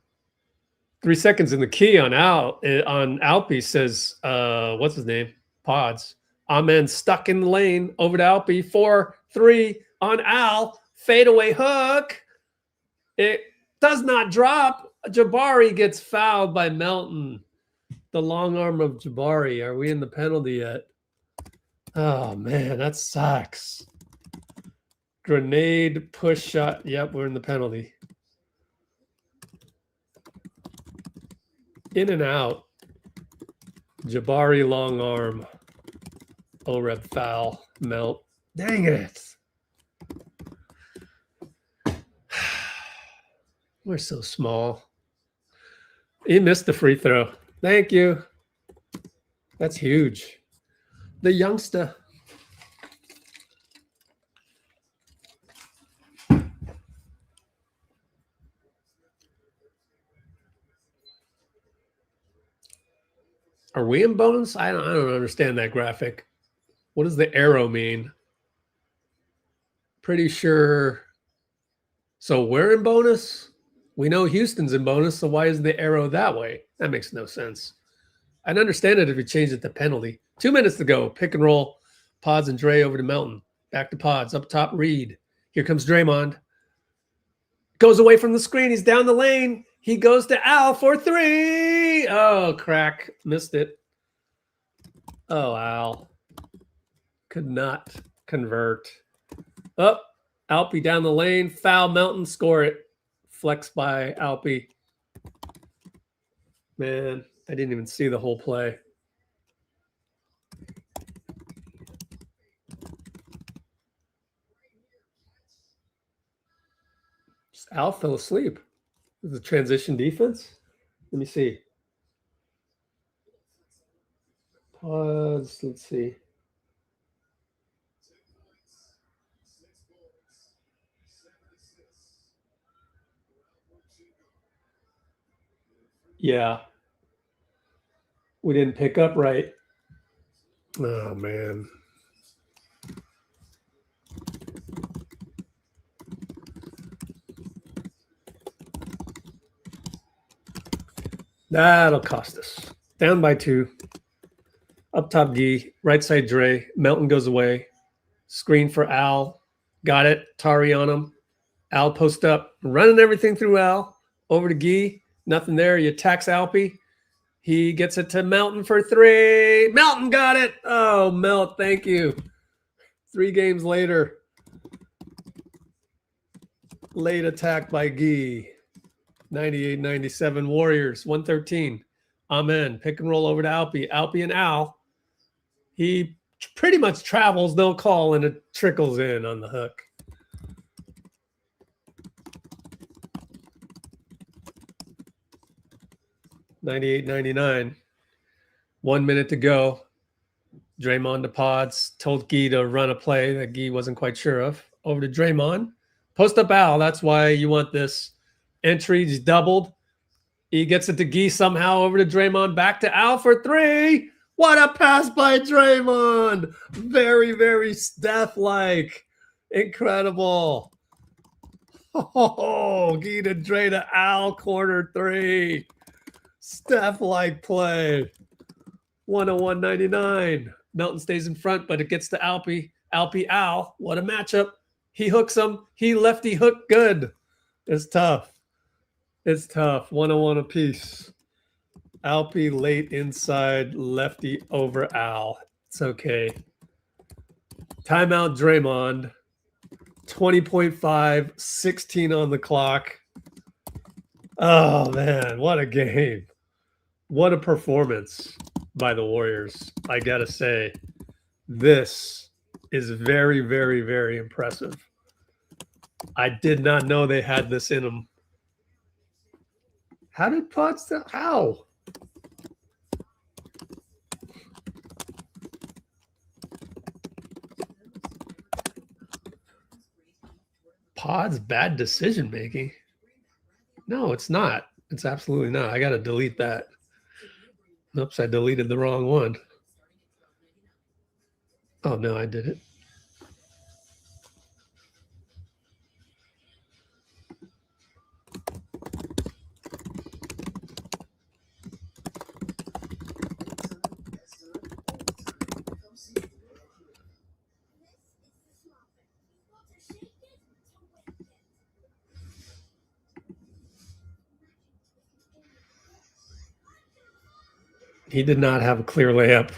3 seconds in the key on Alpi says, what's his name? Pods. Amen stuck in the lane over to Alpi. 4-3 on Al. Fadeaway hook. It does not drop. Jabari gets fouled by Melton. The long arm of Jabari. Are we in the penalty yet? Oh, man, that sucks. Grenade push shot. Yep, we're in the penalty. In and out. Jabari long arm. OREB foul. Melt. Dang it. We're so small. He missed the free throw. Thank you. That's huge. The youngster. Are we in bonus? I don't understand that graphic. What does the arrow mean? Pretty sure. So we're in bonus? We know Houston's in bonus, so why is the arrow that way? That makes no sense. I'd understand it if you changed it to penalty. 2 minutes to go. Pick and roll. Pods and Dre over to Melton. Back to Pods. Up top, Reed. Here comes Draymond. Goes away from the screen. He's down the lane. He goes to Al for 3. Oh, crack. Missed it. Oh, Al. Could not convert. Up. Alpi down the lane. Foul Melton. Score it. Flex by Alpi. Man, I didn't even see the whole play. Just Al fell asleep. Is the transition defense? Let me see. Pause. Let's see. Yeah. We didn't pick up right. Oh, man. That'll cost us. Down by 2. Up top D. Right side Dre. Melton goes away. Screen for Al. Got it. Tari on him. Al post up. Running everything through Al. Over to Gee. Nothing there. He attacks Alpi. He gets it to Melton for 3. Melton got it. Oh, Melt. Thank you. 3 games later. Late attack by Gee. 98-97 Warriors. 113. Amen. Pick and roll over to Alpi. Alpi and Al. He pretty much travels, no call, and it trickles in on the hook. $98.99. 1 minute to go. Draymond to Pods. Told Gee to run a play that Gee wasn't quite sure of. Over to Draymond. Post up Al. That's why you want this. Entry. He's doubled. He gets it to Gee somehow. Over to Draymond. Back to Al for 3. What a pass by Draymond. Very, very Steph-like. Incredible. Oh, Gee to Dre to Al. Corner 3. Steph-like play. 101.99. Melton stays in front, but it gets to Alpi. Alpi, Al. What a matchup. He hooks him. He lefty hook good. It's tough. It's tough. 101 apiece. Alpi late inside. Lefty over Al. It's okay. Timeout Draymond. 20.5. 16 on the clock. Oh, man. What a game. What a performance by the Warriors. I got to say, this is very, very, very impressive. I did not know they had this in them. How did Pods – how? Pods bad decision making? No, it's not. It's absolutely not. I got to delete that. Oops, I deleted the wrong one. Oh, no, I did it. He did not have a clear layup.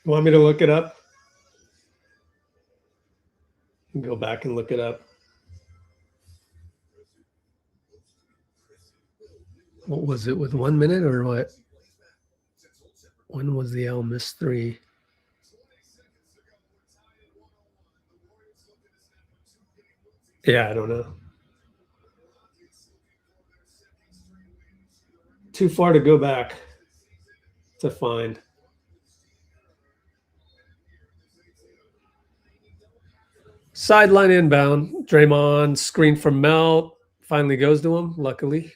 You want me to look it up? Go back and look it up. What was it, with 1 minute or what? When was the L miss three? Yeah, I don't know. Too far to go back to find. Sideline inbound. Draymond screen from Melt. Finally goes to him, luckily.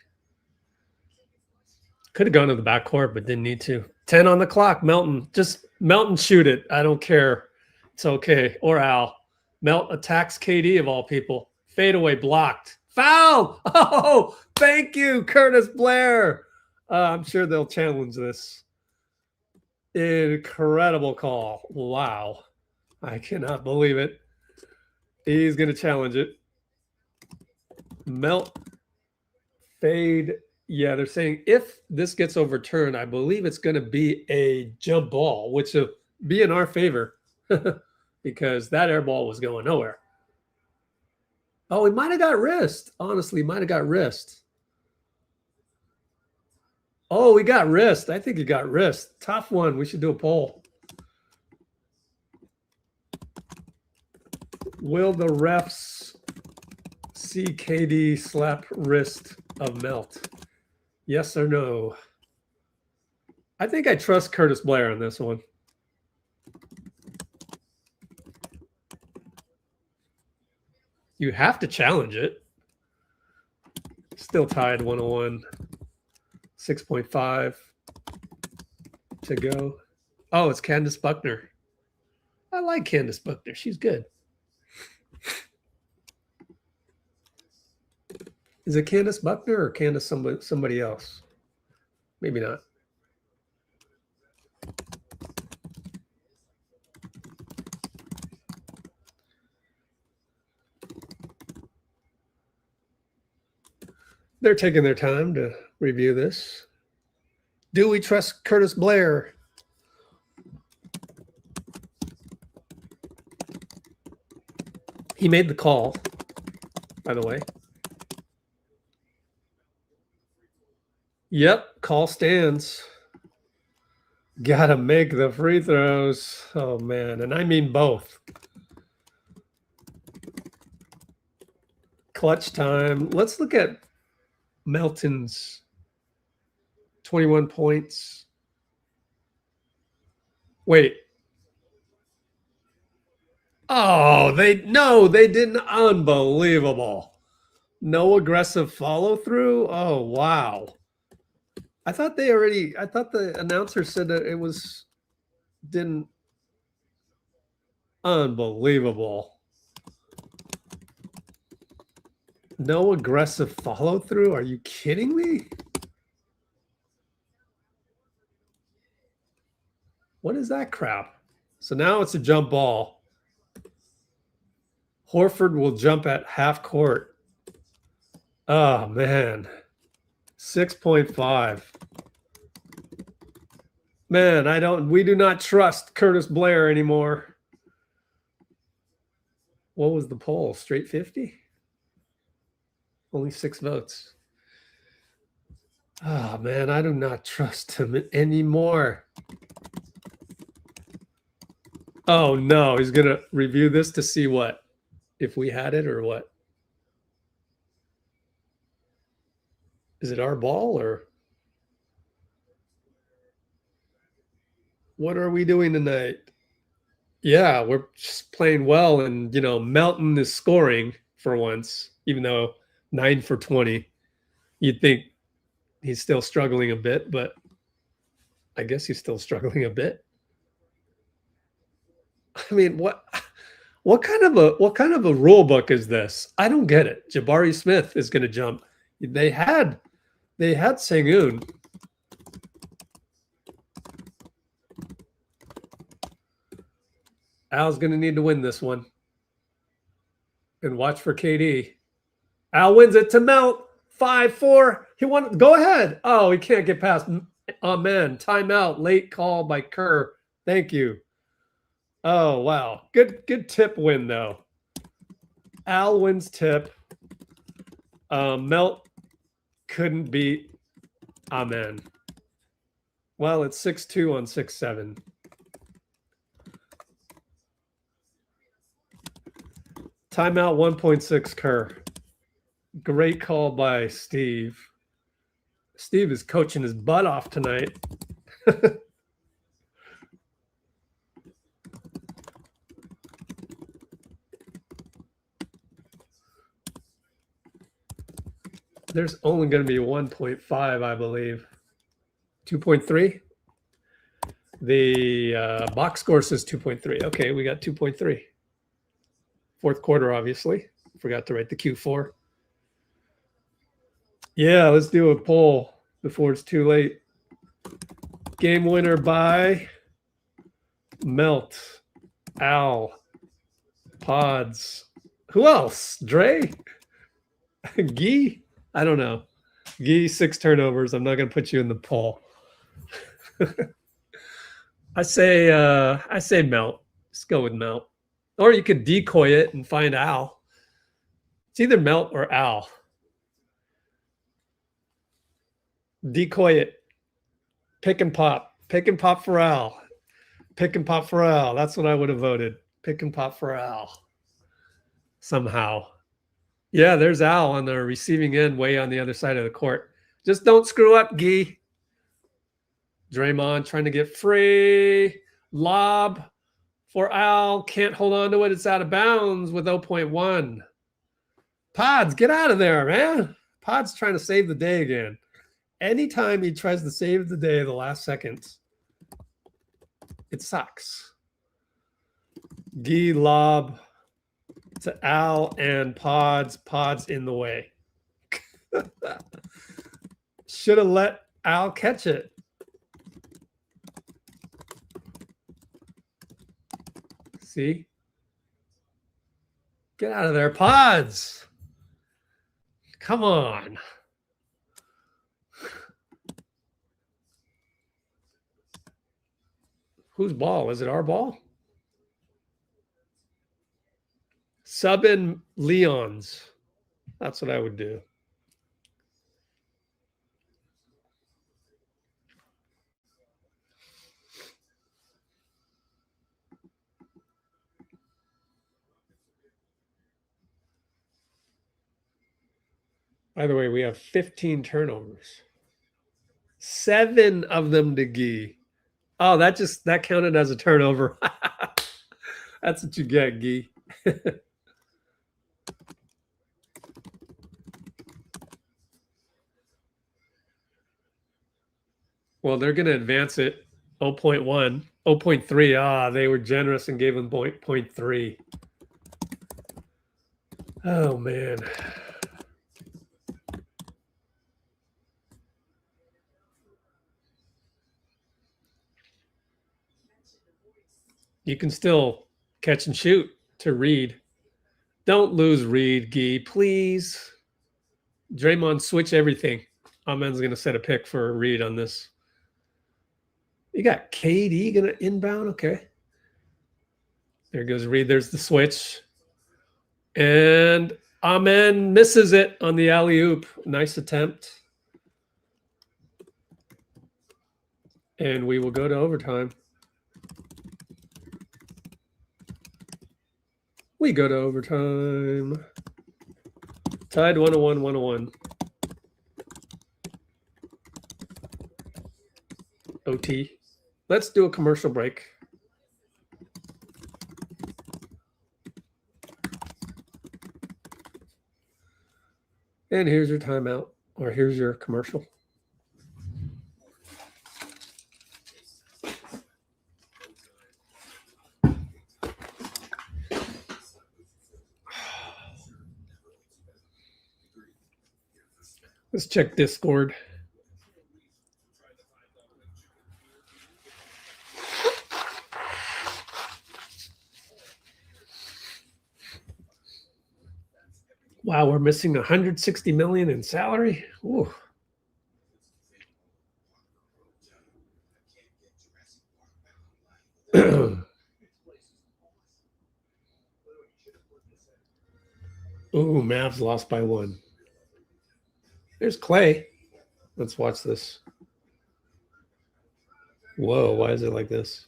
Could have gone to the backcourt, but didn't need to. 10 on the clock. Melton. Just Melton shoot it. I don't care. It's okay. Or Al. Melt attacks KD of all people. Fadeaway blocked. Foul! Oh, thank you, Curtis Blair. I'm sure they'll challenge this. Incredible call. Wow. I cannot believe it. He's going to challenge it. Melt. Fade. Yeah, they're saying if this gets overturned, I believe it's going to be a jump ball, which will be in our favor because that air ball was going nowhere. Oh, he might have got wrist. Honestly, might have got wrist. Oh, he got wrist. I think he got wrist. Tough one. We should do a poll. Will the refs see KD slap wrist of Melt? Yes or no? I think I trust Curtis Blair on this one. You have to challenge it. Still tied 101. 6.5 to go. Oh, it's Candace Buckner. I like Candace Buckner. She's good. Is it Candace Buckner or Candace somebody else? Maybe not. They're taking their time to review this. Do we trust Curtis Blair? He made the call, by the way. Yep, call stands. Gotta make the free throws. Oh, man. And I mean both. Clutch time. Let's look at Melton's 21 points. Wait. Oh, they didn't. Unbelievable. No aggressive follow through. Oh, wow. I thought the announcer said that it didn't. Unbelievable. No aggressive follow through. Are you kidding me? What is that crap? So now it's a jump ball. Horford will jump at half court. Oh, man. 6.5. Man, we do not trust Curtis Blair anymore. What was the poll? Straight 50? Only 6 votes. Oh, man, I do not trust him anymore. Oh, no, he's going to review this to see what? If we had it or what? Is it our ball or what are we doing tonight? Yeah, we're just playing well, and Melton is scoring for once, even though 9 for 20. You'd think he's still struggling a bit, but I guess he's still struggling a bit. I mean, what kind of a rule book is this? I don't get it. Jabari Smith is going to jump. They had Sengun. Al's going to need to win this one. And watch for KD. Al wins it to Melt. 5-4. He won. Go ahead. Oh, he can't get past. Amen. Timeout. Late call by Kerr. Thank you. Oh, wow. Good tip win, though. Al wins tip. Melt couldn't beat. Amen. Well, it's 6-2 on 6-7. Timeout 1.6 Kerr. Great call by Steve. Steve is coaching his butt off tonight. There's only going to be 1.5, I believe. 2.3? The box score says 2.3. Okay, we got 2.3. Fourth quarter, obviously. Forgot to write the Q4. Yeah, let's do a poll before it's too late. Game winner by Melt, Al, Pods. Who else? Dre? Gee? I don't know. Gee, 6 turnovers. I'm not going to put you in the poll. I say Melt. Just go with Melt. Or you could decoy it and find Al. It's either Melt or Al. Decoy it. Pick and pop. Pick and pop for Al. Pick and pop for Al. That's what I would have voted. Pick and pop for Al. Somehow. Yeah, there's Al on the receiving end way on the other side of the court. Just don't screw up, Gee. Draymond trying to get free. Lob for Al. Can't hold on to it. It's out of bounds with 0.1. Pods, get out of there, man. Pods trying to save the day again. Anytime he tries to save the day the last seconds, it sucks. Gee lob to Al and Pods. Pods in the way. Should have let Al catch it. See? Get out of there, Pods. Come on. Whose ball? Is it our ball? Sub in Leon's. That's what I would do. By the way, we have 15 turnovers. 7 of them to Gee. Oh, that counted as a turnover. That's what you get, Gee. Well, they're going to advance it 0.1, 0.3. Ah, they were generous and gave them 0.3. Oh, man. You can still catch and shoot to Reed. Don't lose Reed, Gee, please. Draymond, switch everything. Amen's going to set a pick for Reed on this. You got KD going to inbound? Okay. There goes Reed. There's the switch. And Amen misses it on the alley-oop. Nice attempt. And we will go to overtime. We go to overtime. Tied 101, 101. OT. Let's do a commercial break. And here's your timeout, or here's your commercial. Let's check Discord. Wow, we're missing 160 million in salary. Ooh. Ooh, Mavs lost by 1. There's Clay. Let's watch this. Whoa, why is it like this?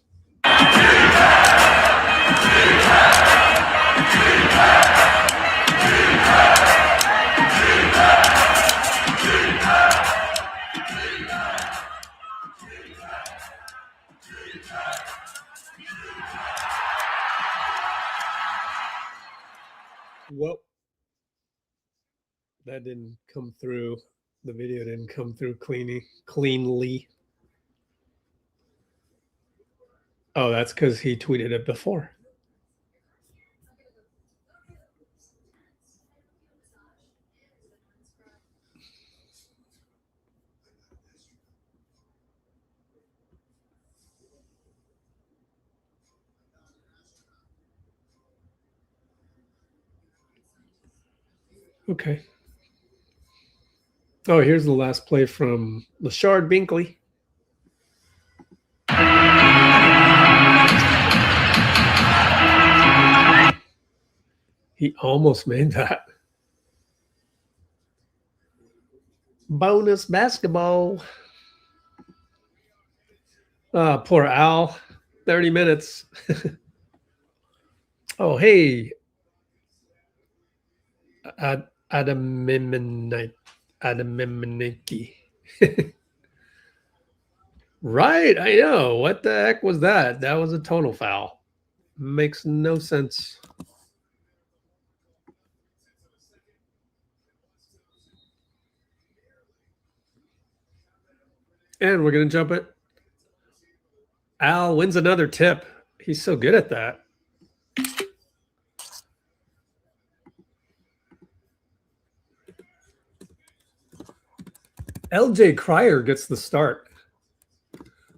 Whoa. That didn't come through. The video didn't come through cleanly. Oh, that's because he tweeted it before. Okay. Oh, here's the last play from Lashard Binkley. He almost made that. Bonus basketball. Poor Al. 30 minutes. Oh, hey. Adaminiki. Right, I know. What the heck was that? That was a total foul. Makes no sense. And we're going to jump it. Al wins another tip. He's so good at that. LJ Cryer gets the start.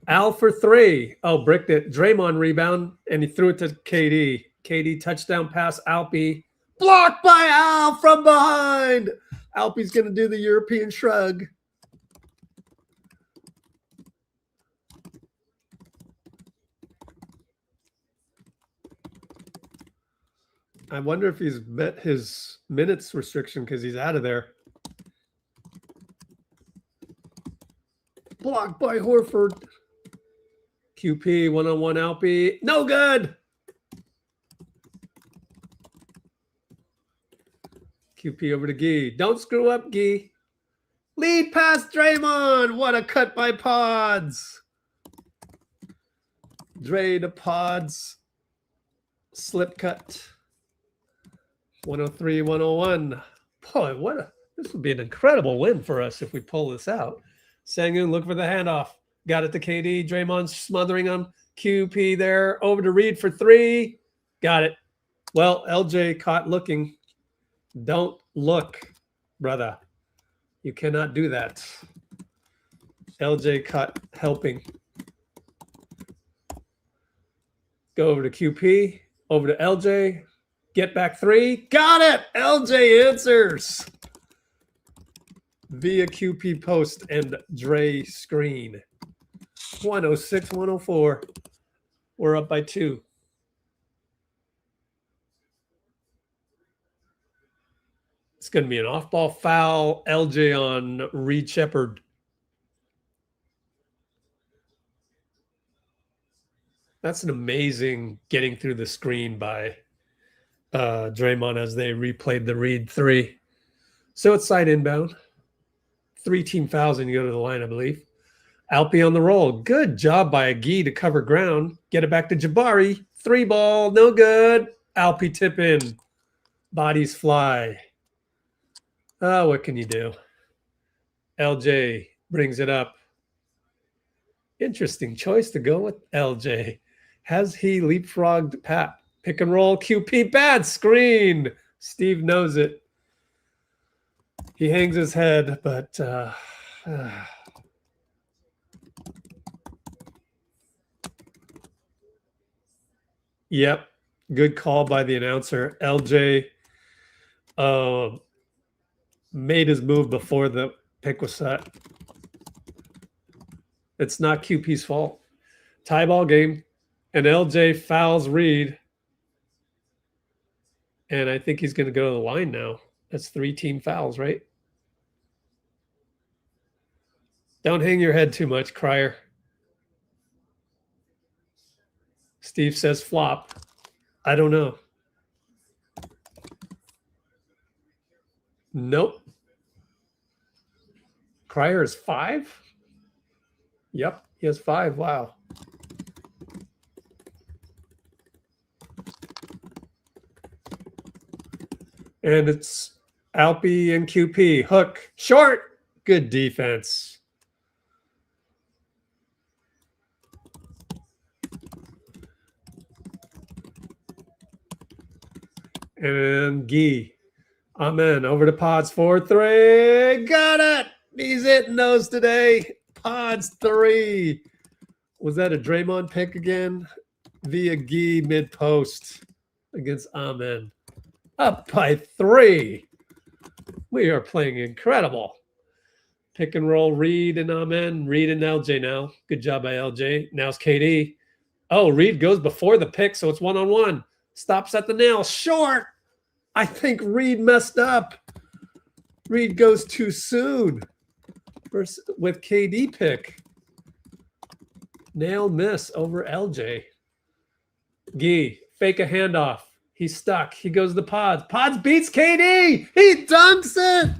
Al for 3. Oh, bricked it. Draymond rebound, and he threw it to KD. KD touchdown pass. Alpi. Blocked by Al from behind. Alpi's going to do the European shrug. I wonder if he's met his minutes restriction because he's out of there. Blocked by Horford. QP, one-on-one Alpi. No good. QP over to Gee. Don't screw up, Gee. Lead past Draymond. What a cut by Pods. Dre to Pods. Slip cut. 103, 101. Boy, this would be an incredible win for us if we pull this out. Sengun, look for the handoff. Got it to KD. Draymond smothering him. QP there. Over to Reed for 3. Got it. Well, LJ caught looking. Don't look, brother. You cannot do that. LJ caught helping. Go over to QP. Over to LJ. Get back 3. Got it. LJ answers. Via QP post and Dre screen. 106, 104. We're up by 2. It's going to be an off-ball foul. LJ on Reed Shepherd. That's an amazing getting through the screen by Draymond as they replayed the Reed 3. So it's side inbound. 3 team fouls and you go to the line, I believe. Alpi on the roll. Good job by Agee to cover ground. Get it back to Jabari. 3 ball. No good. Alpi tip in. Bodies fly. Oh, what can you do? LJ brings it up. Interesting choice to go with LJ. Has he leapfrogged Pat? Pick and roll. QP bad screen. Steve knows it. He hangs his head, but yep. Good call by the announcer. LJ made his move before the pick was set. It's not QP's fault. Tie ball game, and LJ fouls Reed. And I think he's going to go to the line now. That's 3 team fouls, right? Don't hang your head too much, Crier. Steve says flop. I don't know. Nope. Crier is 5? Yep, he has 5. Wow. And it's Alpy and QP. Hook. Short. Good defense. And Gee. Amen. Over to Pods 4-3. Got it. He's hitting those today. Pods 3. Was that a Draymond pick again? Via Gee mid-post against Amen. Up by 3. We are playing incredible. Pick and roll, Reed and Amen. Reed and LJ now. Good job by LJ. Now it's KD. Oh, Reed goes before the pick, so it's 1-on-1. Stops at the nail. Short. I think Reed messed up. Reed goes too soon with KD pick. Nail miss over LJ. Gee, fake a handoff. He's stuck. He goes to Pods. Pods beats KD. He dunks it.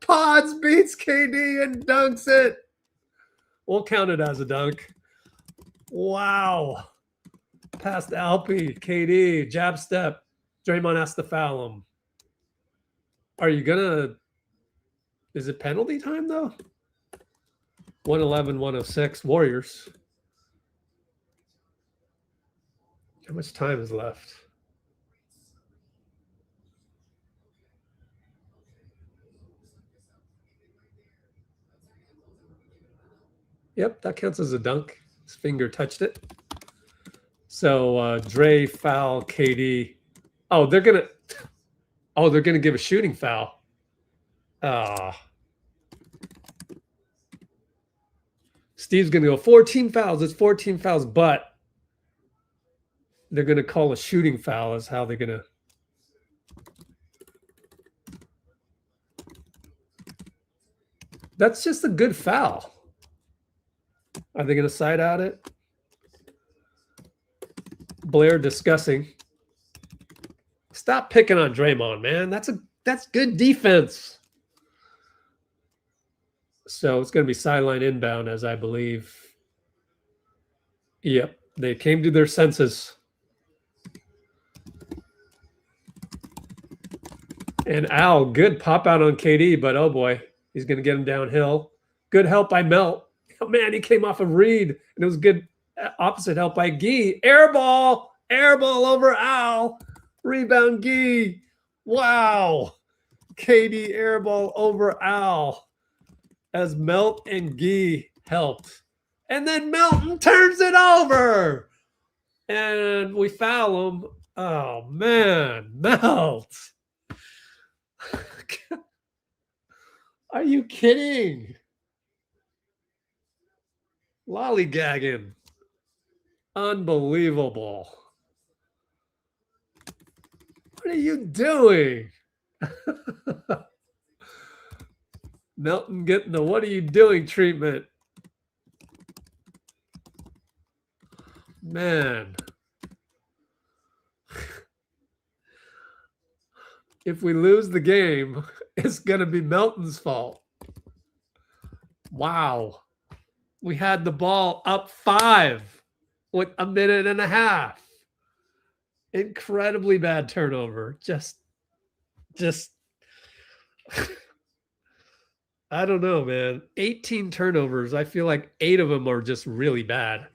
Pods beats KD and dunks it. We'll count it as a dunk. Wow. Past Alpy, KD, jab step. Draymond has to foul him. Are you going to... Is it penalty time, though? 111, 106. Warriors. How much time is left? Yep, that counts as a dunk. His finger touched it. So Dre foul KD. Oh, they're gonna give a shooting foul. Steve's gonna go 14 fouls. It's 14 fouls, but they're gonna call a shooting foul. Is how they're gonna. That's just a good foul. Are they gonna side out it? Blair discussing. Stop picking on Draymond, man. That's good defense. So it's going to be sideline inbound, as I believe. Yep, they came to their senses. And Al, good pop out on KD, but oh boy, he's going to get him downhill. Good help by Melt. Oh man, he came off of Reed, and it was good opposite help by Gee. Air ball over Al. Rebound Gee. Wow. KD air ball over Al as Melt and Gee helped. And then Melton turns it over. And we foul him. Oh, man. Melt. Are you kidding? Lollygagging. Unbelievable. What are you doing? Melton getting the what are you doing treatment. Man. If we lose the game, it's going to be Melton's fault. Wow. We had the ball up 5 with a minute and a half. Incredibly bad turnover. Just I don't know, man. 18 turnovers. I feel like 8 of them are just really bad.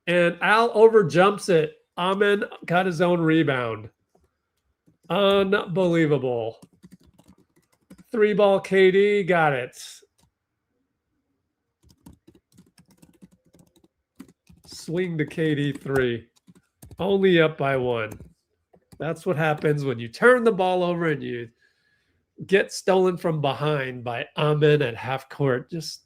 And Al overjumps it. Amen got his own rebound. Unbelievable. 3-ball KD got it. Swing to KD 3. Only up by 1. That's what happens when you turn the ball over and get stolen from behind by Amen at half court. Just,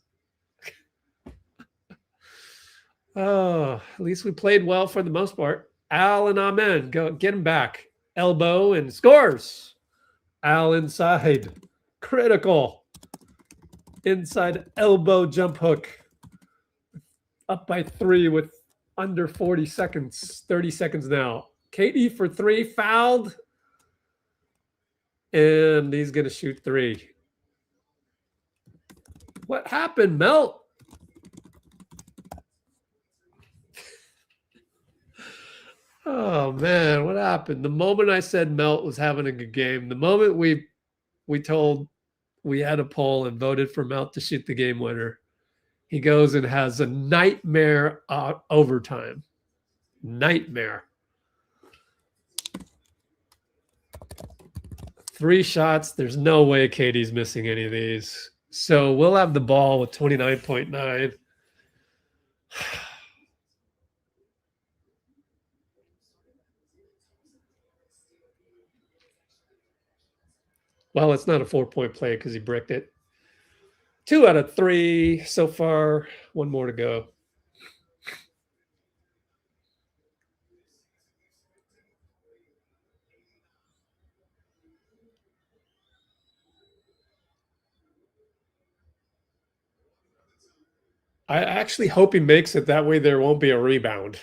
oh, at least we played well for the most part. Al and Amen, go get him back. Elbow and scores. Al inside. Critical. Inside elbow jump hook. Up by 3 with under 40 seconds. 30 seconds now. KD for 3, fouled. And he's going to shoot 3. What happened, Melt? Oh, man, what happened? The moment I said Melt was having a good game, the moment we told we had a poll and voted for Melt to shoot the game winner, he goes and has a nightmare overtime. Nightmare. 3 shots. There's no way KD's missing any of these. So we'll have the ball with 29.9. Well, it's not a 4-point play because he bricked it. 2 out of 3 so far. 1 more to go. I actually hope he makes it. That way there won't be a rebound.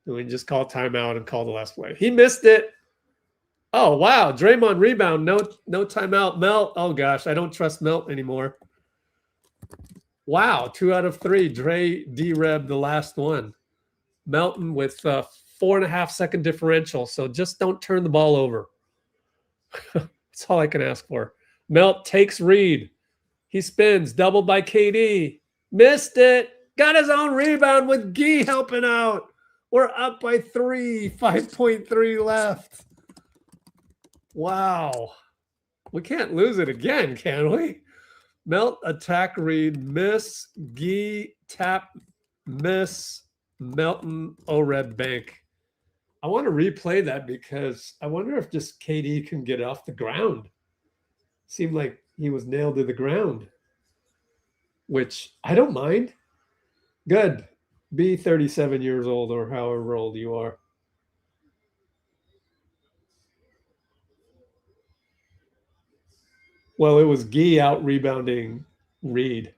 We can just call timeout and call the last play. He missed it. Oh, wow. Draymond rebound. No timeout. Melt. Oh, gosh. I don't trust Melt anymore. Wow. 2 out of 3. Dre D-Reb the last one. Melton with 4.5 second differential. So just don't turn the ball over. That's all I can ask for. Melt takes Reed. He spins. Doubled by KD. Missed it. Got his own rebound with Gee helping out. We're up by 3. 5.3 left. Wow. We can't lose it again, can we? Melt, attack, Reed, miss, Gee, tap, miss, Melton, O-Red bank. I want to replay that because I wonder if just KD can get off the ground. Seemed like he was nailed to the ground, which I don't mind. Good. Be 37 years old or however old you are. Well, it was Gee out rebounding Reed.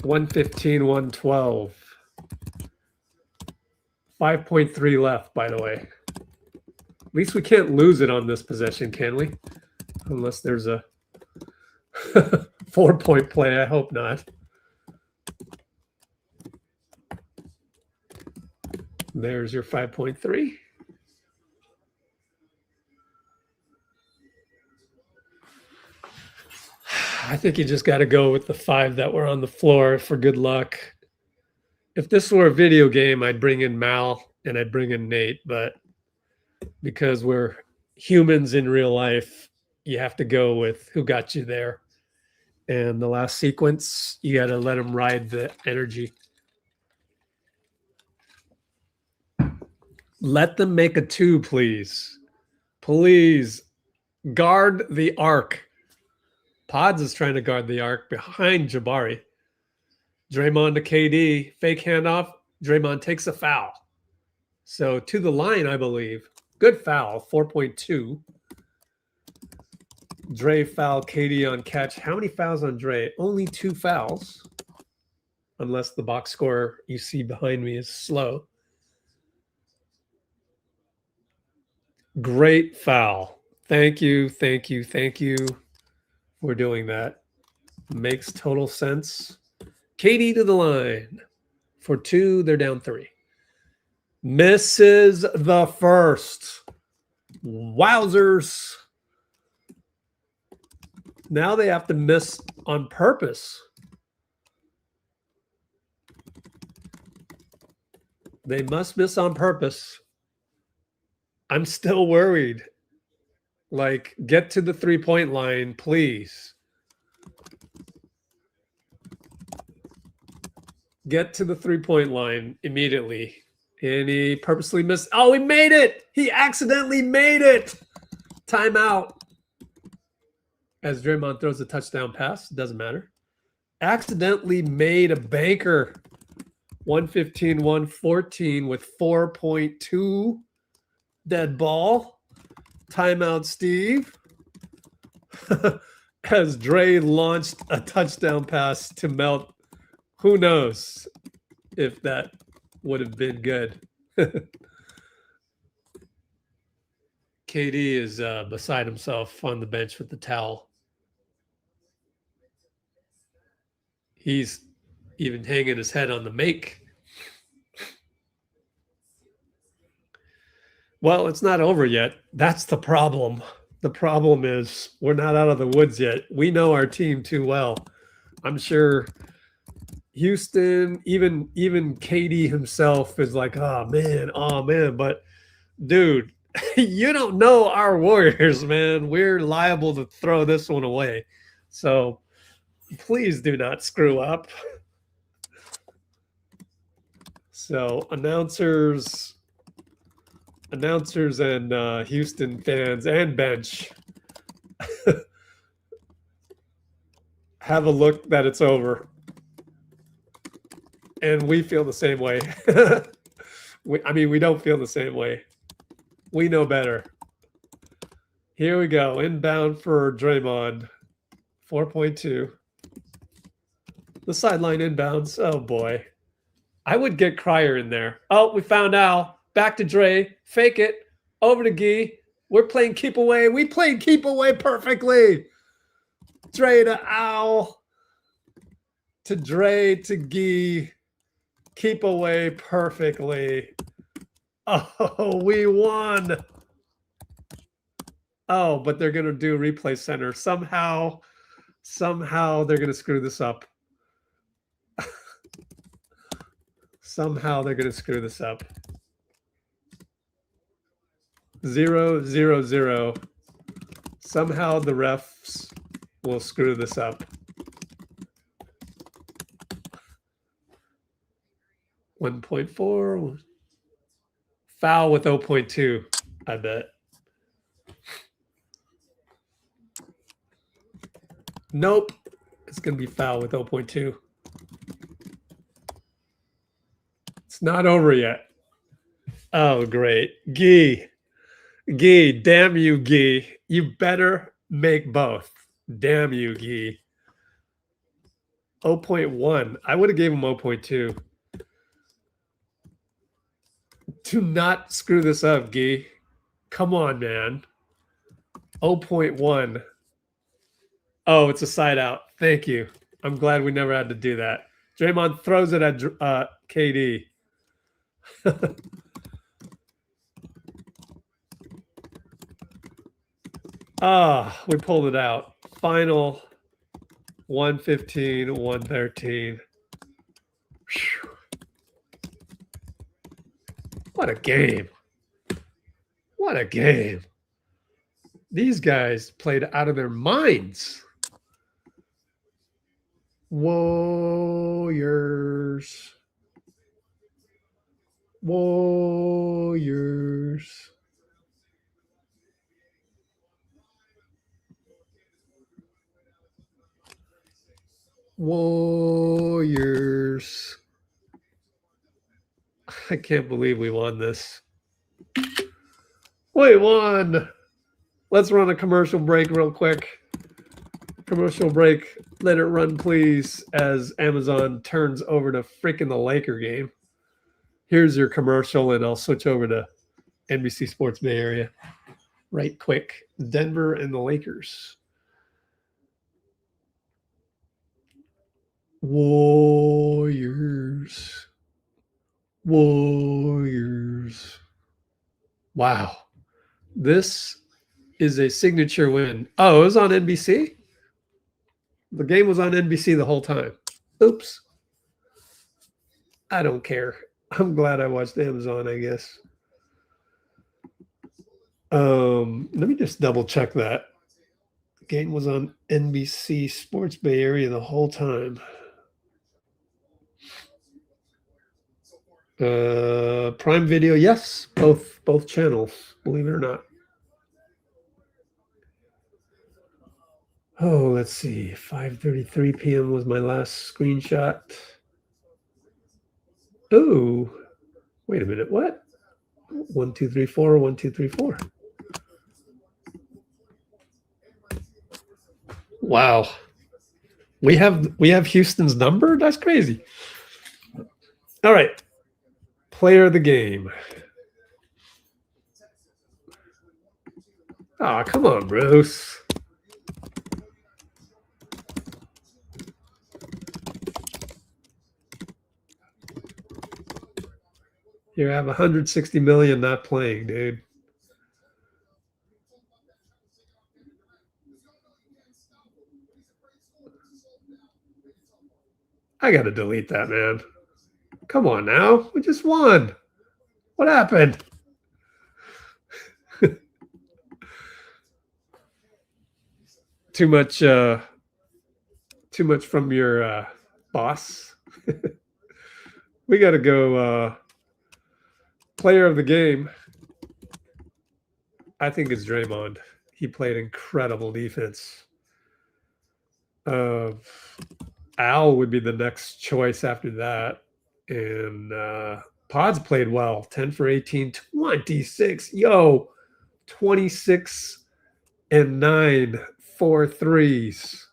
$115, 112. 5.3 left, by the way. At least we can't lose it on this possession, can we? Unless there's a 4-point play. I hope not. There's your 5.3. I think you just got to go with the 5 that were on the floor for good luck. If this were a video game, I'd bring in Mal and I'd bring in Nate, but because we're humans in real life, you have to go with who got you there. And the last sequence, you got to let them ride the energy. Let them make a 2, please. Please guard the arc. Pods is trying to guard the arc behind Jabari. Draymond to KD. Fake handoff. Draymond takes a foul. So to the line, I believe. Good foul. 4.2. Dre foul. KD on catch. How many fouls on Dre? Only 2 fouls. Unless the box score you see behind me is slow. Great foul. Thank you, thank you, thank you for doing that. Makes total sense. KD to the line. For 2, they're down 3. Misses the first. Wowzers. Now they have to miss on purpose. They must miss on purpose. I'm still worried. Like, get to the 3-point line, please. Get to the 3-point line immediately. Can he purposely miss? Oh, he made it. He accidentally made it. Timeout. As Draymond throws a touchdown pass. Doesn't matter. Accidentally made a banker. 115, 114 with 4.2. Dead ball. Timeout, Steve. As Dre launched a touchdown pass to Melt. Who knows if that would have been good. KD is beside himself on the bench with the towel. He's even hanging his head on the make. Well, it's not over yet. That's the problem. The problem is we're not out of the woods yet. We know our team too well. I'm sure Houston, even KD himself is like, oh man. But dude, you don't know our Warriors, man. We're liable to throw this one away. So please do not screw up. So announcers and Houston fans and bench have a look that it's over. And we feel the same way. We don't feel the same way. We know better. Here we go. Inbound for Draymond. 4.2. The sideline inbounds. Oh, boy. I would get Cryer in there. Oh, we found Al. Back to Dre. Fake it. Over to Gee. We're playing keep away. We played keep away perfectly. Dre to Al. To Dre to Gee. Keep away perfectly. Oh, we won. Oh, but they're going to do replay center. Somehow they're going to screw this up. Somehow they're going to screw this up. 0-0-0. Somehow the refs will screw this up. 1.4. Foul with 0.2, I bet. Nope. It's going to be foul with 0.2. It's not over yet. Oh, great. Gee, damn you, Gee. You better make both. Damn you, Gee. 0.1. I would have gave him 0.2. Do not screw this up, Gee. Come on, man. 0.1. Oh, it's a side out. Thank you. I'm glad we never had to do that. Draymond throws it at KD. We pulled it out. Final 115, 113. Whew. What a game. What a game. These guys played out of their minds. Warriors. Warriors. Warriors. I can't believe we won this. We won. Let's run a commercial break real quick. Commercial break. Let it run, please, as Amazon turns over to freaking the Laker game. Here's your commercial, and I'll switch over to NBC Sports Bay Area right quick. Denver and the Lakers. Warriors. Warriors. Wow. This is a signature win. Oh, it was on NBC? The game was on NBC the whole time. Oops. I don't care. I'm glad I watched Amazon, I guess. Let me just double check that. The game was on NBC Sports Bay Area the whole time. Prime Video, yes, both channels, believe it or not. Oh, let's see. 5:33 p.m. was my last screenshot. Oh, wait a minute. What? 1, 2, 3, 4. 1, 2, 3, 4. Wow. We have Houston's number? That's crazy. All right. Player of the game. Ah, come on, Bruce. You have 160 million not playing, dude. I got to delete that, man. Come on now. We just won. What happened? Too much from your boss. We got to go player of the game. I think it's Draymond. He played incredible defense. Al would be the next choice after that. And Pods played well. 10 for 18, 26. Yo, 26 and 9, 4 threes.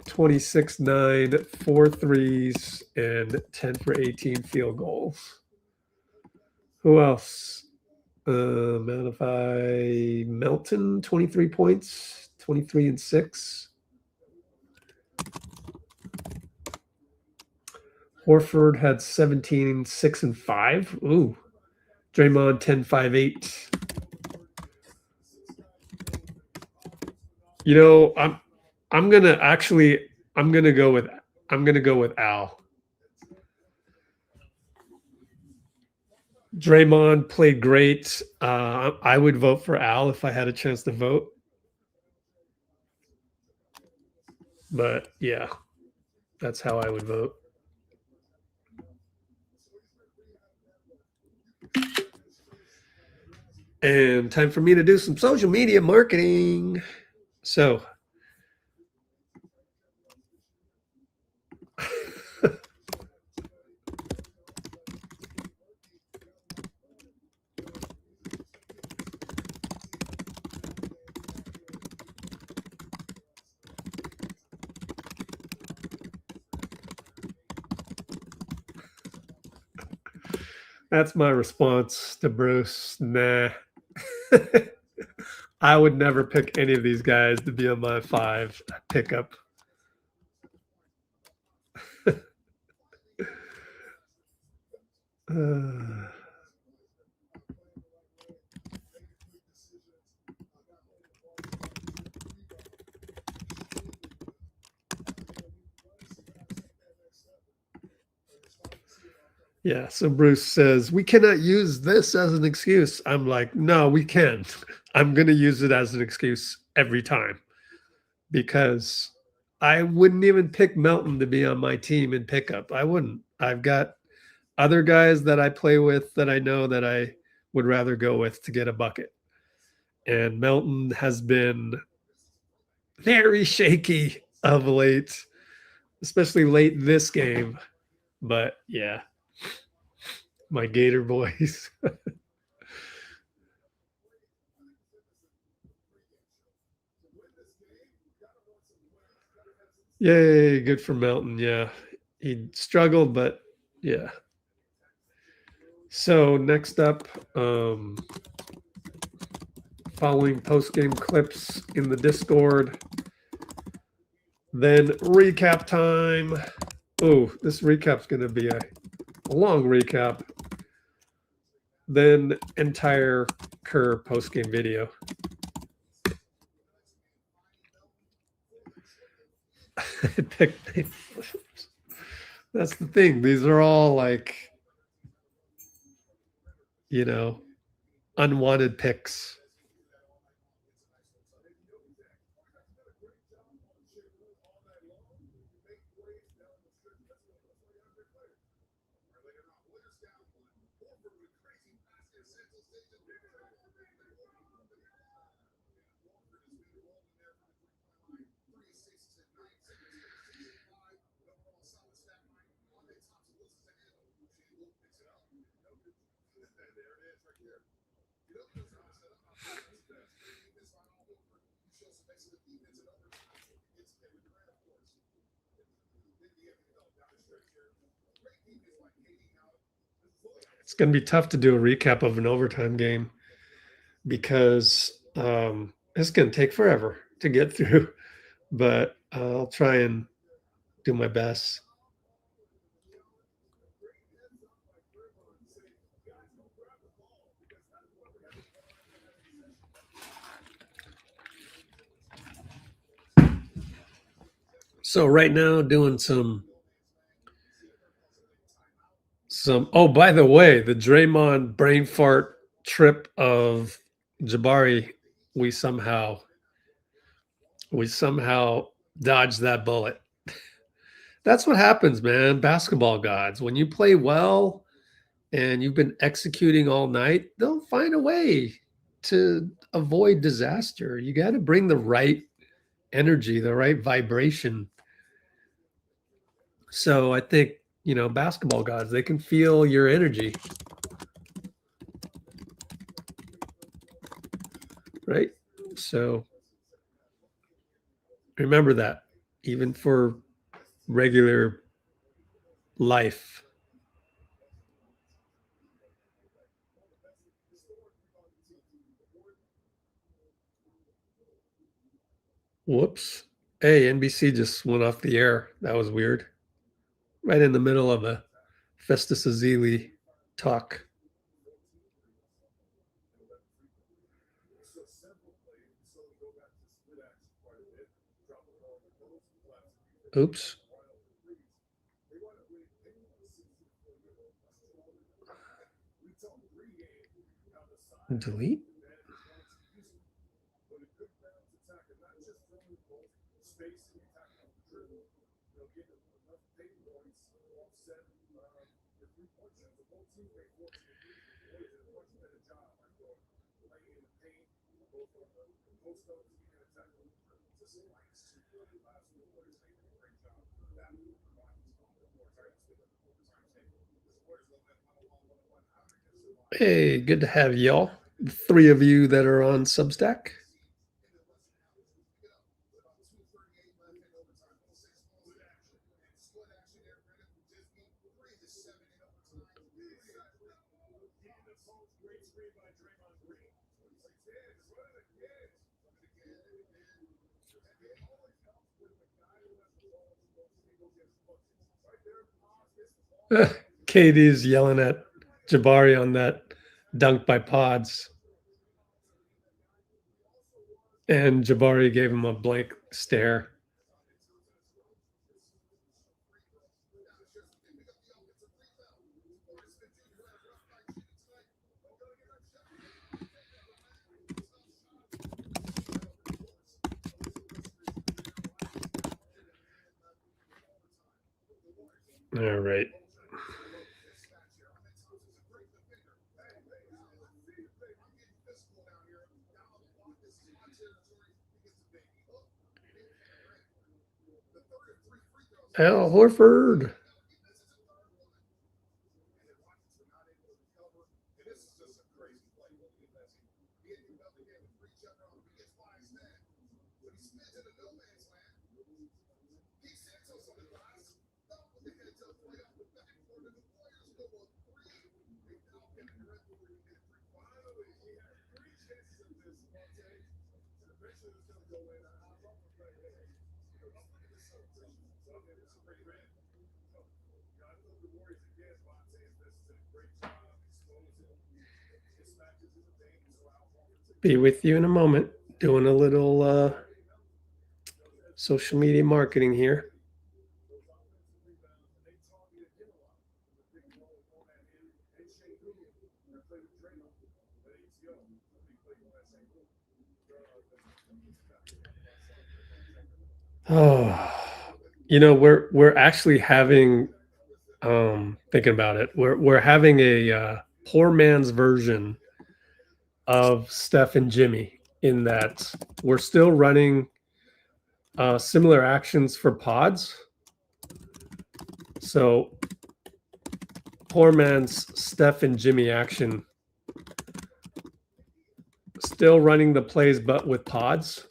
26, 9, 4 threes, and 10 for 18 field goals. Who else? Melton, 23 points, 23 and 6. Horford had 17, 6 and 5. Ooh. Draymond 10, 5, 8. You know, I'm gonna go with Al. Draymond played great. I would vote for Al if I had a chance to vote. But yeah, that's how I would vote. And time for me to do some social media marketing. So that's my response to Bruce. Nah. I would never pick any of these guys to be on my 5 pickup. Yeah, so Bruce says, we cannot use this as an excuse. I'm like, no, we can. I'm going to use it as an excuse every time because I wouldn't even pick Melton to be on my team in pickup. I wouldn't. I've got other guys that I play with that I know that I would rather go with to get a bucket. And Melton has been very shaky of late, especially late this game. But yeah, my Gator boys. Yay, good for Melton. Yeah, he struggled, but yeah. So next up, following post-game clips in the Discord. Then recap time. Oh, this recap's going to be a long recap. Then entire Kerr post-game video. That's the thing. These are all like, you know, unwanted picks. It's going to be tough to do a recap of an overtime game because it's going to take forever to get through, but I'll try and do my best. So right now doing some oh, by the way, the Draymond brain fart trip of Jabari, we somehow dodged that bullet. That's what happens, man. Basketball gods. When you play well and you've been executing all night, they'll find a way to avoid disaster. You got to bring the right energy, the right vibration. So I think, basketball gods, they can feel your energy. Right? So remember that, even for regular life. Whoops. Hey, NBC just went off the air. That was weird. Right in the middle of a Festus Ezeli talk. Oops. Delete? Hey, good to have y'all. The three of you that are on Substack. KD's yelling at Jabari on that dunk by Pods. And Jabari gave him a blank stare. All right. Al Horford. Be with you in a moment. Doing a little social media marketing here. Oh, we're actually having thinking about it. We're having a poor man's version of Steph and Jimmy in that we're still running similar actions for pods. So poor man's Steph and Jimmy action, still running the plays, but with pods.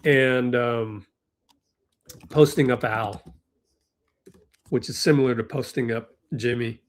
And posting up Al, which is similar to posting up Jimmy.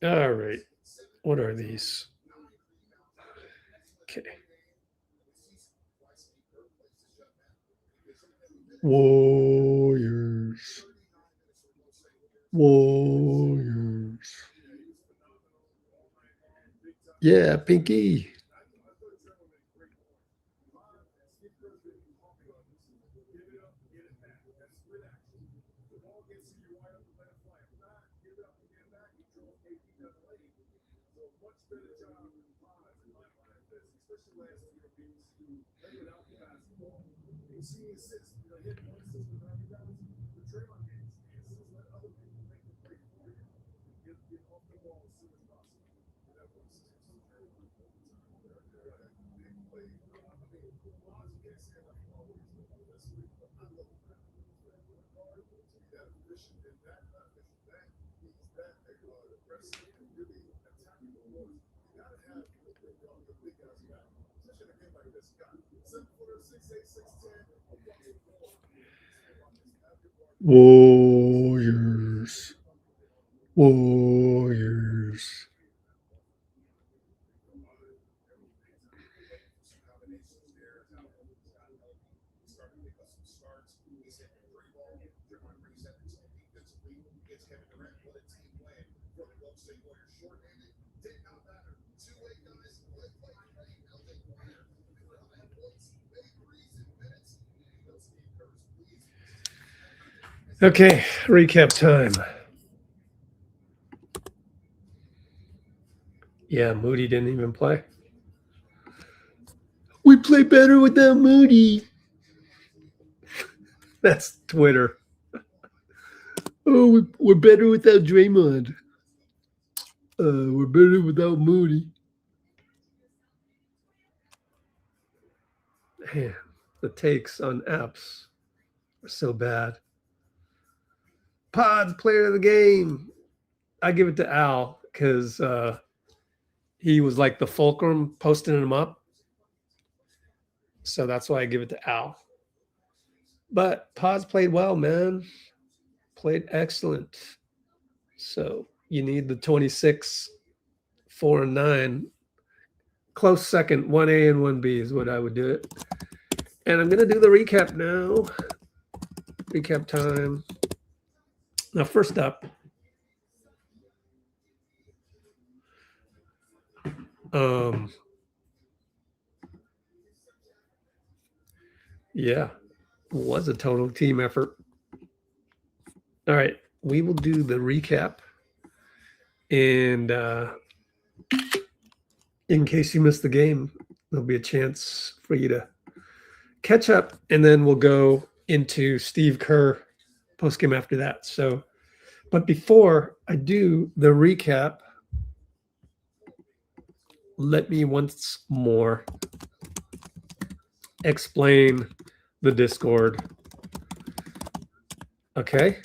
All right. What are these? Okay. Warriors. Yeah, Pinky. Warriors. Okay, recap time. Yeah, Moody didn't even play. We play better without Moody. That's Twitter. Oh, we're better without Draymond. We're better without Moody. Man, the takes on apps are so bad. Pods player of the game. I give it to Al because he was like the fulcrum posting him up. So that's why I give it to Al. But Pods played well, man. Played excellent. So you need the 26, 4, and 9. Close second, 1A and 1B is what I would do it. And I'm going to do the recap now. Recap time. Now, first up, yeah, was a total team effort. All right, we will do the recap. And in case you missed the game, there'll be a chance for you to catch up. And then we'll go into Steve Kerr postgame after that. So, but before I do the recap, let me once more explain the Discord. Okay.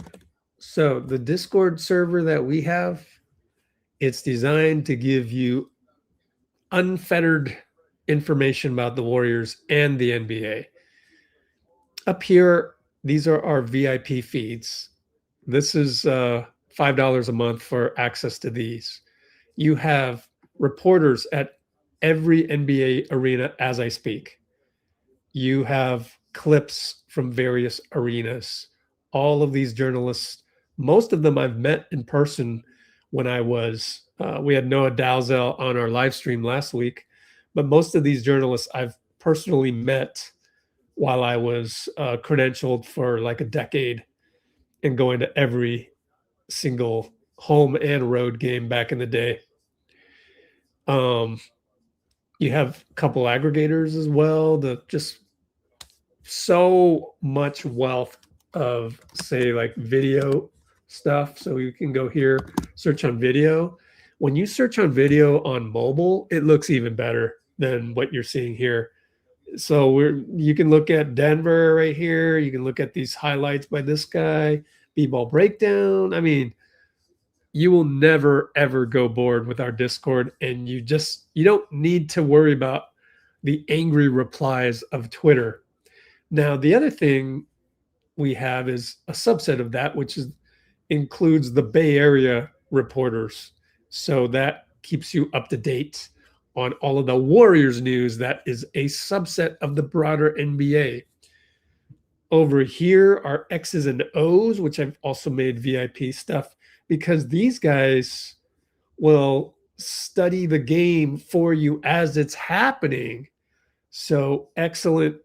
So the Discord server that we have, it's designed to give you unfettered information about the Warriors and the NBA. Up here, these are our VIP feeds. This is $5 a month for access to these. You have reporters at every NBA arena as I speak. You have clips from various arenas all of these journalists. Most of them I've met in person when I was, we had Noah Dalzell on our live stream last week, but most of these journalists I've personally met while I was credentialed for like a decade and going to every single home and road game back in the day. You have a couple aggregators as well. Just so much wealth of, say, like video stuff. So you can go here, search on video. When you search on video on mobile, it looks even better than what you're seeing here. So you can look at Denver right here. You can look at these highlights by this guy, B-ball breakdown. I mean, you will never, ever go bored with our Discord. And you don't need to worry about the angry replies of Twitter. Now, the other thing we have is a subset of that, which includes the Bay Area reporters. So that keeps you up to date on all of the Warriors news. That is a subset of the broader NBA. Over here are X's and O's, which I've also made VIP stuff, because these guys will study the game for you as it's happening. So excellent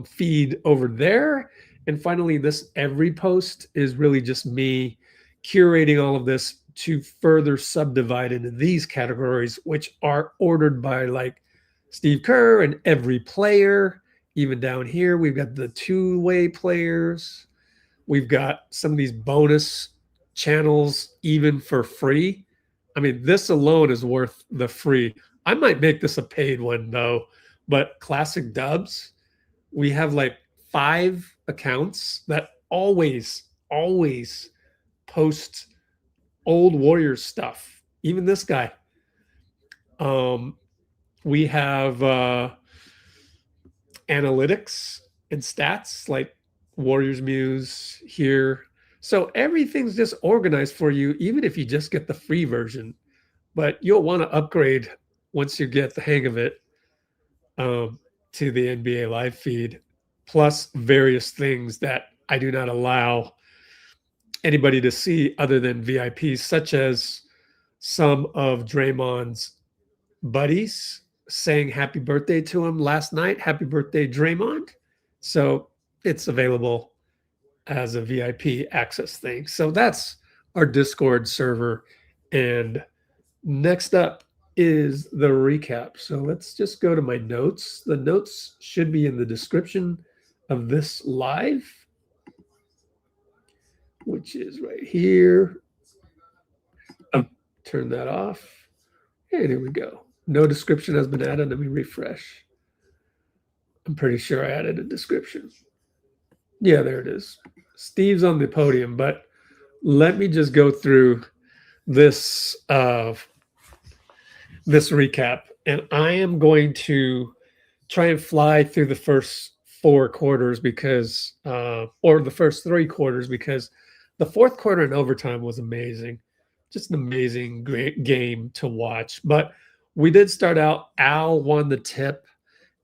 feed over there. And finally, this every post is really just me curating all of this to further subdivide into these categories, which are ordered by like Steve Kerr and every player. Even down here, we've got the two-way players. We've got some of these bonus channels even for free. I mean, this alone is worth the free. I might make this a paid one though, but Classic Dubs, we have like 5 accounts that always post old Warriors stuff. Even this guy. We have analytics and stats like Warriors Muse here. So everything's just organized for you, even if you just get the free version. But you'll want to upgrade once you get the hang of it to the NBA live feed, plus various things that I do not allow anybody to see other than VIPs, such as some of Draymond's buddies saying happy birthday to him last night. Happy birthday, Draymond. So it's available as a VIP access thing. So that's our Discord server. And next up is the recap. So let's just go to my notes. The notes should be in the description of this live, which is right here. Turn that off. And here we go. No description has been added. Let me refresh. I'm pretty sure I added a description. Yeah, there it is. Steve's on the podium, but let me just go through this this recap. And I am going to try and fly through the first 4 quarters because, or the first 3 quarters, because the fourth quarter in overtime was amazing. Just an amazing, great game to watch. But we did start out, Al won the tip.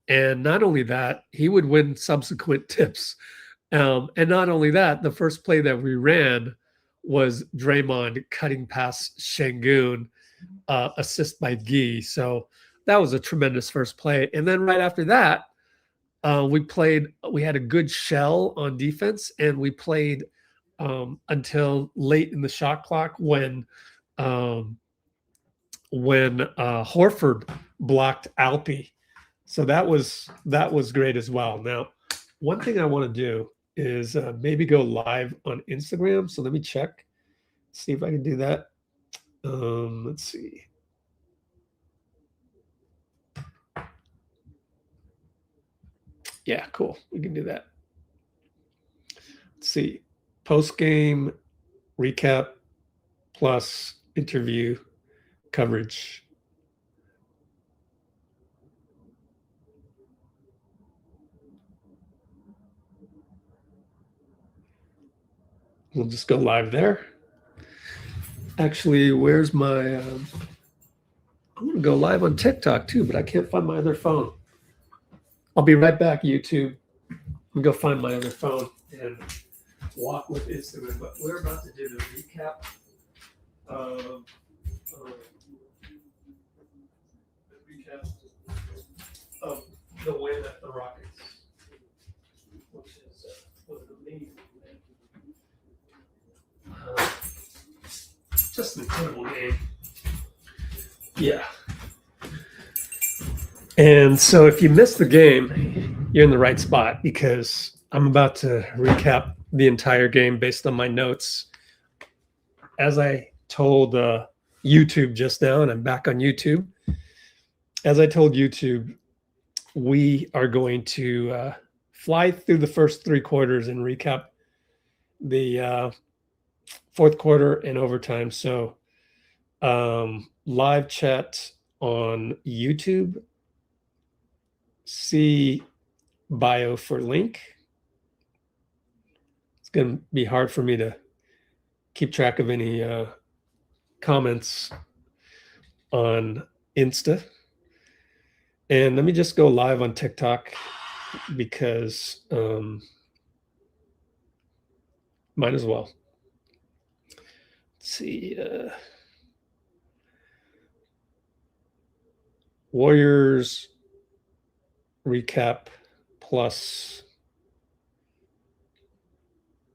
And not only that, he would win subsequent tips. And not only that, the first play that we ran was Draymond cutting past Sengun, assist by Gee. So that was a tremendous first play. And then right after that, we had a good shell on defense, and we played until late in the shot clock when Horford blocked Alpi. So that was great as well. Now, one thing I want to do is maybe go live on Instagram. So let me check, see if I can do that. Let's see. Yeah, cool. We can do that. Let's see. Post-game recap plus interview coverage. We'll just go live there. Actually, where's my... I'm going to go live on TikTok too, but I can't find my other phone. I'll be right back, YouTube. Let me go find my other phone. and walk with Instagram, but we're about to do the recap of the win at the Rockets, which was an amazing win. Just an incredible game. Yeah. And so if you missed the game, you're in the right spot because I'm about to recap the entire game based on my notes. As I told YouTube just now, and I'm back on YouTube, as I told YouTube, we are going to fly through the first 3 quarters and recap the fourth quarter and overtime. So live chat on YouTube. See bio for link. It's going to be hard for me to keep track of any comments on Insta. And let me just go live on TikTok because might as well. Let's see. Warriors recap plus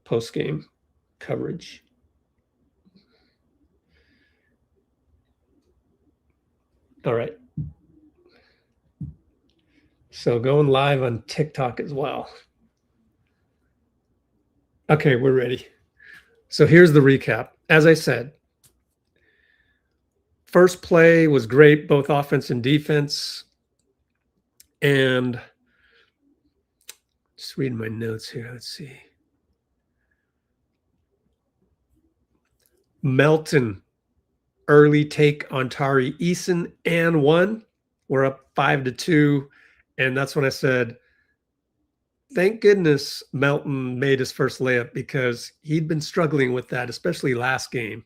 post-game coverage. All right. So going live on TikTok as well. Okay, we're ready. So here's the recap. As I said, first play was great, both offense and defense. And just reading my notes here. Let's see. Melton, early take on Tari Eason and 1. We're up 5-2. And that's when I said, thank goodness Melton made his first layup because he'd been struggling with that, especially last game.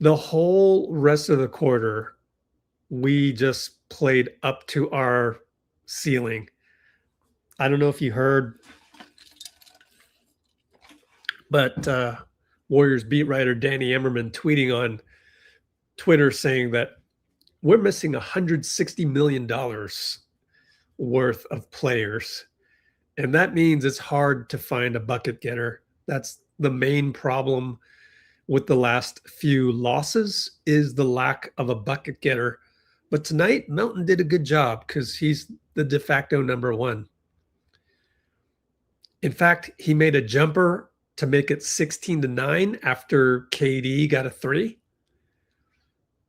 The whole rest of the quarter, we just played up to our ceiling. I don't know if you heard, but Warriors beat writer Danny Emmerman tweeting on Twitter saying that we're missing $160 million worth of players. And that means it's hard to find a bucket getter. That's the main problem with the last few losses is the lack of a bucket getter. But tonight, Melton did a good job because he's the de facto number 1. In fact, he made a jumper to make it 16-9 after KD got a 3.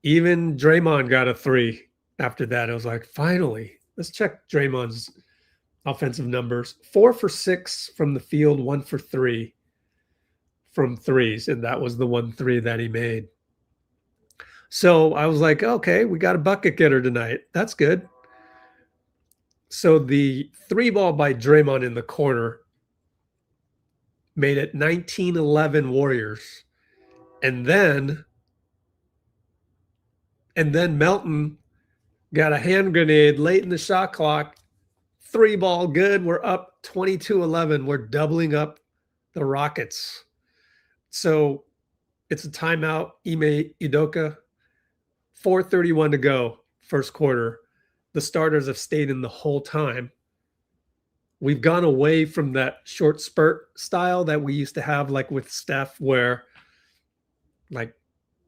Even Draymond got a 3 after that. I was like, finally, let's check Draymond's offensive numbers. 4 for 6 from the field, 1 for 3 from threes. And that was the 1 3 that he made. So I was like, okay, we got a bucket getter tonight. That's good. So the 3 ball by Draymond in the corner made it 19-11 Warriors. And then Melton got a hand grenade late in the shot clock. 3 ball good. We're up 22-11. We're doubling up the Rockets. So it's a timeout. Ime Udoka. 4:31 to go, first quarter. The starters have stayed in the whole time. We've gone away from that short spurt style that we used to have, like with Steph, where like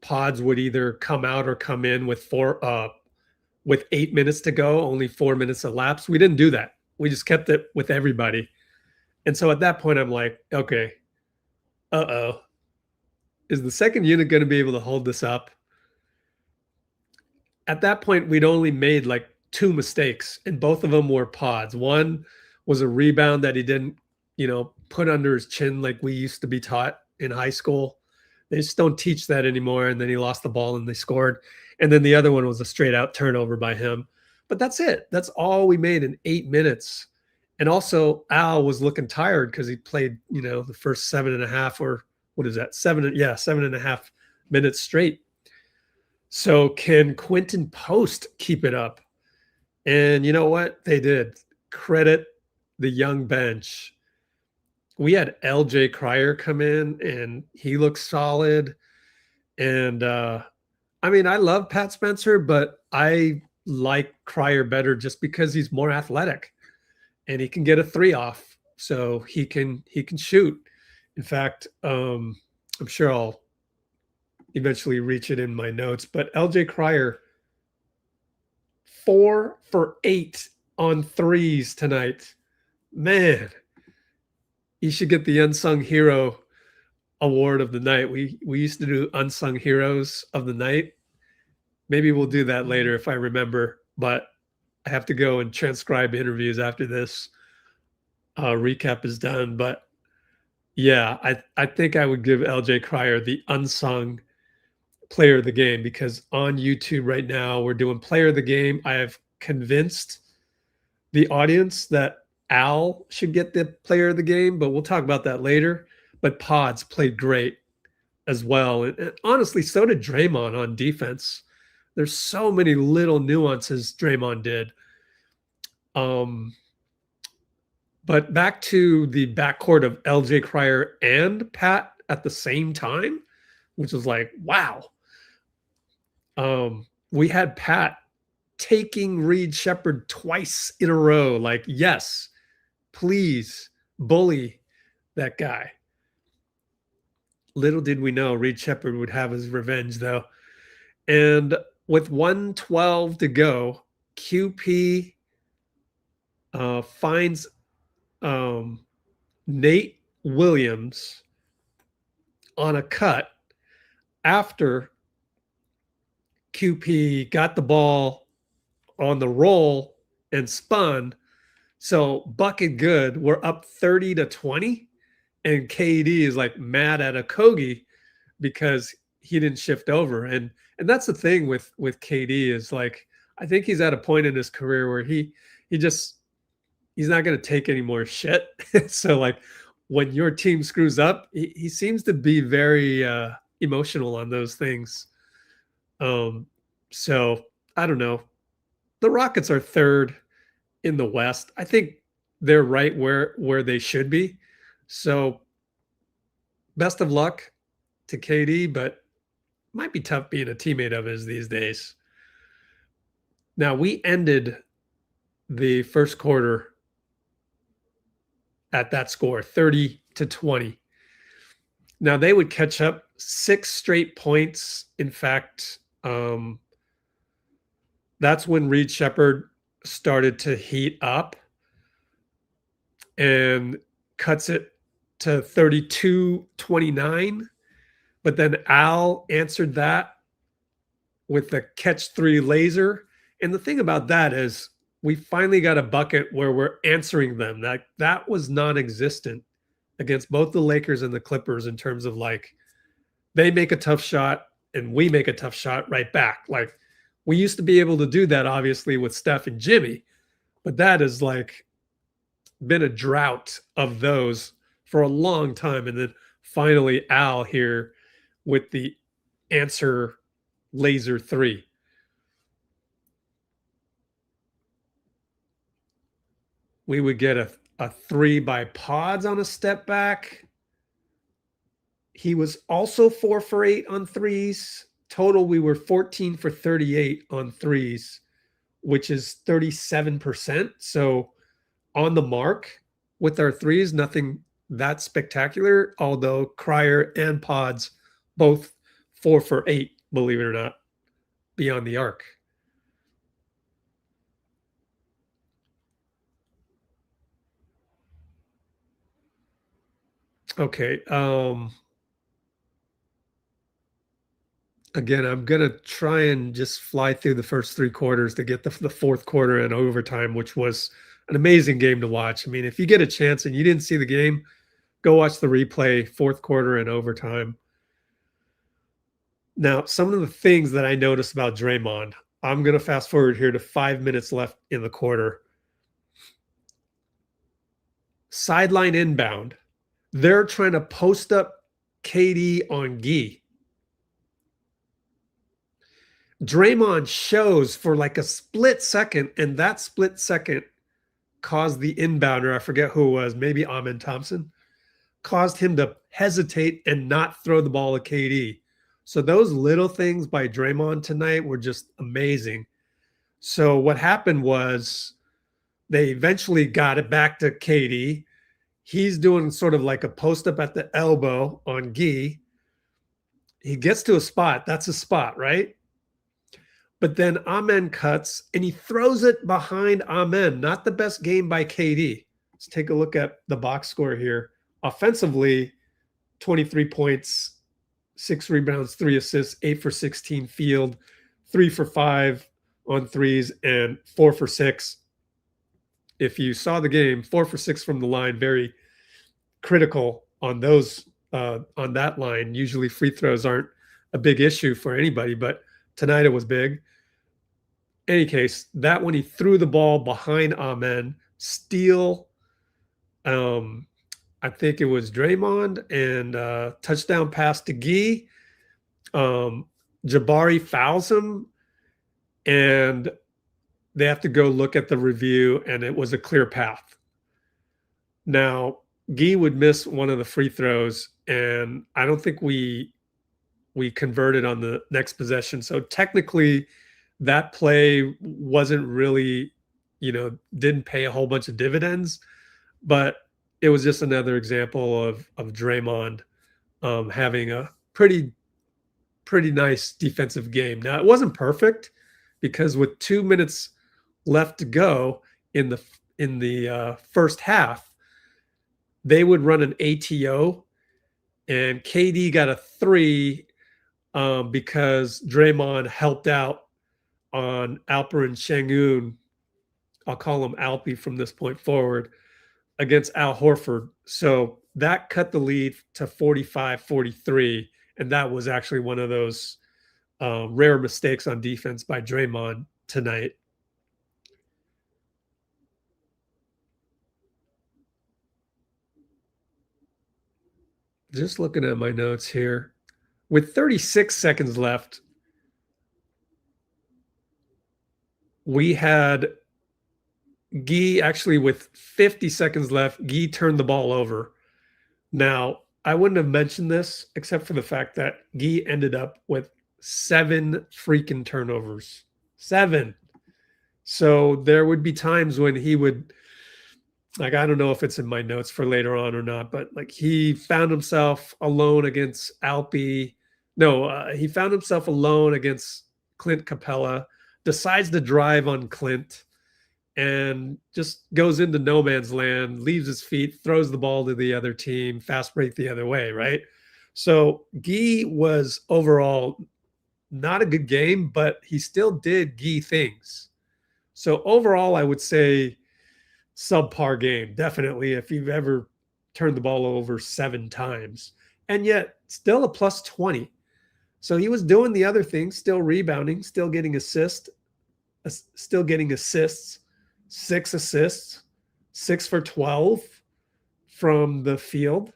pods would either come out or come in with 8 minutes to go, only 4 minutes elapsed. We didn't do that. We just kept it with everybody. And so at that point, I'm like, okay, is the second unit going to be able to hold this up? At that point, we'd only made like 2 mistakes, and both of them were pods. One was a rebound that he didn't, put under his chin like we used to be taught in high school. They just don't teach that anymore. And then he lost the ball and they scored. And then the other one was a straight out turnover by him. But that's it. That's all we made in 8 minutes. And also Al was looking tired because he played, the first 7.5 or what is that? 7.5 minutes straight. So can Quentin Post keep it up? And you know what? They did. Credit the young bench, we had LJ Cryer come in and he looks solid. And I mean, I love Pat Spencer, but I like Cryer better just because he's more athletic and he can get a three off. So he can shoot. In fact, I'm sure I'll eventually reach it in my notes, but LJ Cryer 4 for 8 on threes tonight. Man, he should get the unsung hero award of the night. We used to do unsung heroes of the night. Maybe we'll do that later if I remember, but I have to go and transcribe interviews after this recap is done. But yeah, I think I would give LJ Cryer the unsung player of the game, because on YouTube right now we're doing player of the game. I have convinced the audience that Al should get the player of the game, but we'll talk about that later. But Pods played great as well. And honestly, so did Draymond on defense. There's so many little nuances Draymond did. But back to the backcourt of LJ Cryer and Pat at the same time, which was like, wow. We had Pat taking Reed Shepherd twice in a row. Like, yes, please bully that guy. Little did we know Reed Shepherd would have his revenge, though. And with 1:12 to go, QP finds Nate Williams on a cut after QP got the ball on the roll and spun. So bucket good. We're up 30-20. And KD is like mad at Okogie because he didn't shift over. And that's the thing with KD is like, I think he's at a point in his career where he's not going to take any more shit. So like when your team screws up, he seems to be very emotional on those things. So I don't know. The Rockets are third in the West. I think they're right where they should be. So best of luck to KD, but might be tough being a teammate of his these days. Now, we ended the first quarter at that score, 30-20. Now, they would catch up 6 straight points. In fact, that's when Reed Shepherd started to heat up and cuts it to 32-29. But then Al answered that with the catch 3 laser. And the thing about that is we finally got a bucket where we're answering them. That was non-existent against both the Lakers and the Clippers in terms of like they make a tough shot and we make a tough shot right back. Like we used to be able to do that obviously with Steph and Jimmy, but that has like been a drought of those for a long time. And then finally Al here with the answer laser 3. We would get a 3 by Pods on a step back. He was also 4 for 8 on threes. Total, we were 14 for 38 on threes, which is 37%. So on the mark with our threes, nothing that spectacular, although Cryer and Pods both 4 for 8, believe it or not, beyond the arc. Okay. Again, I'm going to try and just fly through the first 3 quarters to get the fourth quarter and overtime, which was an amazing game to watch. I mean, if you get a chance and you didn't see the game, go watch the replay, fourth quarter and overtime. Now, some of the things that I noticed about Draymond, I'm going to fast forward here to 5 minutes left in the quarter. Sideline inbound. They're trying to post up KD on Gee. Draymond shows for like a split second, and that split second caused the inbounder, I forget who it was, maybe Amen Thompson, caused him to hesitate and not throw the ball at KD. So those little things by Draymond tonight were just amazing. So what happened was they eventually got it back to KD. He's doing sort of like a post up at the elbow on Gee. He gets to a spot. That's a spot, right? But then Amen cuts and he throws it behind Amen. Not the best game by KD. Let's take a look at the box score here. Offensively, 23 points, 6 rebounds, 3 assists, 8 for 16 field, 3 for 5 on threes, and 4 for 6. If you saw the game, 4 for 6 from the line, very critical on those on that line. Usually free throws aren't a big issue for anybody, but tonight it was big. Any case, that when he threw the ball behind Amen, steal, I think it was Draymond, and touchdown pass to Gee. Jabari fouls him, and they have to go look at the review, and it was a clear path. Now, Gee would miss one of the free throws, and I don't think we converted on the next possession. So technically, that play wasn't really, didn't pay a whole bunch of dividends, but it was just another example of Draymond having a pretty nice defensive game. Now, it wasn't perfect because with 2 minutes left to go in the first half, they would run an ATO, and KD got a 3 because Draymond helped out on Alperen Sengun. I'll call him Alpy from this point forward, against Al Horford. So that cut the lead to 45-43, and that was actually one of those rare mistakes on defense by Draymond tonight. Just looking at my notes here. With 36 seconds left, we had Gee, actually with 50 seconds left, Gee turned the ball over. Now, I wouldn't have mentioned this except for the fact that Gee ended up with 7 freaking turnovers. 7. So there would be times when he would, I don't know if it's in my notes for later on or not, but he found himself alone against Alpy. No, he found himself alone against Clint Capella, decides to drive on Clint, and just goes into no man's land, leaves his feet, throws the ball to the other team, fast break the other way, right? So Gee was overall not a good game, but he still did Gee things. So overall, I would say subpar game, definitely, if you've ever turned the ball over 7 times, and yet still a plus 20. So he was doing the other things, still rebounding, still getting assists, 6 assists, 6 for 12 from the field,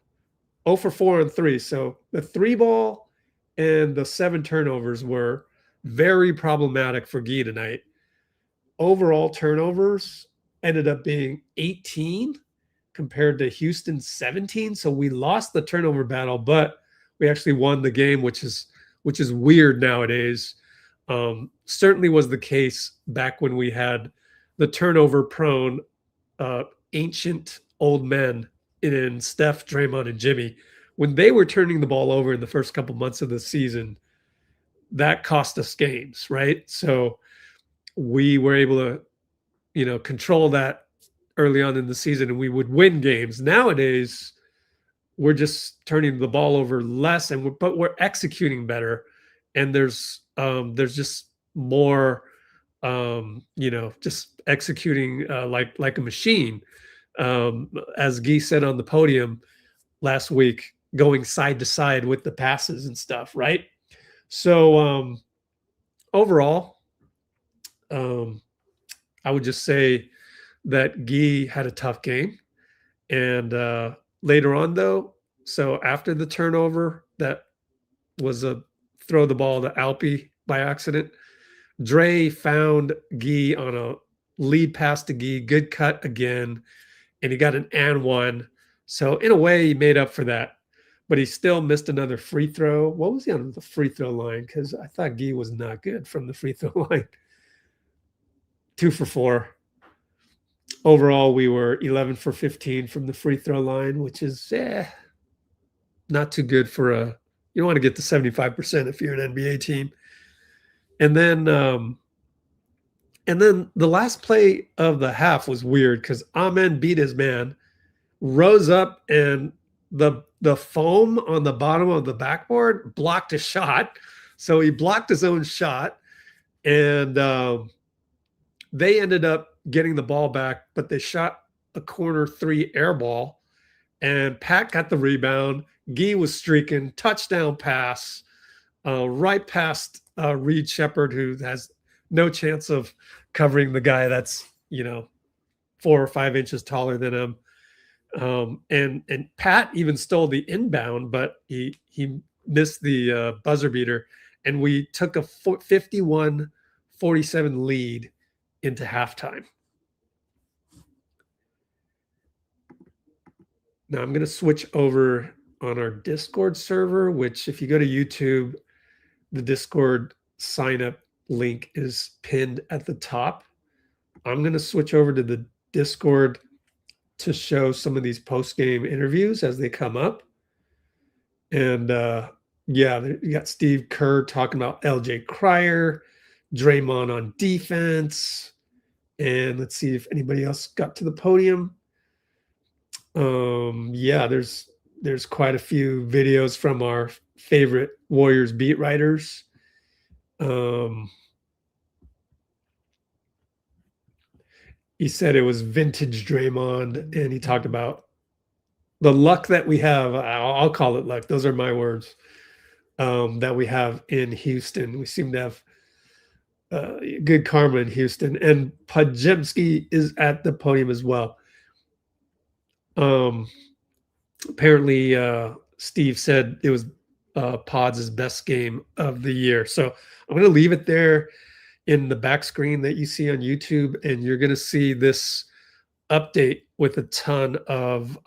0 for 4 on 3. So the 3 ball and the 7 turnovers were very problematic for Gee tonight. Overall turnovers ended up being 18 compared to Houston's 17. So we lost the turnover battle, but we actually won the game, which is weird nowadays. Certainly was the case back when we had the turnover-prone ancient old men in Steph, Draymond, and Jimmy. When they were turning the ball over in the first couple months of the season, that cost us games, right? So we were able to, control that early on in the season, and we would win games. Nowadays, we're just turning the ball over less, but we're executing better, and there's just more, just executing like a machine. As Gee said on the podium last week, going side to side with the passes and stuff, right? So overall, I would just say that Gee had a tough game. And later on, though, so after the turnover, that was a throw the ball to Alpy by accident, Dre found Gee on lead pass to Gee, good cut again, and he got an and one. So in a way, he made up for that, but he still missed another free throw. What was he on the free throw line? Because I thought Gee was not good from the free throw line. 2 for 4. Overall, we were 11 for 15 from the free throw line, which is not too good for a. You don't want to get to 75% if you're an NBA team. And then the last play of the half was weird because Amen beat his man, rose up, and the foam on the bottom of the backboard blocked a shot. So he blocked his own shot, and they ended up getting the ball back, but they shot a corner 3 air ball, and Pat got the rebound. Gee was streaking, touchdown pass, right past Reed Shepherd, who has no chance of covering the guy that's 4 or 5 inches taller than him. And Pat even stole the inbound, but he missed the buzzer beater, and we took a 51-47 lead into halftime. Now I'm going to switch over on our Discord server, which if you go to YouTube, the Discord sign up link is pinned at the top. I'm going to switch over to the Discord to show some of these post-game interviews as they come up. And you got Steve Kerr talking about LJ Cryer, Draymond on defense, and let's see if anybody else got to the podium. There's quite a few videos from our favorite Warriors beat writers. He said it was vintage Draymond, and he talked about the luck that we have. I'll call it luck. Those are my words. That we have in Houston. We seem to have good karma in Houston, and Podziemski is at the podium as well. Apparently, Steve said it was Pod's best game of the year. So I'm going to leave it there in the back screen that you see on YouTube, and you're going to see this update with a ton of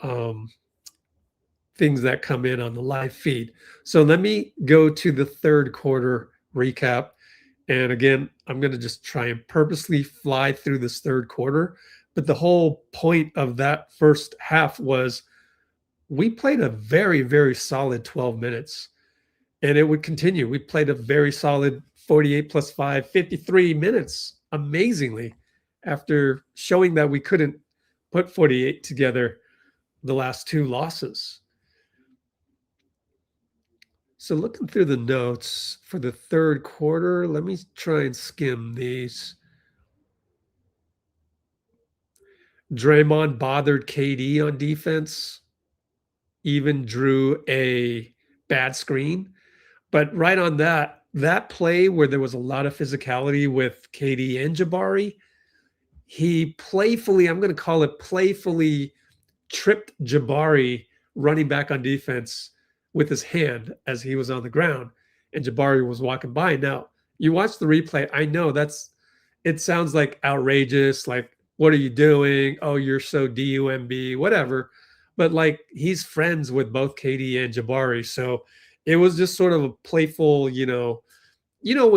things that come in on the live feed. So let me go to the third quarter recap. And again, I'm going to just try and purposely fly through this third quarter. But the whole point of that first half was we played a very, very solid 12 minutes. And it would continue. We played a very solid 48 plus 5, 53 minutes, amazingly, after showing that we couldn't put 48 together the last 2 losses. So looking through the notes for the third quarter, let me try and skim these. Draymond bothered KD on defense, even drew a bad screen. But right on that play where there was a lot of physicality with KD and Jabari, he playfully, I'm going to call it playfully, tripped Jabari running back on defense with his hand as he was on the ground, and Jabari was walking by. Now, you watch the replay, I know it sounds like outrageous, like, what are you doing? Oh, you're so DUMB, whatever. But like, he's friends with both KD and Jabari. So it was just sort of a playful, when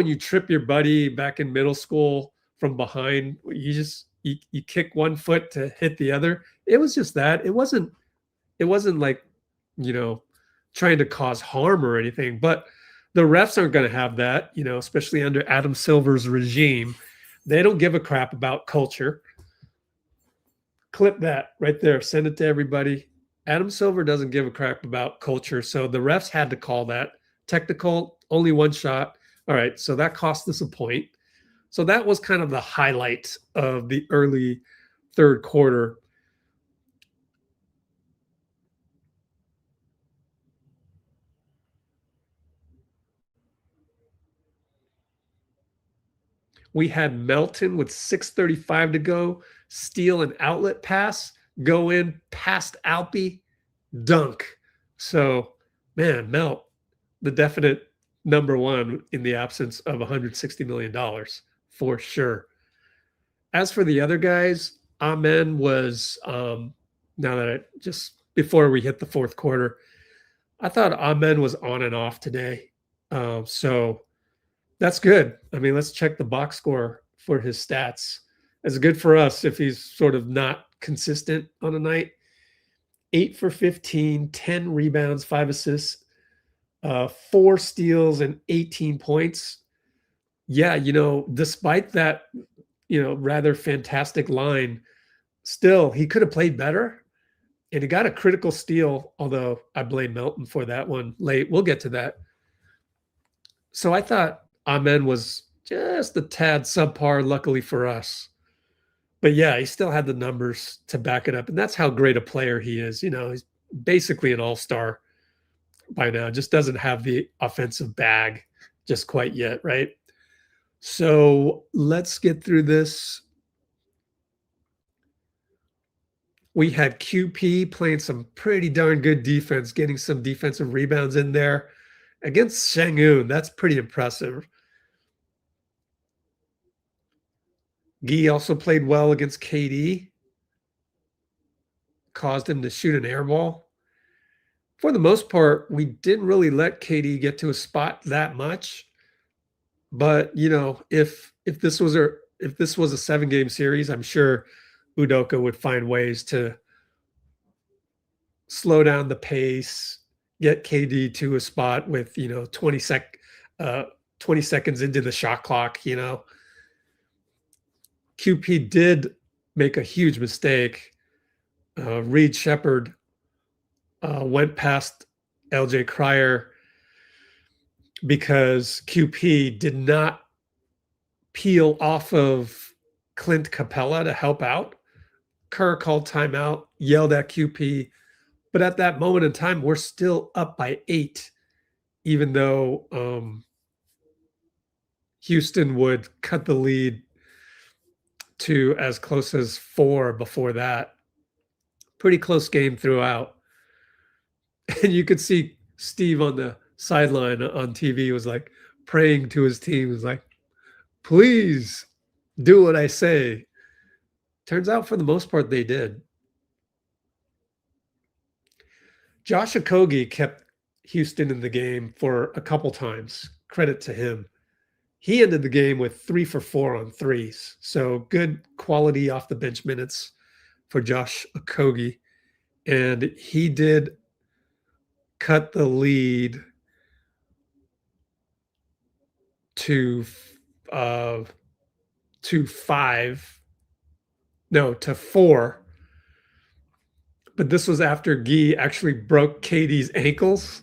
you trip your buddy back in middle school from behind, you kick one foot to hit the other. It was just that. It wasn't like, trying to cause harm or anything, but the refs aren't going to have that, especially under Adam Silver's regime. They don't give a crap about culture. Clip that right there. Send it to everybody. Adam Silver doesn't give a crap about culture. So the refs had to call that technical, only 1 shot. All right. So that cost us a point. So that was kind of the highlight of the early third quarter. We had Melton with 6:35 to go, steal an outlet pass, go in past Alpi, dunk. So, man, Melt, the definite number one in the absence of $160 million for sure. As for the other guys, Amen was now that just before we hit the fourth quarter, I thought Amen was on and off today. So that's good. I mean, let's check the box score for his stats. It's good for us if he's sort of not consistent on a night. 8 for 15, 10 rebounds, 5 assists, 4 steals, and 18 points. Yeah, despite that, rather fantastic line, still, he could have played better. And he got a critical steal, although I blame Melton for that one late. We'll get to that. So I thought Amen was just a tad subpar, luckily for us. But yeah, he still had the numbers to back it up. And that's how great a player he is. He's basically an all-star by now, just doesn't have the offensive bag just quite yet, right? So let's get through this. We had QP playing some pretty darn good defense, getting some defensive rebounds in there against Sengun. That's pretty impressive. Guy also played well against KD, caused him to shoot an air ball. For the most part, we didn't really let KD get to a spot that much. But if this was a 7-game series, I'm sure Udoka would find ways to slow down the pace, get KD to a spot with 20 seconds into the shot clock. QP did make a huge mistake. Reed Shepherd went past LJ Cryer because QP did not peel off of Clint Capella to help out. Kerr called timeout, yelled at QP. But at that moment in time, we're still up by 8, even though Houston would cut the lead to as close as 4 before that. Pretty close game throughout. And you could see Steve on the sideline on TV was like praying to his team, was like, please do what I say. Turns out for the most part they did. Josh Okogie kept Houston in the game for a couple times. Credit to him. He ended the game with 3 for 4 on threes. So good quality off the bench minutes for Josh Okogie. And he did cut the lead to 4. But this was after Guy actually broke KD's ankles.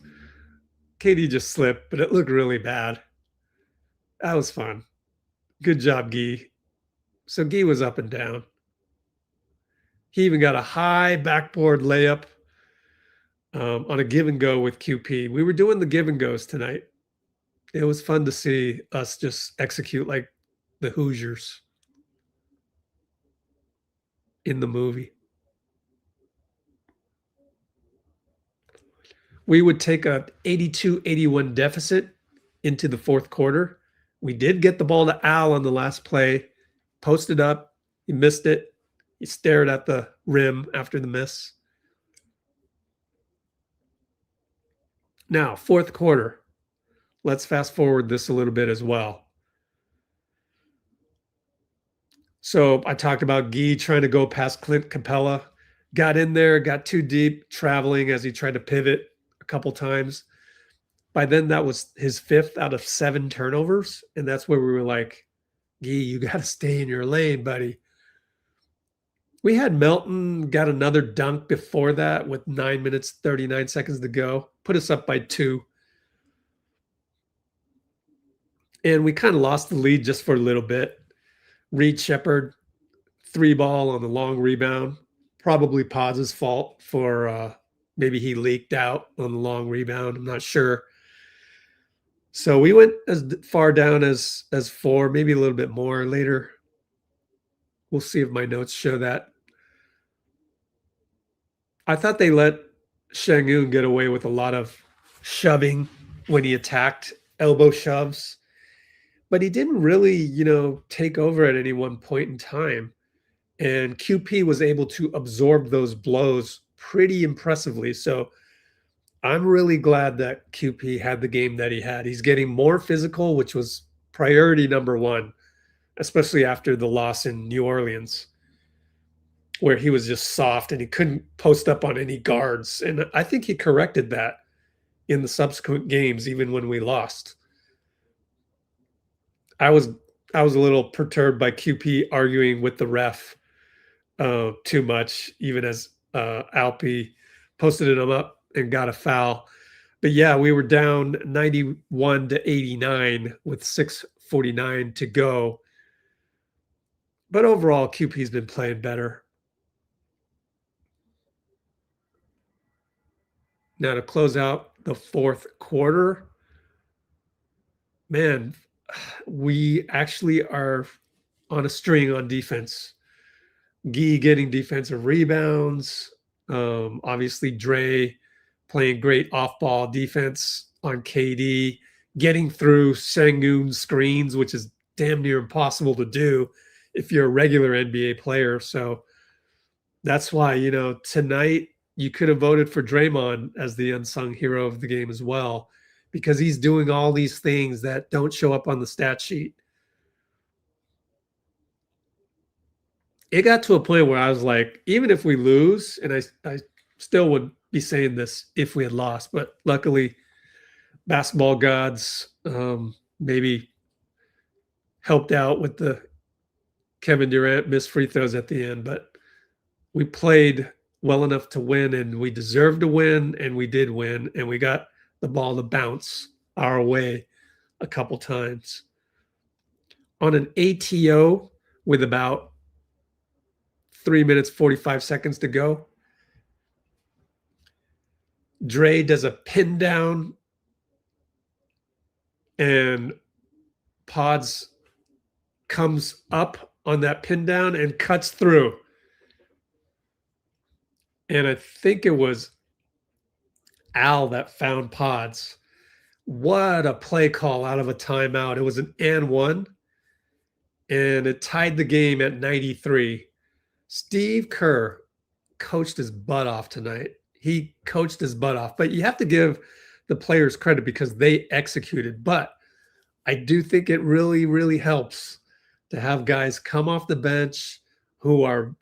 KD just slipped, but it looked really bad. That was fun. Good job, Guy. So Guy was up and down. He even got a high backboard layup on a give and go with QP. We were doing the give and goes tonight. It was fun to see us just execute like the Hoosiers in the movie. We would take a 82-81 deficit into the fourth quarter. We did get the ball to Al on the last play, posted up. He missed it. He stared at the rim after the miss. Now, fourth quarter. Let's fast forward this a little bit as well. So I talked about Guy trying to go past Clint Capella. Got in there, got too deep, traveling as he tried to pivot a couple times. By then, that was his 5th out of 7 turnovers. And that's where we were like, Guy, you got to stay in your lane, buddy. We had Melton got another dunk before that with 9 minutes, 39 seconds to go. Put us up by 2. And we kind of lost the lead just for a little bit. Reed Shepherd, 3-ball on the long rebound. Probably Pod's fault for maybe he leaked out on the long rebound. I'm not sure. So we went as far down as 4, maybe a little bit more later. We'll see if my notes show that. I thought they let Sengun get away with a lot of shoving when he attacked, elbow shoves. but he didn't really, take over at any one point in time. And QP was able to absorb those blows pretty impressively. So I'm really glad that QP had the game that he had. He's getting more physical, which was priority number one, especially after the loss in New Orleans, where he was just soft and he couldn't post up on any guards. And I think he corrected that in the subsequent games, even when we lost. I was a little perturbed by QP arguing with the ref too much, even as Alpi posted him up and got a foul. But yeah, we were down 91-89 with 6:49 to go. But overall, QP's been playing better. Now to close out the fourth quarter, man, we actually are on a string on defense. Gee getting defensive rebounds. Obviously, Dre playing great off-ball defense on KD, getting through Sengun screens, which is damn near impossible to do if you're a regular NBA player. So that's why, tonight you could have voted for Draymond as the unsung hero of the game as well, because he's doing all these things that don't show up on the stat sheet. It got to a point where I was like, even if we lose, and I still would be saying this if we had lost, but luckily basketball gods maybe helped out with the Kevin Durant missed free throws at the end, but we played well enough to win, and we deserved to win, and we did win, and we got the ball to bounce our way a couple times. On an ATO with about 3 minutes, 45 seconds to go, Dre does a pin down, and Pods comes up on that pin down and cuts through. And I think it was Al that found Pods. What a play call out of a timeout. It was an and one, and it tied the game at 93. Steve Kerr coached his butt off tonight. He coached his butt off, but you have to give the players credit because they executed. But I do think it really, really helps to have guys come off the bench who are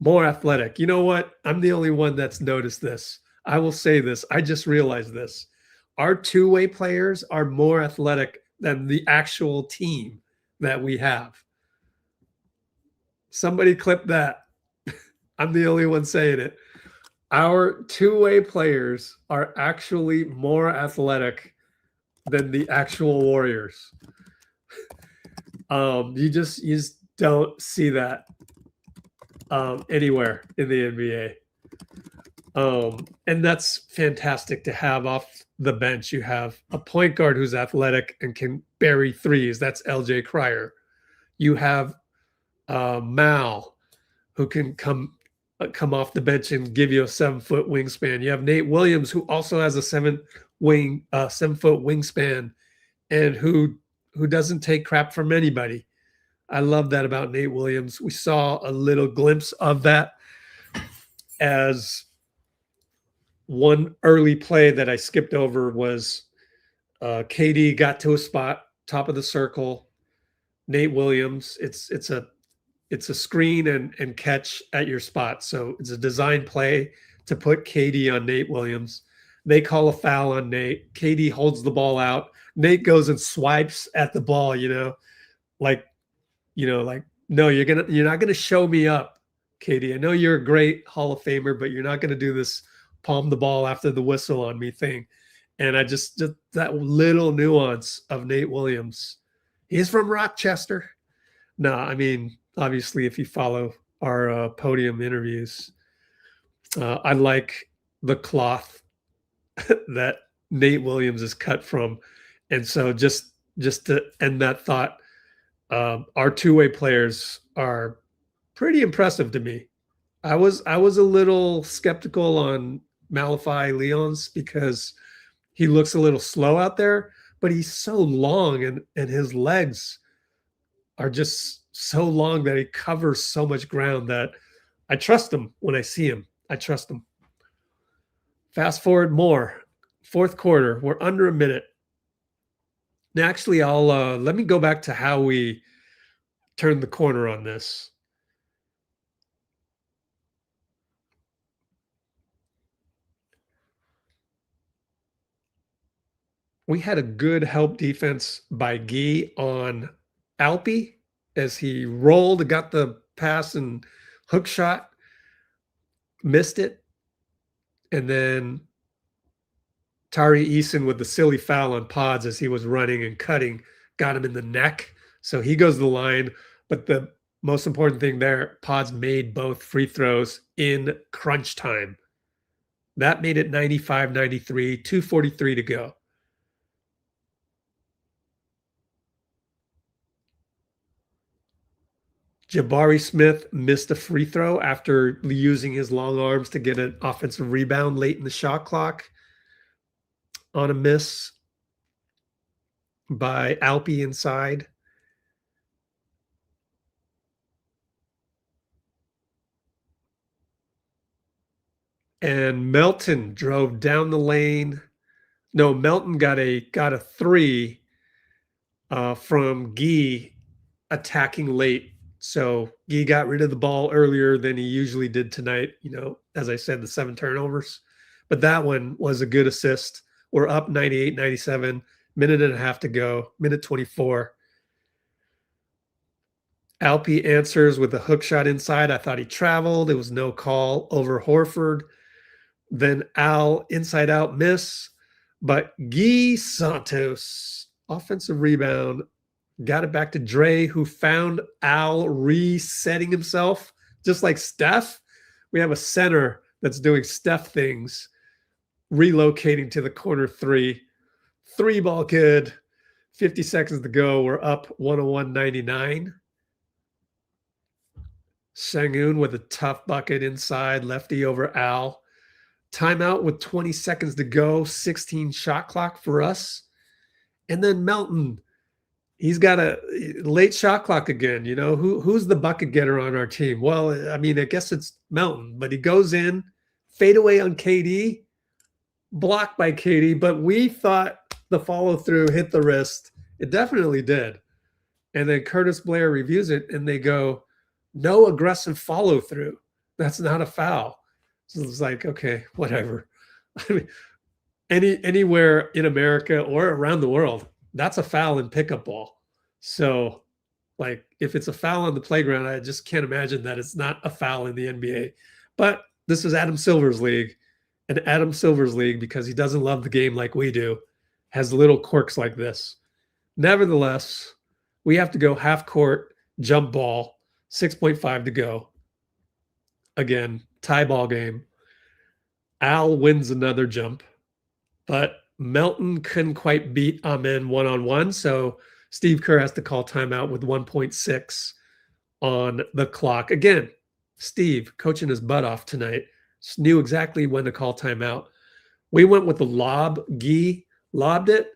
more athletic. You know what? I'm the only one that's noticed this. I will say this. I just realized this. Our two-way players are more athletic than the actual team that we have. Somebody clip that. I'm the only one saying it. Our two-way players are actually more athletic than the actual Warriors. You just don't see that anywhere in the NBA. And that's fantastic to have off the bench. You have a point guard who's athletic and can bury threes. That's LJ Cryer. You have Mal, who can come off the bench and give you a 7-foot wingspan. You have Nate Williams, who also has a 7-foot wingspan, and who doesn't take crap from anybody. I love that about Nate Williams. We saw a little glimpse of that as one early play that I skipped over was KD got to a spot, top of the circle. Nate Williams, it's a screen and catch at your spot. So it's a design play to put KD on Nate Williams. They call a foul on Nate. KD holds the ball out. Nate goes and swipes at the ball, no, you're not gonna show me up, KD. I know you're a great Hall of Famer, but you're not gonna do this palm the ball after the whistle on me thing. And I just that little nuance of Nate Williams. He's from Rochester. No, I mean, obviously, if you follow our podium interviews, I like the cloth that Nate Williams is cut from. And so just to end that thought, our two-way players are pretty impressive to me. I was a little skeptical on Malachi Leons because he looks a little slow out there, but he's so long and his legs are just so long that he covers so much ground that I trust him when I see him. I trust him. Fast forward more. Fourth quarter, we're under a minute. Now, actually, I'll let me go back to how we turned the corner on this. We had a good help defense by Gee on Alpi as he rolled, got the pass and hook shot, missed it. And then Tari Eason with the silly foul on Pods as he was running and cutting, got him in the neck. So he goes to the line. But the most important thing there, Pods made both free throws in crunch time. That made it 95-93, 2:43 to go. Jabari Smith missed a free throw after using his long arms to get an offensive rebound late in the shot clock on a miss by Alpi inside. And Melton drove down the lane. No, Melton got a three from Gee attacking late. So Gee got rid of the ball earlier than he usually did tonight. You know, as I said, the 7 turnovers. But that one was a good assist. We're up 98-97, minute and a half to go, minute 24. Alpi answers with a hook shot inside. I thought he traveled. It was no call over Horford. Then Al inside out miss. But Guy Santos, offensive rebound, got it back to Dre, who found Al resetting himself. Just like Steph, we have a center that's doing Steph things, relocating to the corner three. 3-ball good. 50 seconds to go. We're up 101-99. Sengun with a tough bucket inside, lefty over Al. Timeout with 20 seconds to go, 16 shot clock for us. And then Melton, he's got a late shot clock again. You know, who's the bucket getter on our team? Well, I mean, I guess it's Melton, but he goes in, fadeaway on KD, blocked by KD, but we thought the follow-through hit the wrist. It definitely did. And then Curtis Blair reviews it, and they go, no aggressive follow-through. That's not a foul. So it's like, okay, whatever. I mean, anywhere in America or around the world, that's a foul in pickup ball. So, like, if it's a foul on the playground, I just can't imagine that it's not a foul in the NBA. But this is Adam Silver's league. And Adam Silver's league, because he doesn't love the game like we do, has little quirks like this. Nevertheless, we have to go half court, jump ball, 6.5 to go. Again, tie ball game. Al wins another jump, but Melton couldn't quite beat Amen one-on-one, so Steve Kerr has to call timeout with 1.6 on the clock. Again, Steve coaching his butt off tonight, just knew exactly when to call timeout. We went with the lob. Guy lobbed it,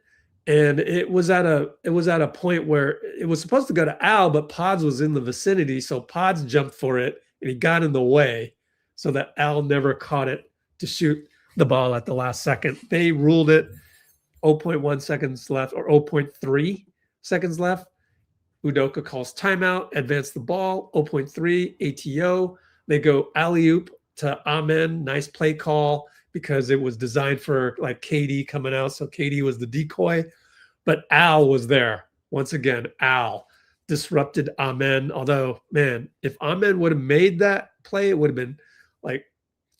and it was at a point where it was supposed to go to Al, but Pods was in the vicinity, so Pods jumped for it, and he got in the way so that Al never caught it to shoot the ball at the last second. They ruled it 0.1 seconds left or 0.3 seconds left. Udoka calls timeout, advance the ball, 0.3, ATO. They go alley-oop to Amen. Nice play call because it was designed for like KD coming out, so KD was the decoy. But Al was there. Once again, Al disrupted Amen. Although, man, if Amen would have made that play, it would have been like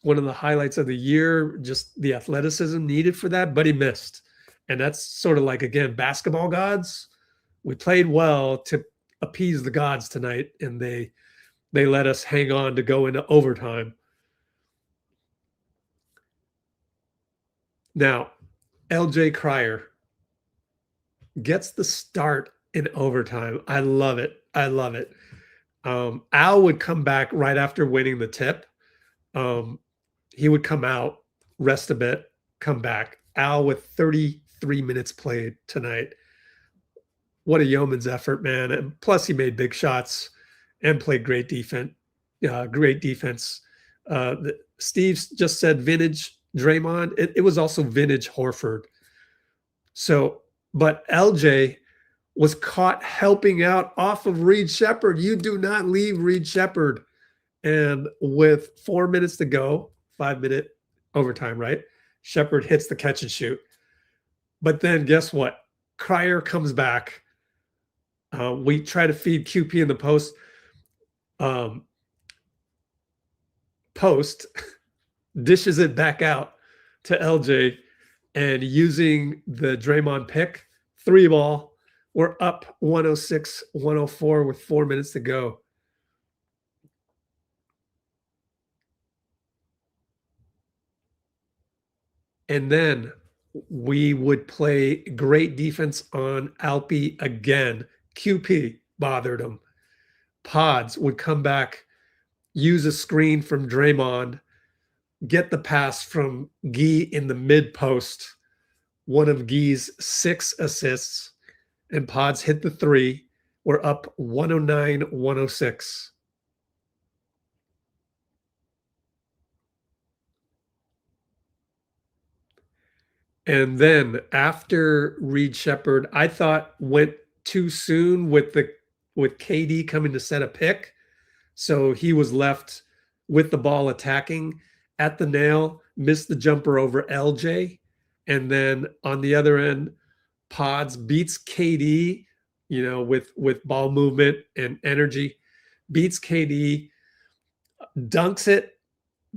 one of the highlights of the year, just the athleticism needed for that, but he missed. And that's sort of like, again, basketball gods. We played well to appease the gods tonight, and they let us hang on to go into overtime. Now, LJ Cryer gets the start in overtime. I love it. I love it. Al would come back right after winning the tip. He would come out, rest a bit, come back. Al with 33 3 minutes played tonight. What a yeoman's effort, man. And plus he made big shots and played great defense. Great defense. Steve just said vintage Draymond. It was also vintage Horford. So, but LJ was caught helping out off of Reed Shepherd. You do not leave Reed Shepherd. And with 4 minutes to go, 5-minute overtime, right? Shepherd hits the catch and shoot. But then guess what? Cryer comes back. We try to feed QP in the post, dishes it back out to LJ, and using the Draymond pick, 3-ball, we're up 106-104 with 4 minutes to go. And then we would play great defense on Alpi again. QP bothered him. Pods would come back, use a screen from Draymond, get the pass from Gee in the mid post, one of Gee's 6 assists, and Pods hit the 3. We're up 109-106. And then after Reed Shepherd, I thought went too soon with KD coming to set a pick. So he was left with the ball attacking at the nail, missed the jumper over LJ. And then on the other end, Pods beats KD, with ball movement and energy, beats KD, dunks it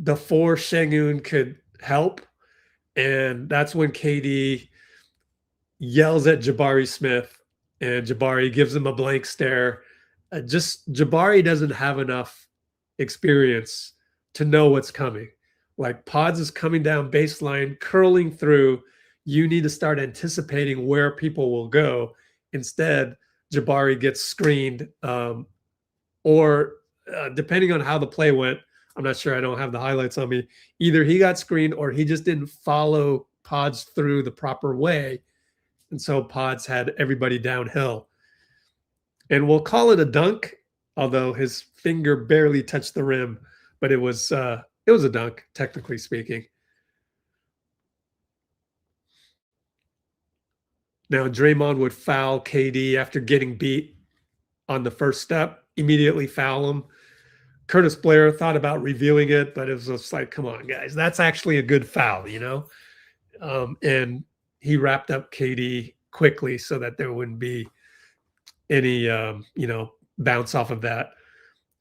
before Sengun could help. And that's when KD yells at Jabari Smith, and Jabari gives him a blank stare. Jabari doesn't have enough experience to know what's coming. Like Pods is coming down baseline, curling through. You need to start anticipating where people will go. Instead, Jabari gets screened, or depending on how the play went, I'm not sure. I don't have the highlights on me. Either he got screened or he just didn't follow Pods through the proper way. And so Pods had everybody downhill. And we'll call it a dunk, although his finger barely touched the rim, but it was a dunk, technically speaking. Now Draymond would foul KD after getting beat on the first step, immediately foul him. Curtis Blair thought about reviewing it, but it was just like, come on, guys, that's actually a good foul, and he wrapped up KD quickly so that there wouldn't be any, bounce off of that.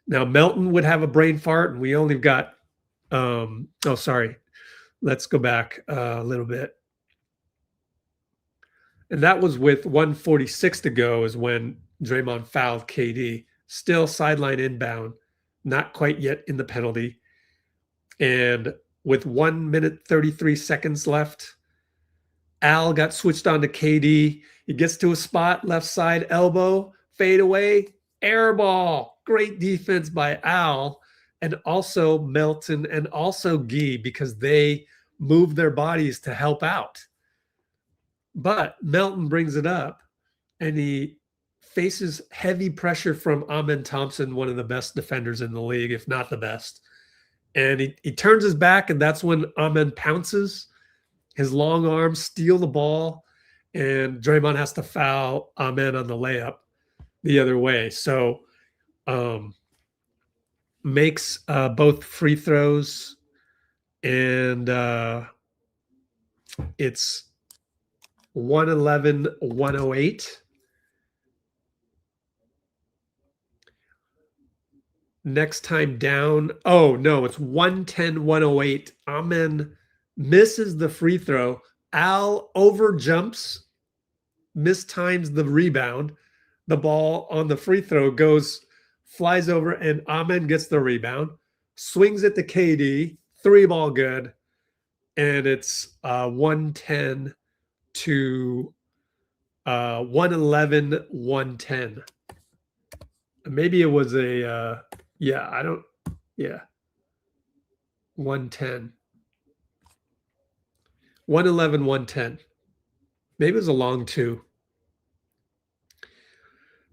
Now Melton would have a brain fart, and we only got, let's go back a little bit. And that was with 1:46 to go is when Draymond fouled KD, still sideline inbound. Not quite yet in the penalty. And with 1 minute, 33 seconds left, Al got switched on to KD. He gets to a spot, left side elbow, fade away, air ball. Great defense by Al, and also Melton and also Gee, because they moved their bodies to help out. But Melton brings it up, and he faces heavy pressure from Amen Thompson, one of the best defenders in the league, if not the best. And he turns his back, and that's when Amen pounces. His long arms steal the ball, and Draymond has to foul Amen on the layup the other way. So makes both free throws, and it's 111-108. Next time down, it's 110-108. Amen misses the free throw. Al overjumps, mistimes the rebound. The ball on the free throw flies over, and Amen gets the rebound, swings it to KD, 3-ball good, and it's 110 to 111-110. Maybe it was a 110. 111-110. Maybe it was a long 2.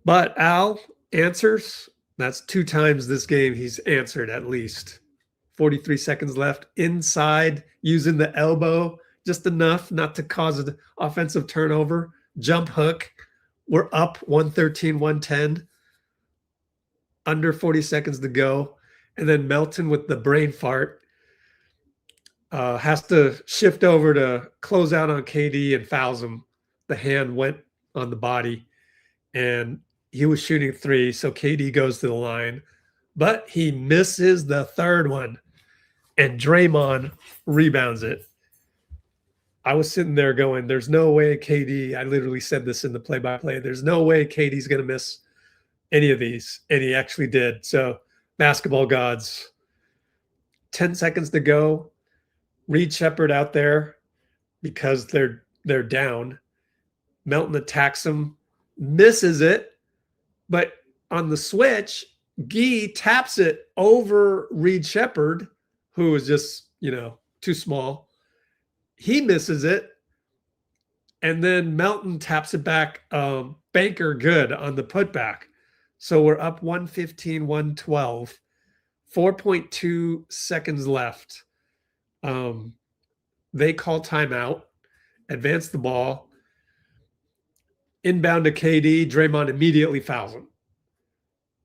But Al answers. That's 2 times this game he's answered at least. 43 seconds left. Inside, using the elbow just enough not to cause an offensive turnover. Jump hook. We're up 113, 110. Under 40 seconds to go. And then Melton with the brain fart has to shift over to close out on KD and fouls him. The hand went on the body, and he was shooting 3, so KD goes to the line, but he misses the 3rd one, and Draymond rebounds it. I was sitting there going, there's no way KD, I literally said this in the play-by-play, there's no way KD's going to miss any of these, and he actually did. So basketball gods, 10 seconds to go, Reed Shepherd out there because they're down. Melton attacks him, misses it, but on the switch, Gee taps it over Reed Shepherd, who was just, too small. He misses it, and then Melton taps it back, banker good on the putback. So we're up 115, 112, 4.2 seconds left. They call timeout, advance the ball, inbound to KD. Draymond immediately fouls him.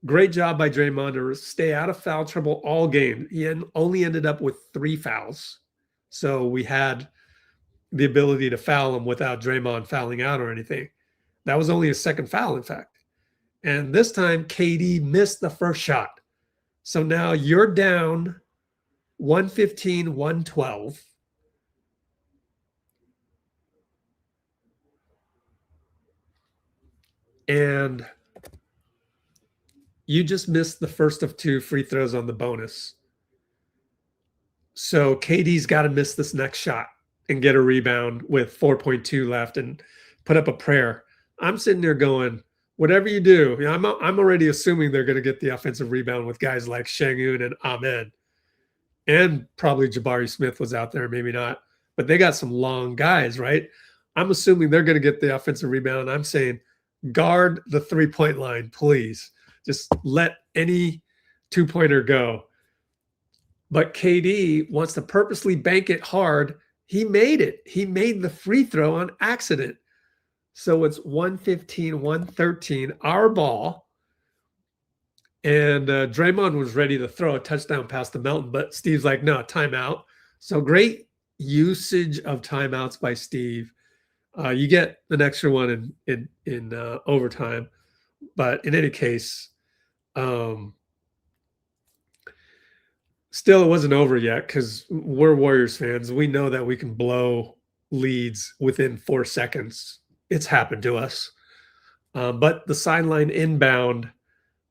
Great job by Draymond to stay out of foul trouble all game. He only ended up with 3 fouls. So we had the ability to foul him without Draymond fouling out or anything. That was only his 2nd foul, in fact. And this time, KD missed the first shot. So now you're down 115, 112. And you just missed the first of 2 free throws on the bonus. So KD's got to miss this next shot and get a rebound with 4.2 left and put up a prayer. I'm sitting there going, whatever you do, I'm already assuming they're going to get the offensive rebound with guys like Sengun and Ahmed. And probably Jabari Smith was out there, maybe not. But they got some long guys, right? I'm assuming they're going to get the offensive rebound. And I'm saying, guard the 3-point line, please. Just let any 2-pointer go. But KD wants to purposely bank it hard. He made it. He made the free throw on accident. So it's 115, 113, our ball. And Draymond was ready to throw a touchdown pass to Melton, but Steve's like, no, timeout. So great usage of timeouts by Steve. You get an extra one in overtime. But in any case, still it wasn't over yet because we're Warriors fans. We know that we can blow leads within 4 seconds. It's happened to us. But the sideline inbound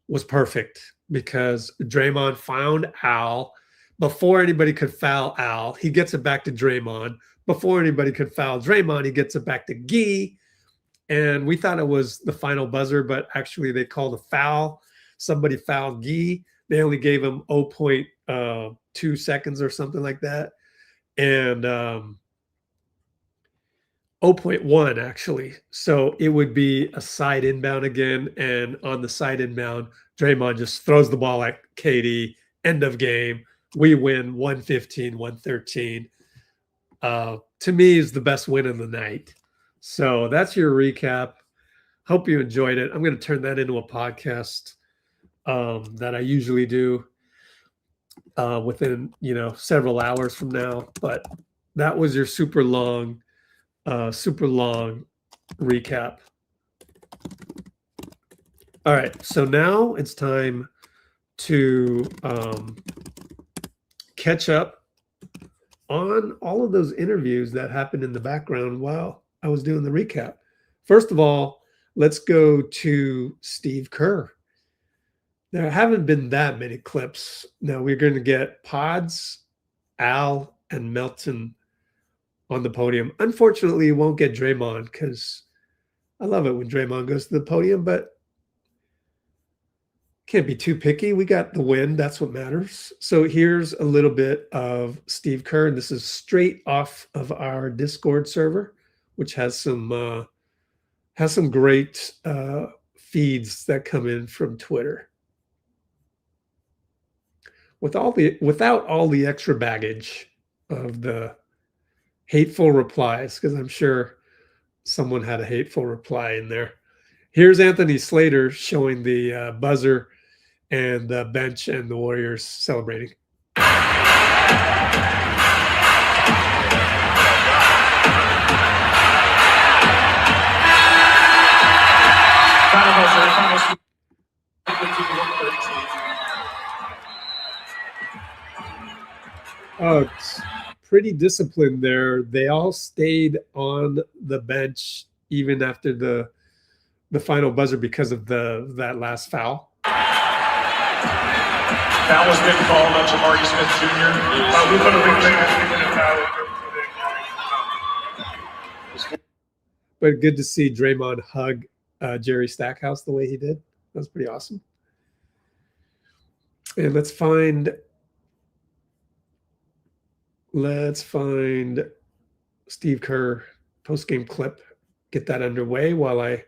was perfect because Draymond found Al before anybody could foul Al. He gets it back to Draymond. Before anybody could foul Draymond, he gets it back to Gee. And we thought it was the final buzzer, but actually they called a foul. Somebody fouled Gee. They only gave him 0.2 seconds or something like that. And 0.1 actually. So it would be a side inbound again. And on the side inbound, Draymond just throws the ball at KD. End of game. We win 115, 113. To me is the best win of the night. So that's your recap. Hope you enjoyed it. I'm going to turn that into a podcast that I usually do within, several hours from now. But that was your super long recap. All right. So now it's time to catch up on all of those interviews that happened in the background while I was doing the recap. First of all, let's go to Steve Kerr. There haven't been that many clips. Now we're going to get Pods, Al, and Melton on the podium. Unfortunately, you won't get Draymond because I love it when Draymond goes to the podium, but can't be too picky. We got the win. That's what matters. So here's a little bit of Steve Kerr, and this is straight off of our Discord server. which has some great feeds that come in from Twitter. Without all the extra baggage of the hateful replies, because I'm sure someone had a hateful reply in there. Here's Anthony Slater showing the buzzer and the bench and the Warriors celebrating. Oh, it's pretty disciplined there. They all stayed on the bench even after the final buzzer because of that last foul. Foul has been called on Jabari Smith Jr. We put a foul. But good to see Draymond hug Jerry Stackhouse the way he did. That was pretty awesome. And let's find Steve Kerr post-game clip. Get that underway while I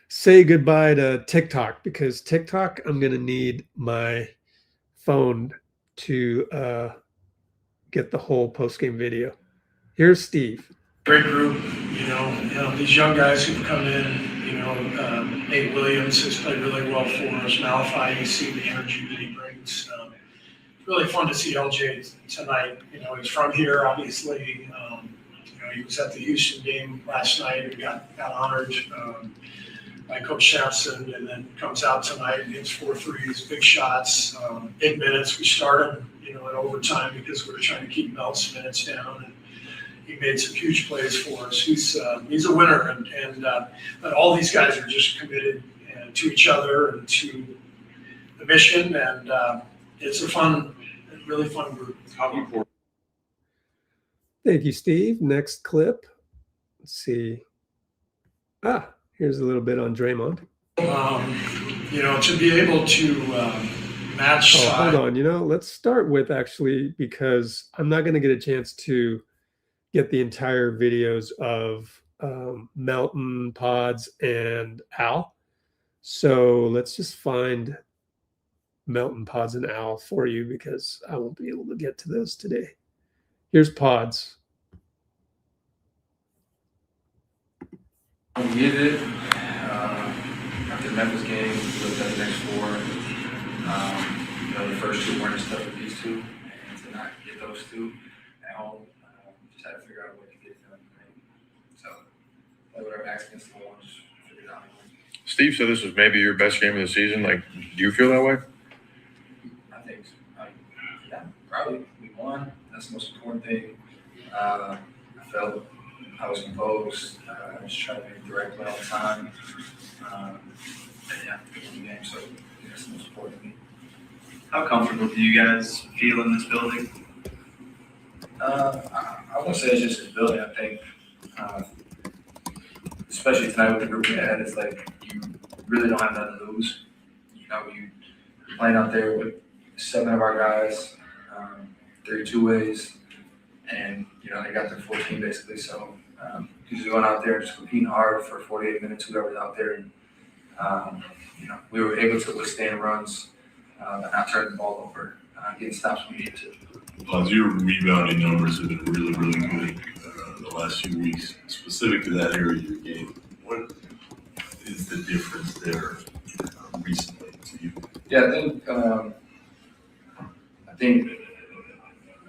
say goodbye to TikTok, because TikTok, I'm going to need my phone to get the whole post-game video. Here's Steve. Great group, these young guys who've come in, Nate Williams has played really well for us. Malachi, you see the energy that he brings. Really fun to see LJ tonight. He's from here, obviously. He was at the Houston game last night and got honored by Coach Sampson, and then comes out tonight and hits 4 threes, big shots, 8 minutes. We started, in overtime because we were trying to keep Melt's minutes down, and he made some huge plays for us. He's a winner, and all these guys are just committed to each other and to the mission, and it's a really fun group. Thank you, Steve. Next clip. Let's see. Here's a little bit on Draymond. To be able to match. Hold on. Let's start with, actually, because I'm not going to get a chance to get the entire videos of Melton, Pods, and Al. So let's just find Melton, Pods, and Al for you, because I won't be able to get to those today. Here's Pods. We get it. After the Memphis game, we looked at the next 4. The first 2 weren't as tough as these 2, and to not get those 2 at home, just had to figure out a way to get them. So, play with our backs against the wall, just figure it out. Steve said this was maybe your best game of the season. Do you feel that way? I think so. Yeah, probably. We won. That's the most important thing. I felt I was composed. I was trying to make the right play all the time. We won the game, so that's the most important thing. How comfortable do you guys feel in this building? I won't say it's just this building. I think, especially tonight with the group we had, it's like you really don't have nothing to lose. You're playing out there with 7 of our guys, 3 2-ways, and they got their 14 basically. So you're just going out there and just competing hard for 48 minutes, whoever's out there, and we were able to withstand runs, and not turn the ball over, getting stops when we needed to. Well, your rebounding numbers have been really, really good the last few weeks, specific to that area of your game. What is the difference there recently to you? Yeah, I think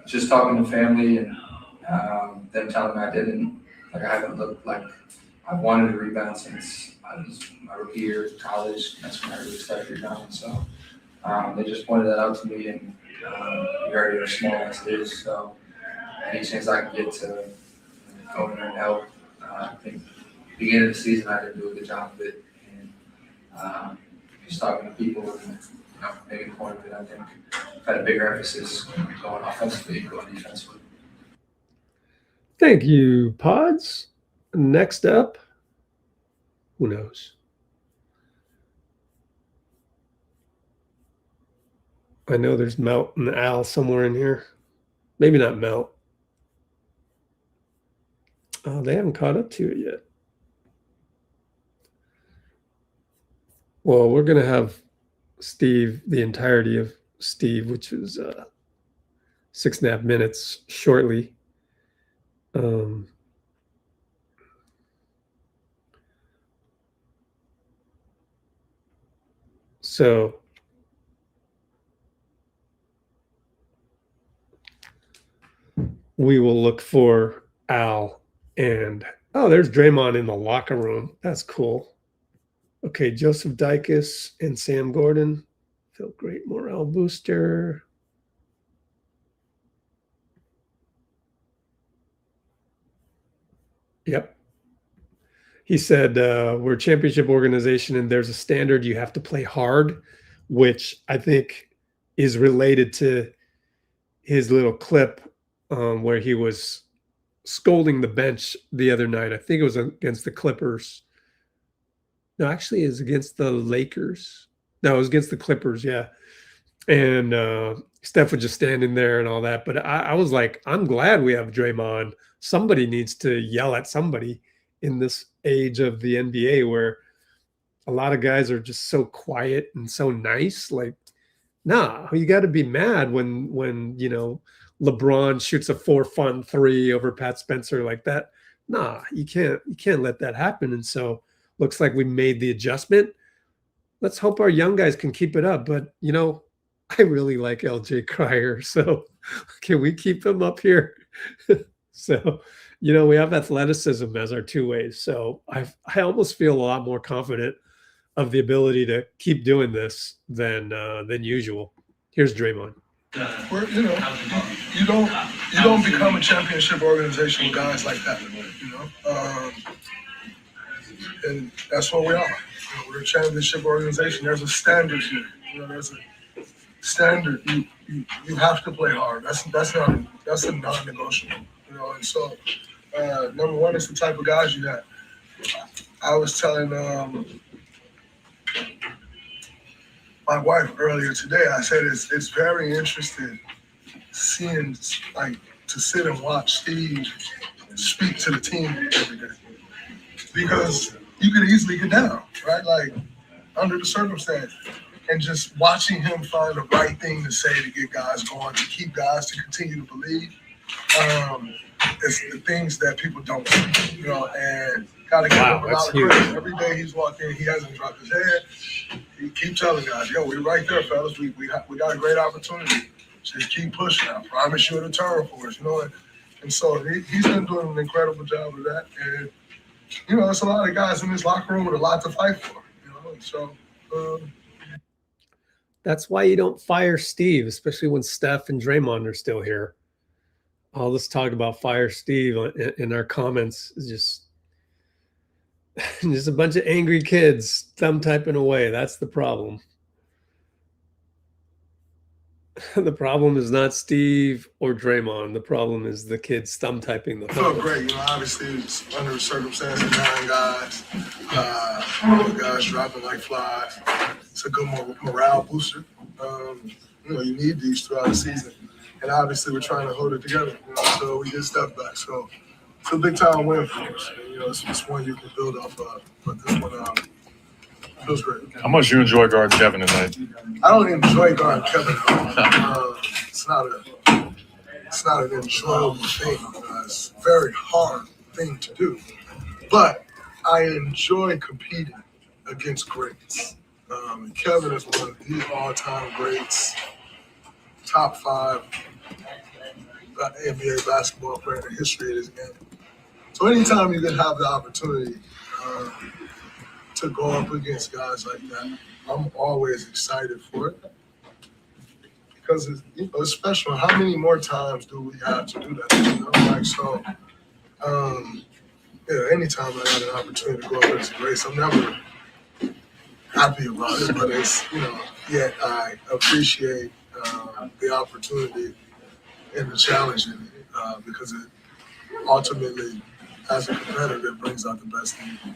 just talking to family and them telling me I haven't looked like I've wanted to rebound since I was my rookie year in college. That's when I really started rebounding. So they just pointed that out to me, and we already are small as it is. So any chance I can get to go in there and help, I think beginning of the season I didn't do a good job of it. And just talking to people and making a point of it, I think I've had a bigger emphasis going offensively and going defensively. Thank you, Pods. Next up, who knows? I know there's Melt and Al somewhere in here. Maybe not Melt. Oh, they haven't caught up to it yet. Well, we're going to have Steve, the entirety of Steve, which is 6.5 minutes shortly. So we will look for Al and there's Draymond in the locker room. That's cool. Okay, Joseph Dicus and Sam Gordon. Felt great morale booster. Yep. He said, we're a championship organization and there's a standard you have to play hard, which I think is related to his little clip where he was scolding the bench the other night. I think it was against the Clippers. No, actually it was against the Lakers. No, it was against the Clippers, yeah. And Steph was just standing there and all that. But I was like, I'm glad we have Draymond. Somebody needs to yell at somebody in this age of the NBA where a lot of guys are just so quiet and so nice. Like, nah, you got to be mad when you know LeBron shoots a 4-fun 3 over Pat Spencer like that. Nah, you can't let that happen. And so looks like we made the adjustment. Let's hope our young guys can keep it up. But you know, I really like LJ Cryer, so can we keep him up here? So, you know, we have athleticism as our two ways. So I almost feel a lot more confident of the ability to keep doing this than usual. Here's Draymond. You know, you don't become a championship organization with guys like that. You know, and that's what we are. You know, we're a championship organization. There's a standard here. You know, there's a standard. You have to play hard. That's a non-negotiable. You know, and so number one, it's the type of guys you got. I was telling my wife earlier today, I said it's very interesting seeing, like, to sit and watch Steve speak to the team every day. Because you could easily get down, right? Like, under the circumstance. And just watching him find the right thing to say to get guys going, to keep guys to continue to believe. It's the things that people don't see, you know, and gotta give him a lot of credit. Every day he's walking, he hasn't dropped his head. He keeps telling guys, yo, we're right there, fellas. We got a great opportunity. Just keep pushing. I promise you it'll turn for us, you know. And so he's been doing an incredible job of that. And, you know, there's a lot of guys in this locker room with a lot to fight for, you know. And so that's why you don't fire Steve, especially when Steph and Draymond are still here. All this talk about fire Steve in our comments is just a bunch of angry kids thumb typing away. That's the problem. The problem is not Steve or Draymond. The problem is the kids thumb typing the phone. Felt great, you know. Obviously, it's under the circumstances, 9 guys, guys dropping like flies. It's a good morale booster. You know, you need these throughout the season, and obviously, we're trying to hold it together. You know, so we did step back. So it's a big time win for us. And, you know, it's one you can build off of, but this one feels great. How much you enjoy guarding Kevin tonight? I don't enjoy guarding Kevin at all. It's not an enjoyable thing. It's a very hard thing to do. But I enjoy competing against greats. Kevin is one of the all-time greats, top 5 NBA basketball player in the history of this game. So anytime you can have the opportunity to go up against guys like that, I'm always excited for it. Because it's special. How many more times do we have to do that? You know? Like, so, yeah, anytime I got an opportunity to go up against a race, I'm never happy about it, but it's, you know, yet I appreciate the opportunity and the challenge in it because it ultimately, as a competitor, it brings out the best in you.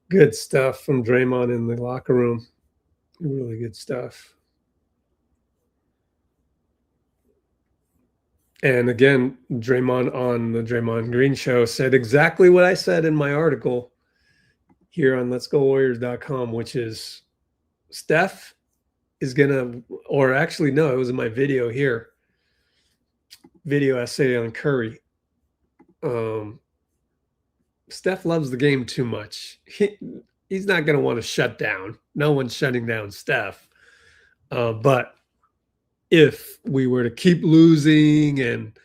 Good stuff from Draymond in the locker room. Really good stuff. And again, Draymond on the Draymond Green show said exactly what I said in my article here on letsgowarriors.com, which is Steph is going to, or actually, no, it was in my video here, video essay on Curry. Steph loves the game too much. He's not going to want to shut down. No one's shutting down Steph. But if we were to keep losing and,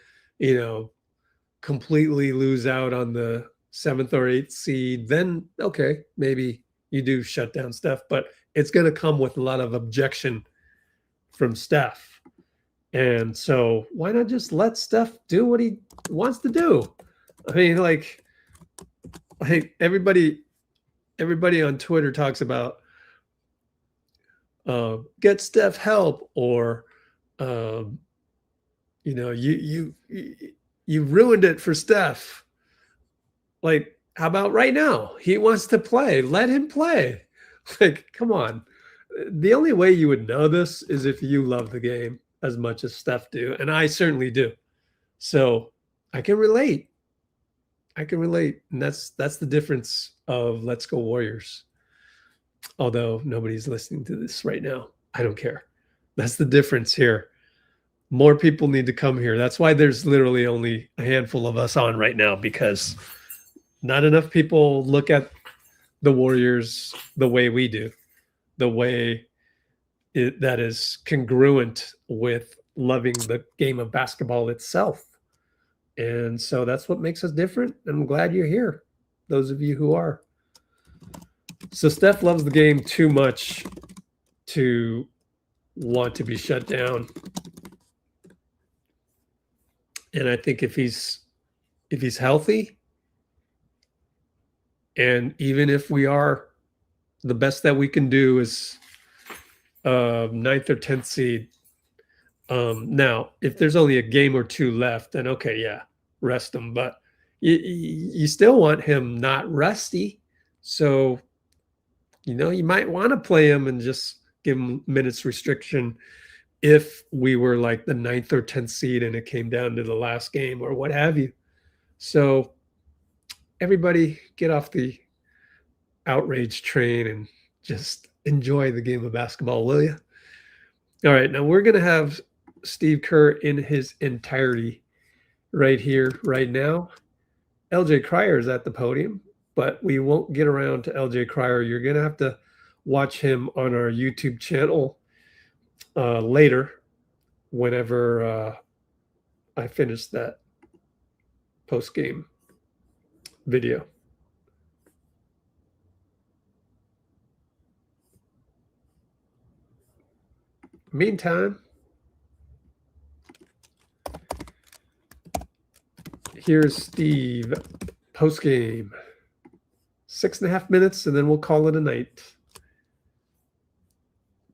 completely lose out on the 7th or 8th seed, then, okay, maybe you do shut down Steph. But it's going to come with a lot of objection from Steph. And so why not just let Steph do what he wants to do? I mean, like everybody on Twitter talks about get Steph help, or you ruined it for Steph. Like, how about right now? He wants to play. Let him play. Like, come on. The only way you would know this is if you love the game as much as Steph do, and I certainly do. So I can relate. And that's the difference of Let's Go Warriors. Although nobody's listening to this right now, I don't care. That's the difference here. More people need to come here. That's why there's literally only a handful of us on right now, because not enough people look at the Warriors the way we do, the way that is congruent with loving the game of basketball itself. And so that's what makes us different. I'm glad you're here, those of you who are. So Steph loves the game too much to want to be shut down. And I think if he's healthy, and even if we are, the best that we can do is 9th or 10th seed. Now, if there's only a game or two left, then okay, yeah, rest him. But you still want him not rusty. So, you might want to play him and just give him minutes restriction if we were like the 9th or 10th seed and it came down to the last game or what have you. So everybody get off the outrage train and just enjoy the game of basketball, will you? All right, now we're going to have Steve Kerr in his entirety right here, right now. LJ Cryer is at the podium, but we won't get around to LJ Cryer. You're going to have to watch him on our YouTube channel later, whenever I finish that post-game video. Meantime, here's Steve post-game. 6.5 minutes, and then we'll call it a night.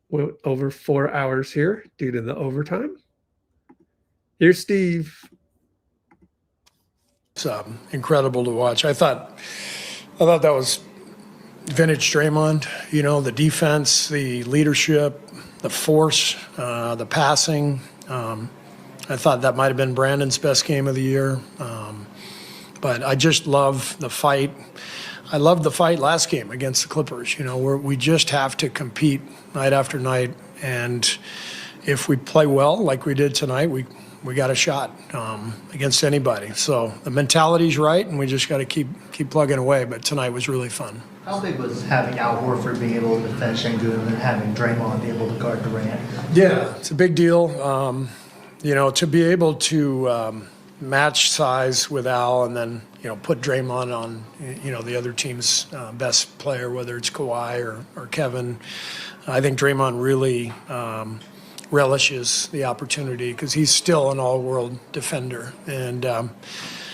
We're over 4 hours here due to the overtime. Here's Steve. It's incredible to watch. I thought that was vintage Draymond. The defense, the leadership, the force, the passing. I thought that might have been Brandon's best game of the year. But I just love the fight. I loved the fight last game against the Clippers. We just have to compete night after night. And if we play well like we did tonight, we got a shot against anybody. So the mentality's right, and we just got to keep plugging away. But tonight was really fun. How big was having Al Horford being able to defend Sengun and having Draymond be able to guard Durant? Yeah, it's a big deal. To be able to match size with Al and then, put Draymond on, the other team's best player, whether it's Kawhi or Kevin. I think Draymond really relishes the opportunity because he's still an all-world defender. And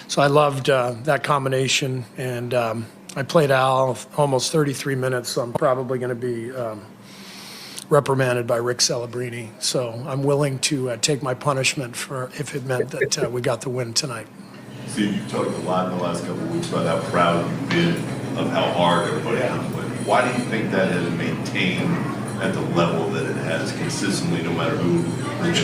so I loved that combination. And I played Al almost 33 minutes, so I'm probably going to be reprimanded by Rick Celebrini. So I'm willing to take my punishment if it meant that we got the win tonight. Steve, you've talked a lot in the last couple of weeks about how proud you've been of how hard everybody has played. Why do you think that has maintained at the level that it has guys consistently, no matter who. He's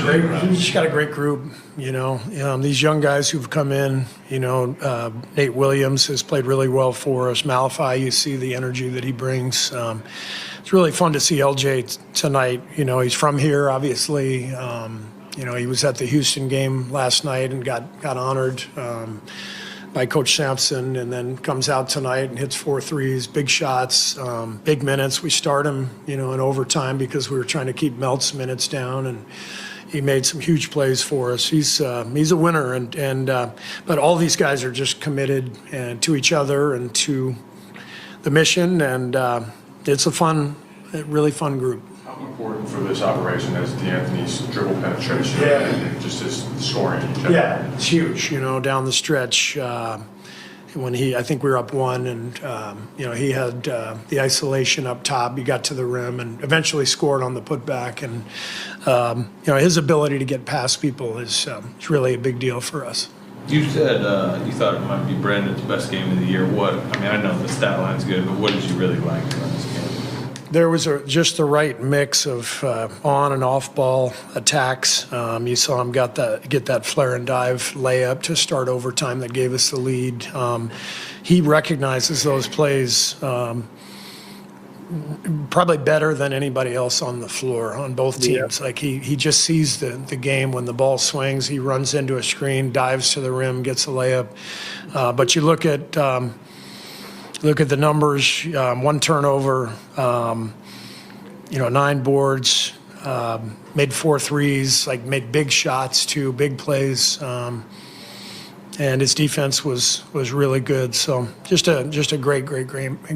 just got a great group, these young guys who've come in, Nate Williams has played really well for us. Malify, you see the energy that he brings. It's really fun to see LJ tonight. He's from here, obviously. He was at the Houston game last night and got honored by Coach Sampson, and then comes out tonight and hits 4 threes, big shots, big minutes. We start him, in overtime because we were trying to keep Melt's minutes down, and he made some huge plays for us. He's a winner, but all these guys are just committed to each other and to the mission, and it's a really fun group. How important for this operation is D'Anthony's dribble penetration and just his scoring? Yeah, it's huge. Down the stretch, when I think we were up 1, and he had the isolation up top. He got to the rim and eventually scored on the putback. And his ability to get past people is really a big deal for us. You said you thought it might be Brandon's best game of the year. I know the stat line's good, but what did you really like about this game? There was just the right mix of on and off ball attacks. You saw him get that flare and dive layup to start overtime that gave us the lead. He recognizes those plays probably better than anybody else on the floor on both teams. Like he just sees the game when the ball swings. He runs into a screen, dives to the rim, gets a layup. But you look at the numbers, 1 turnover, 9 boards, made 4 threes, made big shots too, big plays. And his defense was really good. So just a great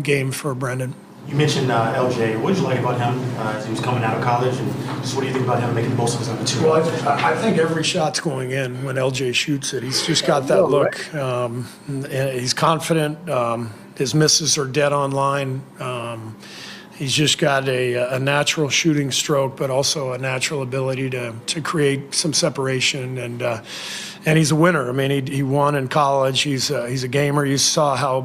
game for Brendan. You mentioned LJ. What did you like about him as he was coming out of college? And just what do you think about him making the most of his opportunity? Well, I think every shot's going in when LJ shoots it. He's just got that look. And he's confident. His misses are dead on line. He's just got a natural shooting stroke, but also a natural ability to create some separation. And he's a winner. I mean, he won in college. He's a gamer. You saw how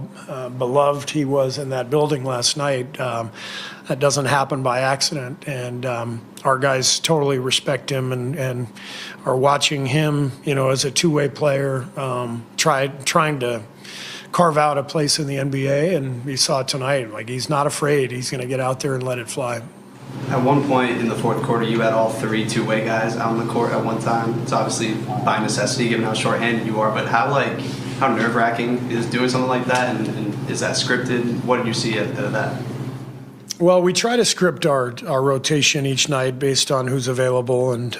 beloved he was in that building last night. That doesn't happen by accident. And our guys totally respect him and are watching him, as a two-way player, trying to carve out a place in the NBA, and we saw tonight, he's not afraid. He's going to get out there and let it fly. At one point in the fourth quarter, you had all 3 two-way guys out on the court at one time. It's obviously by necessity, given how short-handed you are, but how nerve-wracking is doing something like that, and is that scripted? What did you see out of that? Well, we try to script our rotation each night based on who's available and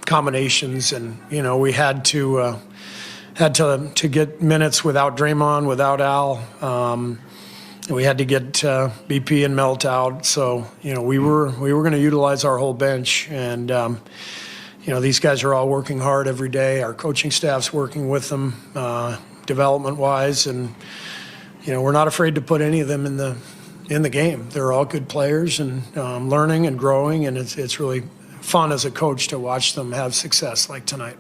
combinations, and, we had to get minutes without Draymond, without Al. We had to get BP and Melt out. So, we were going to utilize our whole bench. And, these guys are all working hard every day. Our coaching staff's working with them development-wise. And, we're not afraid to put any of them in the game. They're all good players and learning and growing. And it's really fun as a coach to watch them have success like tonight.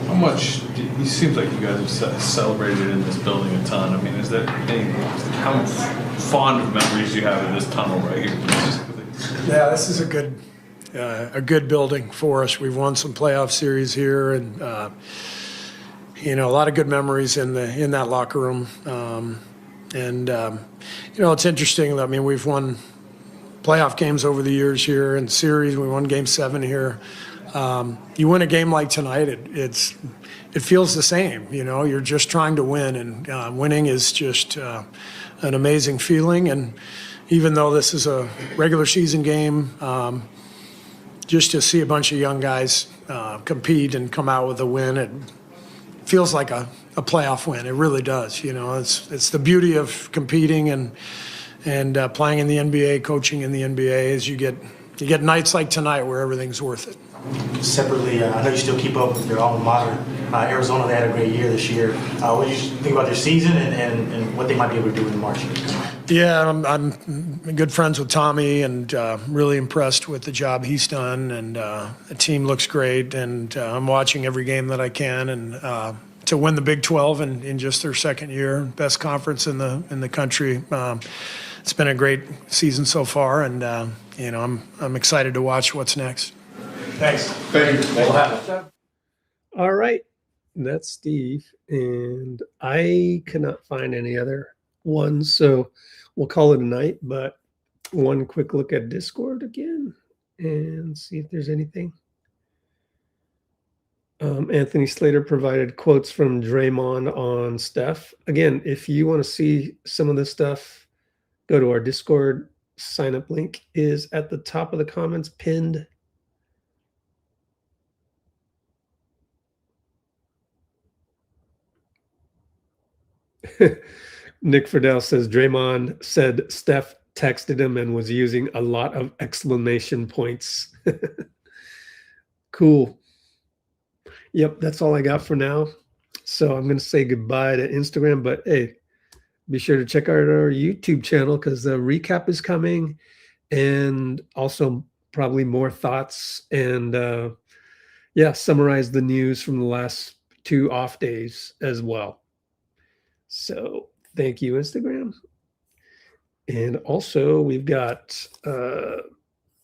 How much? It seems like you guys have celebrated in this building a ton. I mean, is there how fond of memories do you have in this tunnel right here? Yeah, this is a good building for us. We've won some playoff series here, and a lot of good memories in that locker room. It's interesting. I mean, we've won playoff games over the years here and series. We won Game 7 here. You win a game like tonight, it feels the same. You're just trying to win, and winning is just an amazing feeling. And even though this is a regular season game, just to see a bunch of young guys compete and come out with a win, it feels like a playoff win. It really does. It's the beauty of competing and playing in the NBA, coaching in the NBA, is you get nights like tonight where everything's worth it. Separately, I know you still keep up with your alma mater. Arizona, they had a great year this year. What do you think about their season and what they might be able to do in March? Yeah, I'm good friends with Tommy and really impressed with the job he's done. And the team looks great. And I'm watching every game that I can. And to win the Big 12 in just their second year, best conference in the country. it's been a great season so far, and I'm excited to watch what's next. Thanks. Thank you. We'll have it. All right. That's Steve. And I cannot find any other ones. So we'll call it a night. But one quick look at Discord again and see if there's anything. Anthony Slater provided quotes from Draymond on Steph. Again, if you want to see some of this stuff, go to our Discord. Sign up link is at the top of the comments pinned. Nick Friedel says Draymond said Steph texted him and was using a lot of exclamation points. Cool. Yep, that's all I got for now. So I'm going to say goodbye to Instagram, but hey, be sure to check out our YouTube channel because the recap is coming and also probably more thoughts and summarize the news from the last 2 off days as well. So thank you, Instagram. And also we've got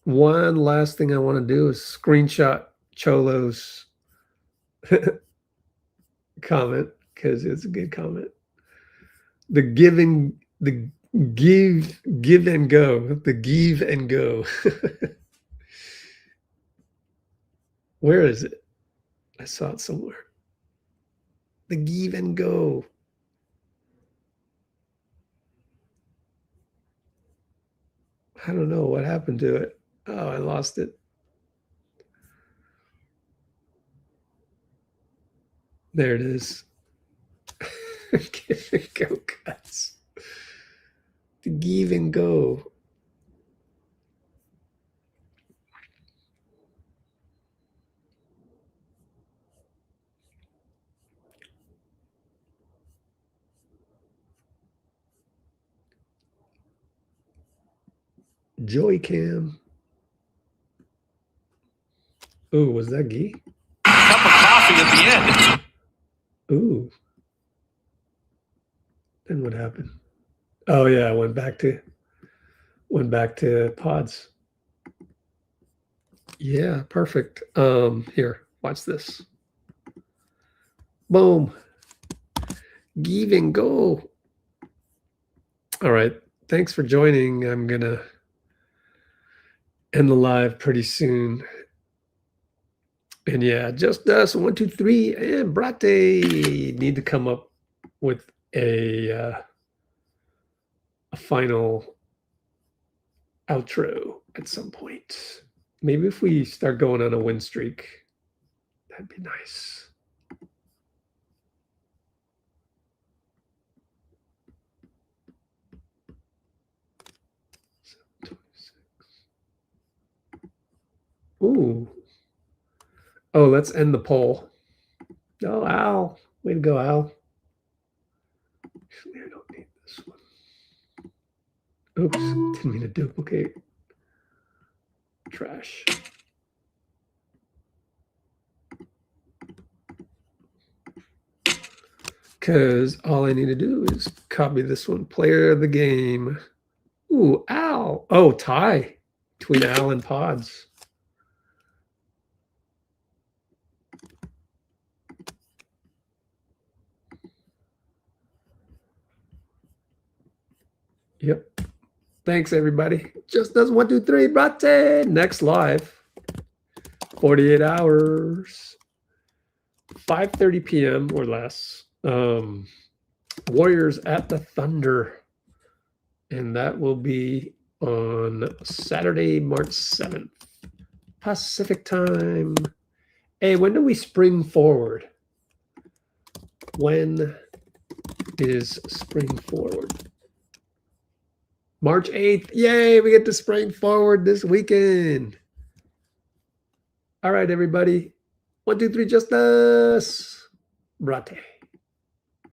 one last thing I want to do is screenshot Cholo's comment because it's a good comment. The give and go. The give and go. Where is it? I saw it somewhere. The give and go. I don't know what happened to it. Oh, I lost it. There it is. Give and go cuts. The give and go. Joey Cam. Ooh, was that ghee? Cup of coffee at the end. Ooh. Then what happened? Oh yeah, I went back to pods. Yeah, perfect. Here, watch this. Boom. Give and go. All right. Thanks for joining. I'm gonna end the live pretty soon. And yeah, just us 1, 2, 3 and Brate need to come up with a final outro at some point. Maybe if we start going on a win streak, that'd be nice. Ooh. Oh, let's end the poll. Oh, Al. Way to go, Al. Actually, I don't need this one. Oops, didn't mean to duplicate. Trash. Because all I need to do is copy this one. Player of the game. Ooh, Al. Oh, tie between Al and Pods. Yep. Thanks, everybody. Just does 1, 2, 3. Brate. Next live. 48 hours. 5:30 p.m. or less. Warriors at the Thunder. And that will be on Saturday, March 7th. Pacific time. Hey, when do we spring forward? When is spring forward? March 8th. Yay, we get to spring forward this weekend. All right, everybody. 1, 2, 3, just us. Brate.